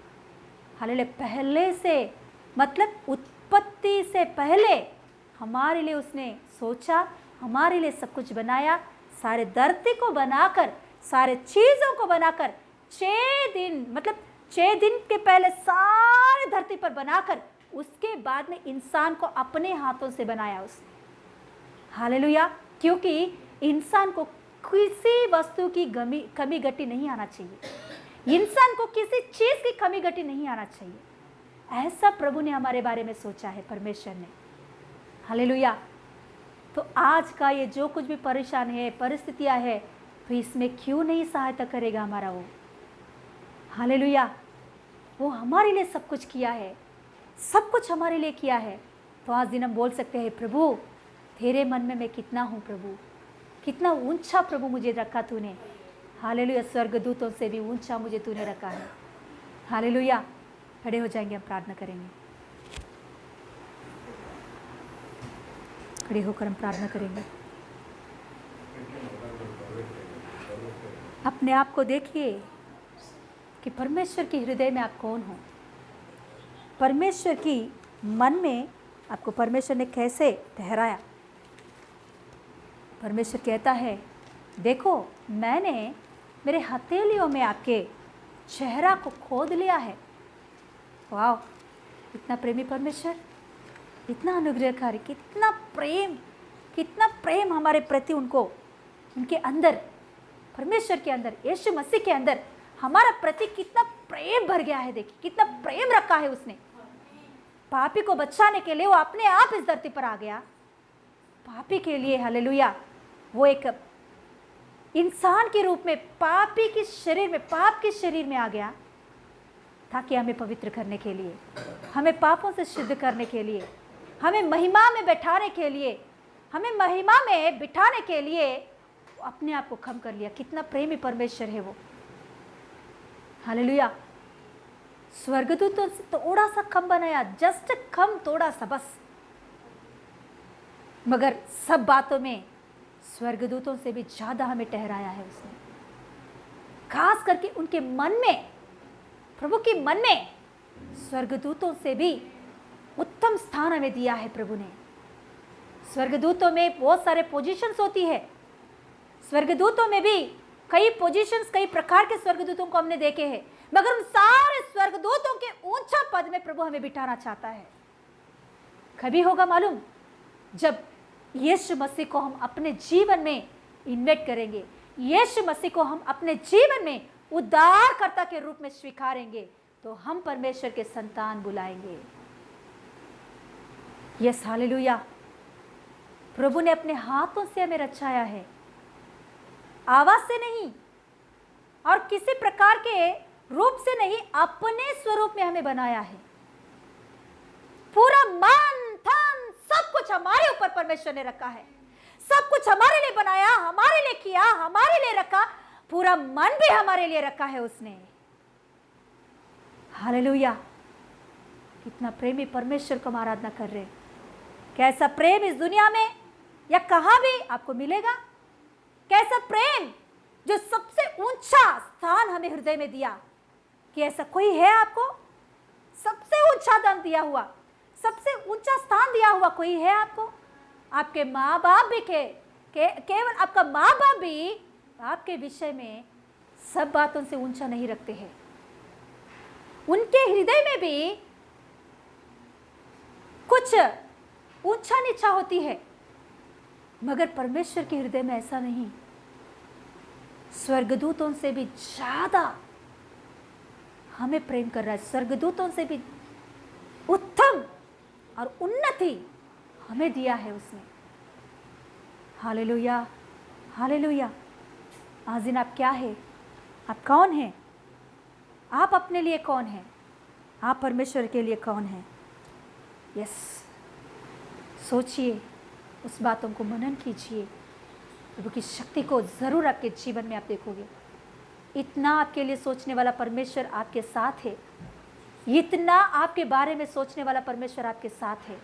हालेलुया। पहले से, मतलब उत्पत्ति से पहले हमारे लिए उसने सोचा, हमारे लिए सब कुछ बनाया। सारे धरती को बनाकर, सारे चीज़ों को बनाकर 6 दिन, मतलब 6 दिन के पहले सारे धरती पर बनाकर उसके बाद में इंसान को अपने हाथों से बनाया उसने। हालेलुया। क्योंकि इंसान को किसी वस्तु की कमी घटी नहीं आना चाहिए। इंसान को किसी चीज़ की कमी घटी नहीं आना चाहिए। ऐसा प्रभु ने हमारे बारे में सोचा है, परमेश्वर ने। हालेलुया। तो आज का ये जो कुछ भी परेशान है, परिस्थितियां है, तो इसमें क्यों नहीं सहायता करेगा हमारा वो। हालेलुया। वो हमारे लिए सब कुछ किया है, सब कुछ हमारे लिए किया है। तो आज दिन हम बोल सकते हैं, प्रभु तेरे मन में मैं कितना हूँ प्रभु, कितना ऊंचा प्रभु मुझे रखा तूने। हालेलुया। स्वर्गदूतों से भी ऊंचा मुझे तूने रखा है। हालेलुया। खड़े हो जाएंगे, हम प्रार्थना करेंगे। खड़े होकर हम प्रार्थना करेंगे। अपने आप को देखिए कि परमेश्वर के हृदय में आप कौन हो। परमेश्वर की मन में आपको परमेश्वर ने कैसे ठहराया। परमेश्वर कहता है, देखो मैंने मेरे हथेलियों में आपके चेहरा को खोद लिया है। वाह, इतना प्रेमी परमेश्वर, इतना अनुग्रहकारी, कितना प्रेम हमारे प्रति उनको, उनके अंदर, परमेश्वर के अंदर, यीशु मसीह के अंदर हमारा प्रति कितना प्रेम भर गया है। देखिए कितना प्रेम रखा है उसने। पापी को बचाने के लिए वो अपने आप इस धरती पर आ गया, पापी के लिए। हालेलुया। वो एक इंसान के रूप में पापी के शरीर में, पाप के शरीर में आ गया, ताकि हमें पवित्र करने के लिए, हमें पापों से शुद्ध करने के लिए, हमें महिमा में बैठाने के लिए, हमें महिमा में बिठाने के लिए अपने आप को कम कर लिया। कितना प्रेमी परमेश्वर है वो। हालेलुया। स्वर्गदूतों से थोड़ा सा कम बनाया, जस्ट कम, थोड़ा सा बस, मगर सब बातों में स्वर्गदूतों से भी ज्यादा हमें ठहराया है उसने। खास करके उनके मन में प्रभु के मन में स्वर्गदूतों से भी उत्तम स्थान हमें दिया है प्रभु ने। स्वर्गदूतों में बहुत सारे पोजीशंस होती है, स्वर्गदूतों में भी कई पोजीशंस, कई प्रकार के स्वर्गदूतों को हमने देखे हैं, मगर उन सारे स्वर्गदूतों के ऊंचा पद में प्रभु हमें बिठाना चाहता है। कभी होगा मालूम, जब यीशु मसीह को हम अपने जीवन में इन्वाइट करेंगे, यीशु मसीह को हम अपने जीवन में उद्धारकर्ता के रूप में स्वीकारेंगे, तो हम परमेश्वर के संतान बुलाएंगे। Yes, hallelujah. प्रभु ने अपने हाथों से हमें रचाया है, आवाज से नहीं और किसी प्रकार के रूप से नहीं, अपने स्वरूप में हमें बनाया है। पूरा मन धन सब कुछ हमारे ऊपर परमेश्वर ने रखा है, सब कुछ हमारे लिए बनाया, हमारे लिए किया, हमारे लिए रखा, पूरा मन भी हमारे लिए रखा है उसने। हालेलुया। कितना प्रेमी परमेश्वर को हम आराधना कर रहे हैं। कैसा प्रेम इस दुनिया में या कहां भी आपको मिलेगा? कैसा प्रेम जो सबसे ऊंचा स्थान हमें हृदय में दिया, कि ऐसा कोई है आपको? सबसे ऊंचा दान दिया हुआ, सबसे ऊंचा स्थान दिया हुआ कोई है आपको? आपके माँ बाप भी केवल आपका माँ बाप भी आपके विषय में सब बातों से ऊंचा नहीं रखते हैं। उनके हृदय में भी कुछ ऊंचा नीचा होती है, मगर परमेश्वर के हृदय में ऐसा नहीं। स्वर्गदूतों से भी ज्यादा हमें प्रेम कर रहा है, स्वर्गदूतों से भी उत्तम और उन्नति हमें दिया है उसने। Hallelujah, hallelujah. आज दिन आप क्या है? आप कौन हैं? आप अपने लिए कौन हैं? आप परमेश्वर के लिए कौन हैं? यस, सोचिए, उस बातों को मनन कीजिए। प्रभु की शक्ति को ज़रूर आपके जीवन में आप देखोगे। इतना आपके लिए सोचने वाला परमेश्वर आपके साथ है, इतना आपके बारे में सोचने वाला परमेश्वर आपके साथ है।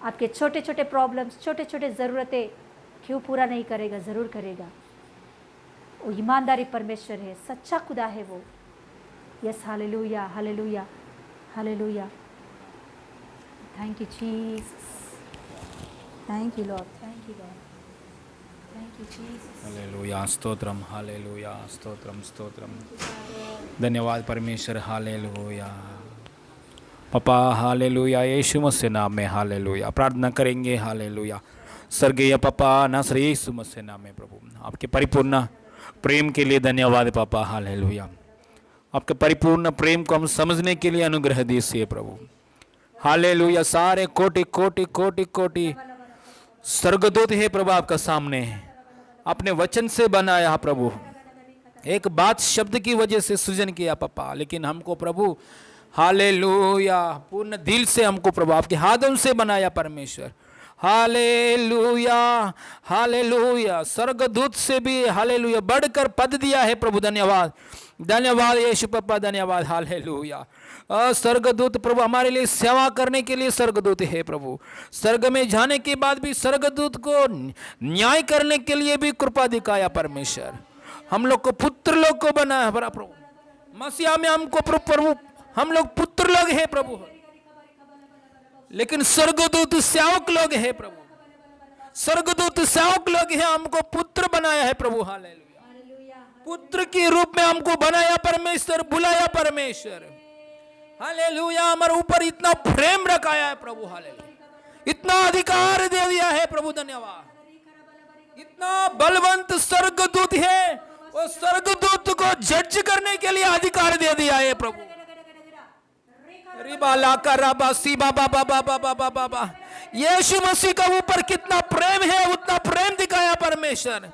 आपके छोटे छोटे प्रॉब्लम्स, छोटे छोटे ज़रूरतें क्यों पूरा नहीं करेगा? ज़रूर करेगा। वो ईमानदारी परमेश्वर है, सच्चा खुदा है वो। Yes, hallelujah, hallelujah, hallelujah. Thank you Jesus, thank you Lord, thank you Lord, thank you Jesus. Hallelujah, stotram, hallelujah, stotram, stotram. धन्यवाद परमेश्वर, हालेलुया। पापा, हालेलुया, यीशु मसीह नाम में हालेलुया। प्रार्थना करेंगे, हालेलुया। स्वर्गीय पापा, नासरी यीशु मसीह नाम में प्रभु, आपके परिपूर्ण प्रेम के लिए धन्यवाद पापा, हालेलुया। आपके परिपूर्ण प्रेम को हम समझने के लिए अनुग्रह दीजिए प्रभु, हालेलुया। सारे कोटि कोटि कोटि कोटि स्वर्गदूत है प्रभु आपका सामने, अपने वचन से बनाया प्रभु, एक बात शब्द की वजह से सृजन किया पापा, लेकिन हमको प्रभु हालेलुया पूर्ण दिल से हमको प्रभु आपके हाथों से बनाया परमेश्वर, हालेलुया, हालेलुया। स्वर्गदूत से भी हालेलुया बढ़कर पद दिया है प्रभु, धन्यवाद, धन्यवाद यीशु पापा, धन्यवाद, हालेलुया। स्वर्गदूत प्रभु हमारे लिए सेवा करने के लिए स्वर्गदूत है प्रभु, स्वर्ग में जाने के बाद भी स्वर्गदूत को न्याय करने के लिए भी कृपा दिखाया परमेश्वर। हम लोग को पुत्र लोग को बनाया प्रभु, मसीहा में हमको प्रभु हम लोग पुत्र लोग हैं प्रभु, लेकिन स्वर्गदूत सेवक लोग हैं प्रभु, स्वर्गदूत सेवक लोग हैं, हमको पुत्र बनाया है प्रभु, हालेलुया। पुत्र के रूप में हमको बनाया परमेश्वर, बुलाया परमेश्वर, हालेलुया। हमारे ऊपर इतना प्रेम रखाया है प्रभु, हालेलुया। इतना अधिकार दे दिया है प्रभु, धन्यवाद। इतना बलवंत स्वर्गदूत है, वो स्वर्गदूत को जज करने के लिए अधिकार दे दिया है प्रभु। यीशु मसीह का ऊपर कितना प्रेम है, उतना प्रेम दिखाया परमेश्वर।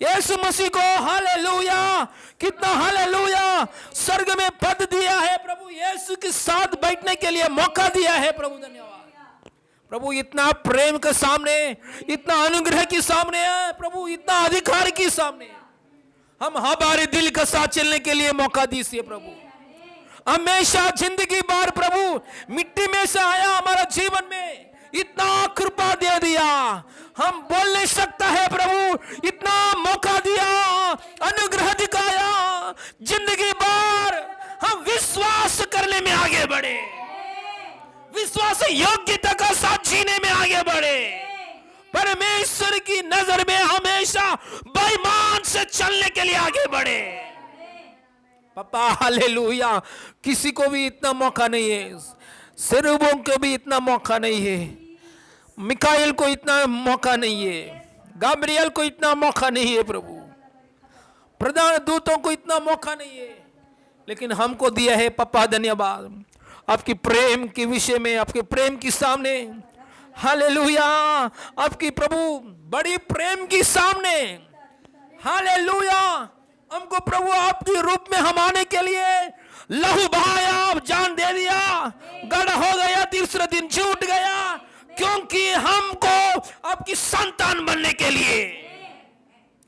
यीशु मसीह को हालेलुया, कितना हालेलुया स्वर्ग में पद दिया है प्रभु, यीशु के साथ बैठने के लिए मौका दिया है प्रभु, धन्यवाद प्रभु। इतना प्रेम के सामने, इतना अनुग्रह के सामने प्रभु, इतना अधिकार के सामने हम हमारे दिल का साथ चलने के लिए मौका दीजिए प्रभु। हमेशा जिंदगी बार प्रभु मिट्टी में से आया, हमारा जीवन में इतना कृपा दे दिया, हम बोल नहीं सकता है प्रभु, इतना मौका दिया, अनुग्रह दिखाया, जिंदगी बार हम विश्व योग्यता का साथ जीने में आगे बढ़े। परमेश्वर की नजर में हमेशा बेईमान से चलने के लिए आगे बढ़े। पापा हालेलुया। किसी को भी इतना मौका नहीं है, सेरुबों को भी इतना मौका नहीं है, मिकाएल को इतना मौका नहीं है, गाब्रियल को इतना मौका नहीं है प्रभु, प्रधान दूतों को इतना मौका नहीं है, लेकिन हमको दिया है। पापा धन्यवाद आपकी प्रेम के विषय में, आपके प्रेम के सामने। हालेलुया। आपकी प्रभु बड़ी प्रेम के सामने। हालेलुया। हमको प्रभु आपके रूप में हम आने के लिए लहू बहाया, आप जान दे दिया, गड़ा हो गया, तीसरे दिन छूट गया, क्योंकि हमको आपकी संतान बनने के लिए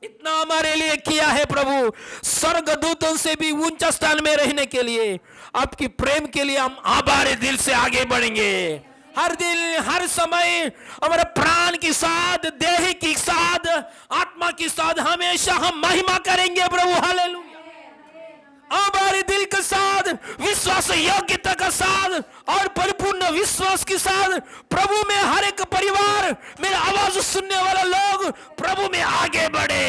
इतना हमारे लिए किया है प्रभु। स्वर्गदूतों से भी ऊंचा स्थान में रहने के लिए, आपकी प्रेम के लिए हम आभारी दिल से आगे बढ़ेंगे। हर दिन हर समय हमारे प्राण के साथ, देह के साथ, आत्मा के साथ हमेशा हम महिमा करेंगे प्रभु। हालेलुया। हमारे दिल के साथ, विश्वास योग्यता का साथ और परिपूर्ण विश्वास के साथ प्रभु में हर एक परिवार, मेरा आवाज सुनने वाला लोग प्रभु में आगे बढ़े,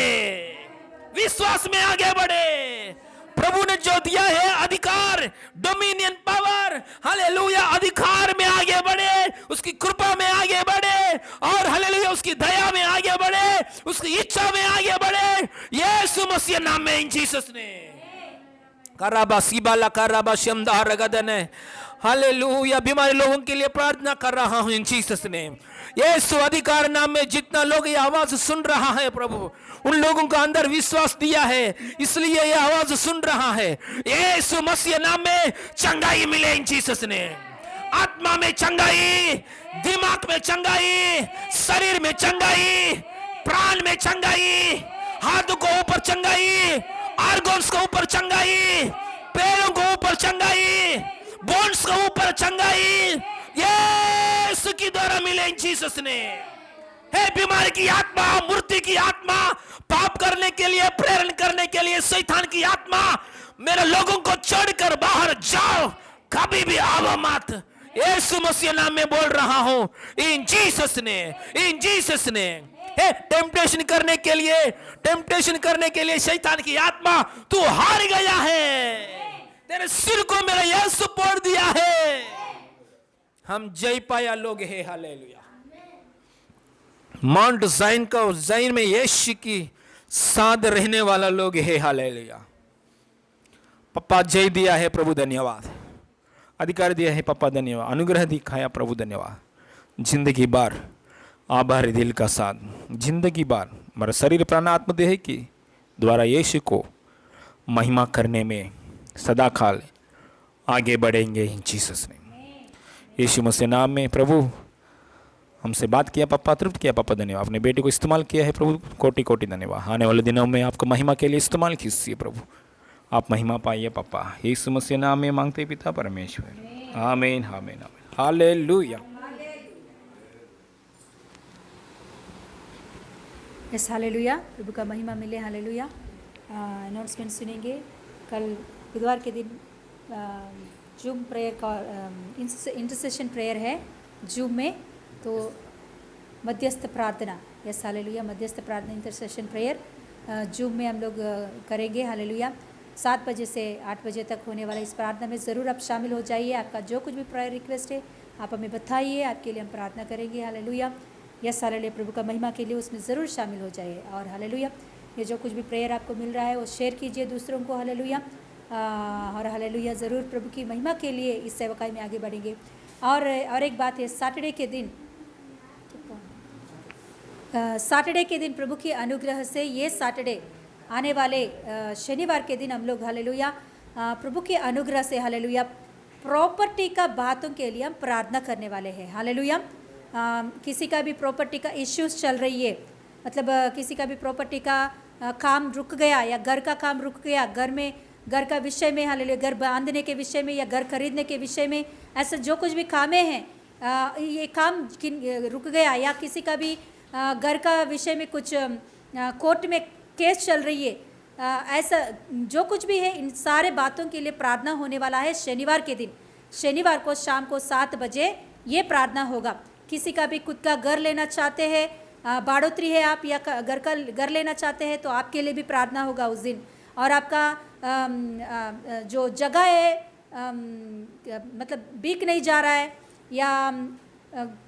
विश्वास में आगे बढ़े। प्रभु ने जो दिया है अधिकार, डोमिनियन पावर, हालेलुया, अधिकार में आगे बढ़े, उसकी कृपा में आगे बढ़े, और हालेलुया उसकी दया में आगे बढ़े, उसकी इच्छा में आगे बढ़े। यीशु मसीह नाम में, इन जीसस ने कराबा सीबाला कराबा शमदा रगदन। हालेलुया। बीमारी लोगों के लिए प्रार्थना कर रहा हूं इन जीसस ने। यीशु अधिकार नाम में जितना लोग ये आवाज सुन रहा है प्रभु, उन लोगों का अंदर विश्वास दिया है, इसलिए ये आवाज सुन रहा है। यीशु मसीह नाम में चंगाई मिले इन जीसस ने। आत्मा में चंगाई, दिमाग में चंगाई, शरीर में चंगाई, प्राण में चंगाई, हाथों को ऊपर चंगाई, आर्गन्स को ऊपर चंगाई, पैरों को ऊपर चंगाई, बोन्स को ऊपर चंगाई, यीशु की द्वारा मिले इन जीसस ने। हे बीमारी की आत्मा, मूर्ति की आत्मा, पाप करने के लिए, प्रेरण करने के लिए शैतान की आत्मा, मेरे लोगों को छोड़कर बाहर जाओ, कभी भी आओ मत। यीशु मसीह नाम में बोल रहा हूं इन जीसस ने, इन जीसस ने। टेम्पटेशन करने के लिए शैतान की आत्मा, तू हार गया है, तेरे सिर को मेरा यीशु फोड़ दिया है। हम जय पाया लोग हैं। हालेलुया। माउंट ज़ाइन का, ज़ाइन में यीशु की साथ रहने वाला लोग है। हालेलुया। पप्पा जय दिया है प्रभु, धन्यवाद। अधिकार दिया है पप्पा, धन्यवाद। अनुग्रह दिखाया प्रभु, धन्यवाद। जिंदगी बार आभारी दिल का साथ, जिंदगी बार हमारा शरीर प्राण आत्म देह की द्वारा यीशु को महिमा करने में सदा काल आगे बढ़ेंगे इन जीसस ने। यीशु मसीह नाम में प्रभु हमसे बात किया पापा, तृप्त किया पापा, धन्यवाद। अपने बेटे को इस्तेमाल किया है प्रभु, कोटि कोटि धन्यवाद। आने वाले दिनों में आपको महिमा के लिए इस्तेमाल कीजिए प्रभु, आप महिमा पाइए पापा। यीशु मसीह नाम में मांगते पिता परमेश्वर, आमीन आमीन आमीन। हालेलुया। Yes hallelujah. प्रभु का महिमा मिले। हालेलुया। अनाउंसमेंट सुनेंगे। कल बुधवार के दिन जूम प्रेयर का इंटरसेशन प्रेयर है जूम में, तो मध्यस्थ प्रार्थना, यस हालेलुया, मध्यस्थ प्रार्थना इंटरसेशन प्रेयर जूम में हम लोग करेंगे। हालेलुया। 7 बजे से 8 बजे तक होने वाला इस प्रार्थना में ज़रूर आप शामिल हो जाइए। आपका जो कुछ भी प्रायर रिक्वेस्ट है आप हमें बताइए, आपके लिए हम प्रार्थना करेंगे। हालेलुया। Yes hallelujah. प्रभु का महिमा के लिए उसमें ज़रूर शामिल हो जाइए। और हालेलुया, ये जो कुछ भी प्रेयर आपको मिल रहा है वो शेयर कीजिए दूसरों को। हालेलुया। और हालेलुया, ज़रूर प्रभु की महिमा के लिए इस सेवकाई में आगे बढ़ेंगे। और एक बात है, सैटरडे के दिन प्रभु के अनुग्रह से, ये सैटरडे आने वाले शनिवार के दिन हम लोग हालेलुया प्रभु के अनुग्रह से हालेलुया प्रॉपर्टी का बातों के लिए हम प्रार्थना करने वाले हैं। हालेलुया। किसी का भी प्रॉपर्टी का इश्यूज चल रही है, मतलब किसी का भी प्रॉपर्टी का काम रुक गया, या घर का काम रुक गया, घर का विषय में, हालेलुया, घर बांधने के विषय में या घर खरीदने के विषय में, ऐसे जो कुछ भी कामें हैं, ये काम रुक गया, या किसी का भी घर का विषय में कुछ कोर्ट में केस चल रही है, ऐसा जो कुछ भी है, इन सारे बातों के लिए प्रार्थना होने वाला है शनिवार के दिन। शनिवार को शाम को 7 बजे ये प्रार्थना होगा। किसी का भी खुद का घर लेना चाहते हैं, बाड़ोतरी है आप या घर लेना चाहते हैं, तो आपके लिए भी प्रार्थना होगा उस दिन। और आपका जो जगह है मतलब बिक नहीं जा रहा है या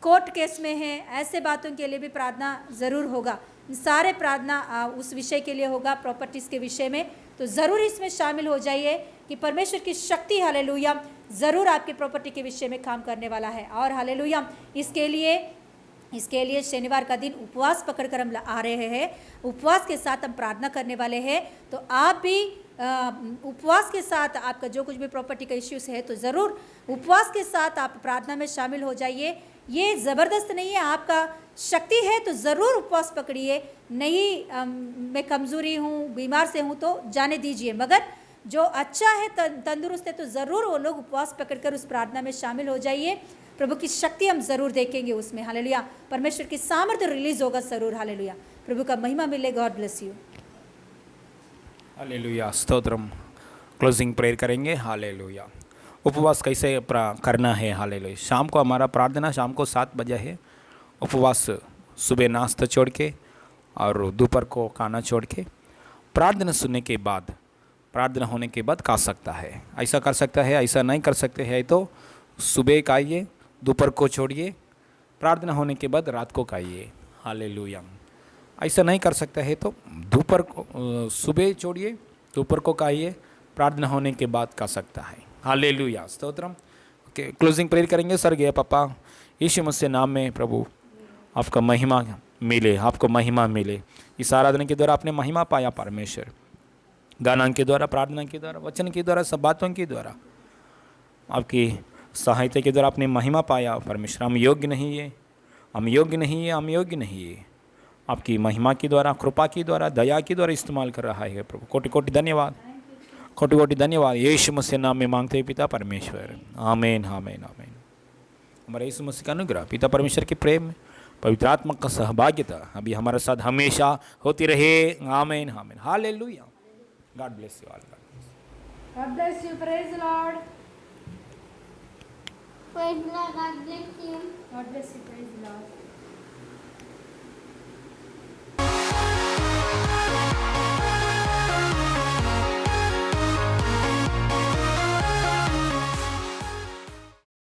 कोर्ट केस में है, ऐसे बातों के लिए भी प्रार्थना ज़रूर होगा। सारे प्रार्थना उस विषय के लिए होगा, प्रॉपर्टीज़ के विषय में। तो ज़रूर इसमें शामिल हो जाइए कि परमेश्वर की शक्ति हालेलुया ज़रूर आपकी प्रॉपर्टी के विषय में काम करने वाला है। और हालेलुया इसके लिए शनिवार का दिन उपवास पकड़कर हम आ रहे हैं, उपवास के साथ हम प्रार्थना करने वाले हैं। तो आप भी उपवास के साथ, आपका जो कुछ भी प्रॉपर्टी का इश्यूज है, तो ज़रूर उपवास के साथ आप प्रार्थना में शामिल हो जाइए। ये ज़बरदस्त नहीं है, आपका शक्ति है तो ज़रूर उपवास पकड़िए। नहीं मैं कमज़ोरी हूँ, बीमार से हूँ, तो जाने दीजिए। मगर जो अच्छा है, तंदुरुस्त है, तो ज़रूर वो लोग उपवास पकड़कर उस प्रार्थना में शामिल हो जाइए। प्रभु की शक्ति हम ज़रूर देखेंगे उसमें। हालेलुया, परमेश्वर की सामर्थ्य रिलीज़ होगा ज़रूर। हालेलुया, प्रभु का महिमा मिले। God bless you. Hallelujah, stotram. Closing prayer करेंगे। हालेलुया। उपवास कैसे करना है? हालेलुया। शाम को हमारा प्रार्थना शाम को 7 बजे है। उपवास सुबह नाश्ता छोड़ के और दोपहर को खाना छोड़ के प्रार्थना सुनने के बाद, प्रार्थना होने के बाद खा सकता है। ऐसा कर सकता है, ऐसा नहीं कर सकते हैं तो सुबह खाइए, दोपहर को छोड़िए, प्रार्थना होने के बाद रात को खाइए। हालेलुया। ऐसा नहीं कर सकता है तो दोपहर को सुबह छोड़िए, दोपहर को खाइए, प्रार्थना होने के बाद खा सकता है। Hallelujah, stotram. Okay, closing prayer करेंगे। स्वर्गीय पापा, यीशु मसीह नाम में प्रभु आपका महिमा मिले, आपको महिमा मिले। इस आराधना के द्वारा आपने महिमा पाया परमेश्वर, गाना के द्वारा, प्रार्थना के द्वारा, वचन के द्वारा, सब बातों के द्वारा, आपकी सहायता के द्वारा आपने महिमा पाया परमेश्वर। हम योग्य नहीं है, हम योग्य नहीं है, हम योग्य नहीं है। आपकी महिमा के द्वारा, कृपा के द्वारा, दया के द्वारा इस्तेमाल कर रहा है प्रभु। कोटि कोटि धन्यवाद, कोटि कोटि धन्यवाद। यीशु मसीह नाम में मांगते हैं पिता परमेश्वर, आमीन, आमीन, आमीन। हमारे यीशु मसीह का अनुग्रह, पिता परमेश्वर के प्रेम, पवित्र आत्मा का सहभागिता अभी हमारे साथ हमेशा होती रहे। आमीन, आमीन। Hallelujah. God bless you all. God bless you. Praise the Lord. Praise the Lord. God bless you. God bless you. Praise the Lord.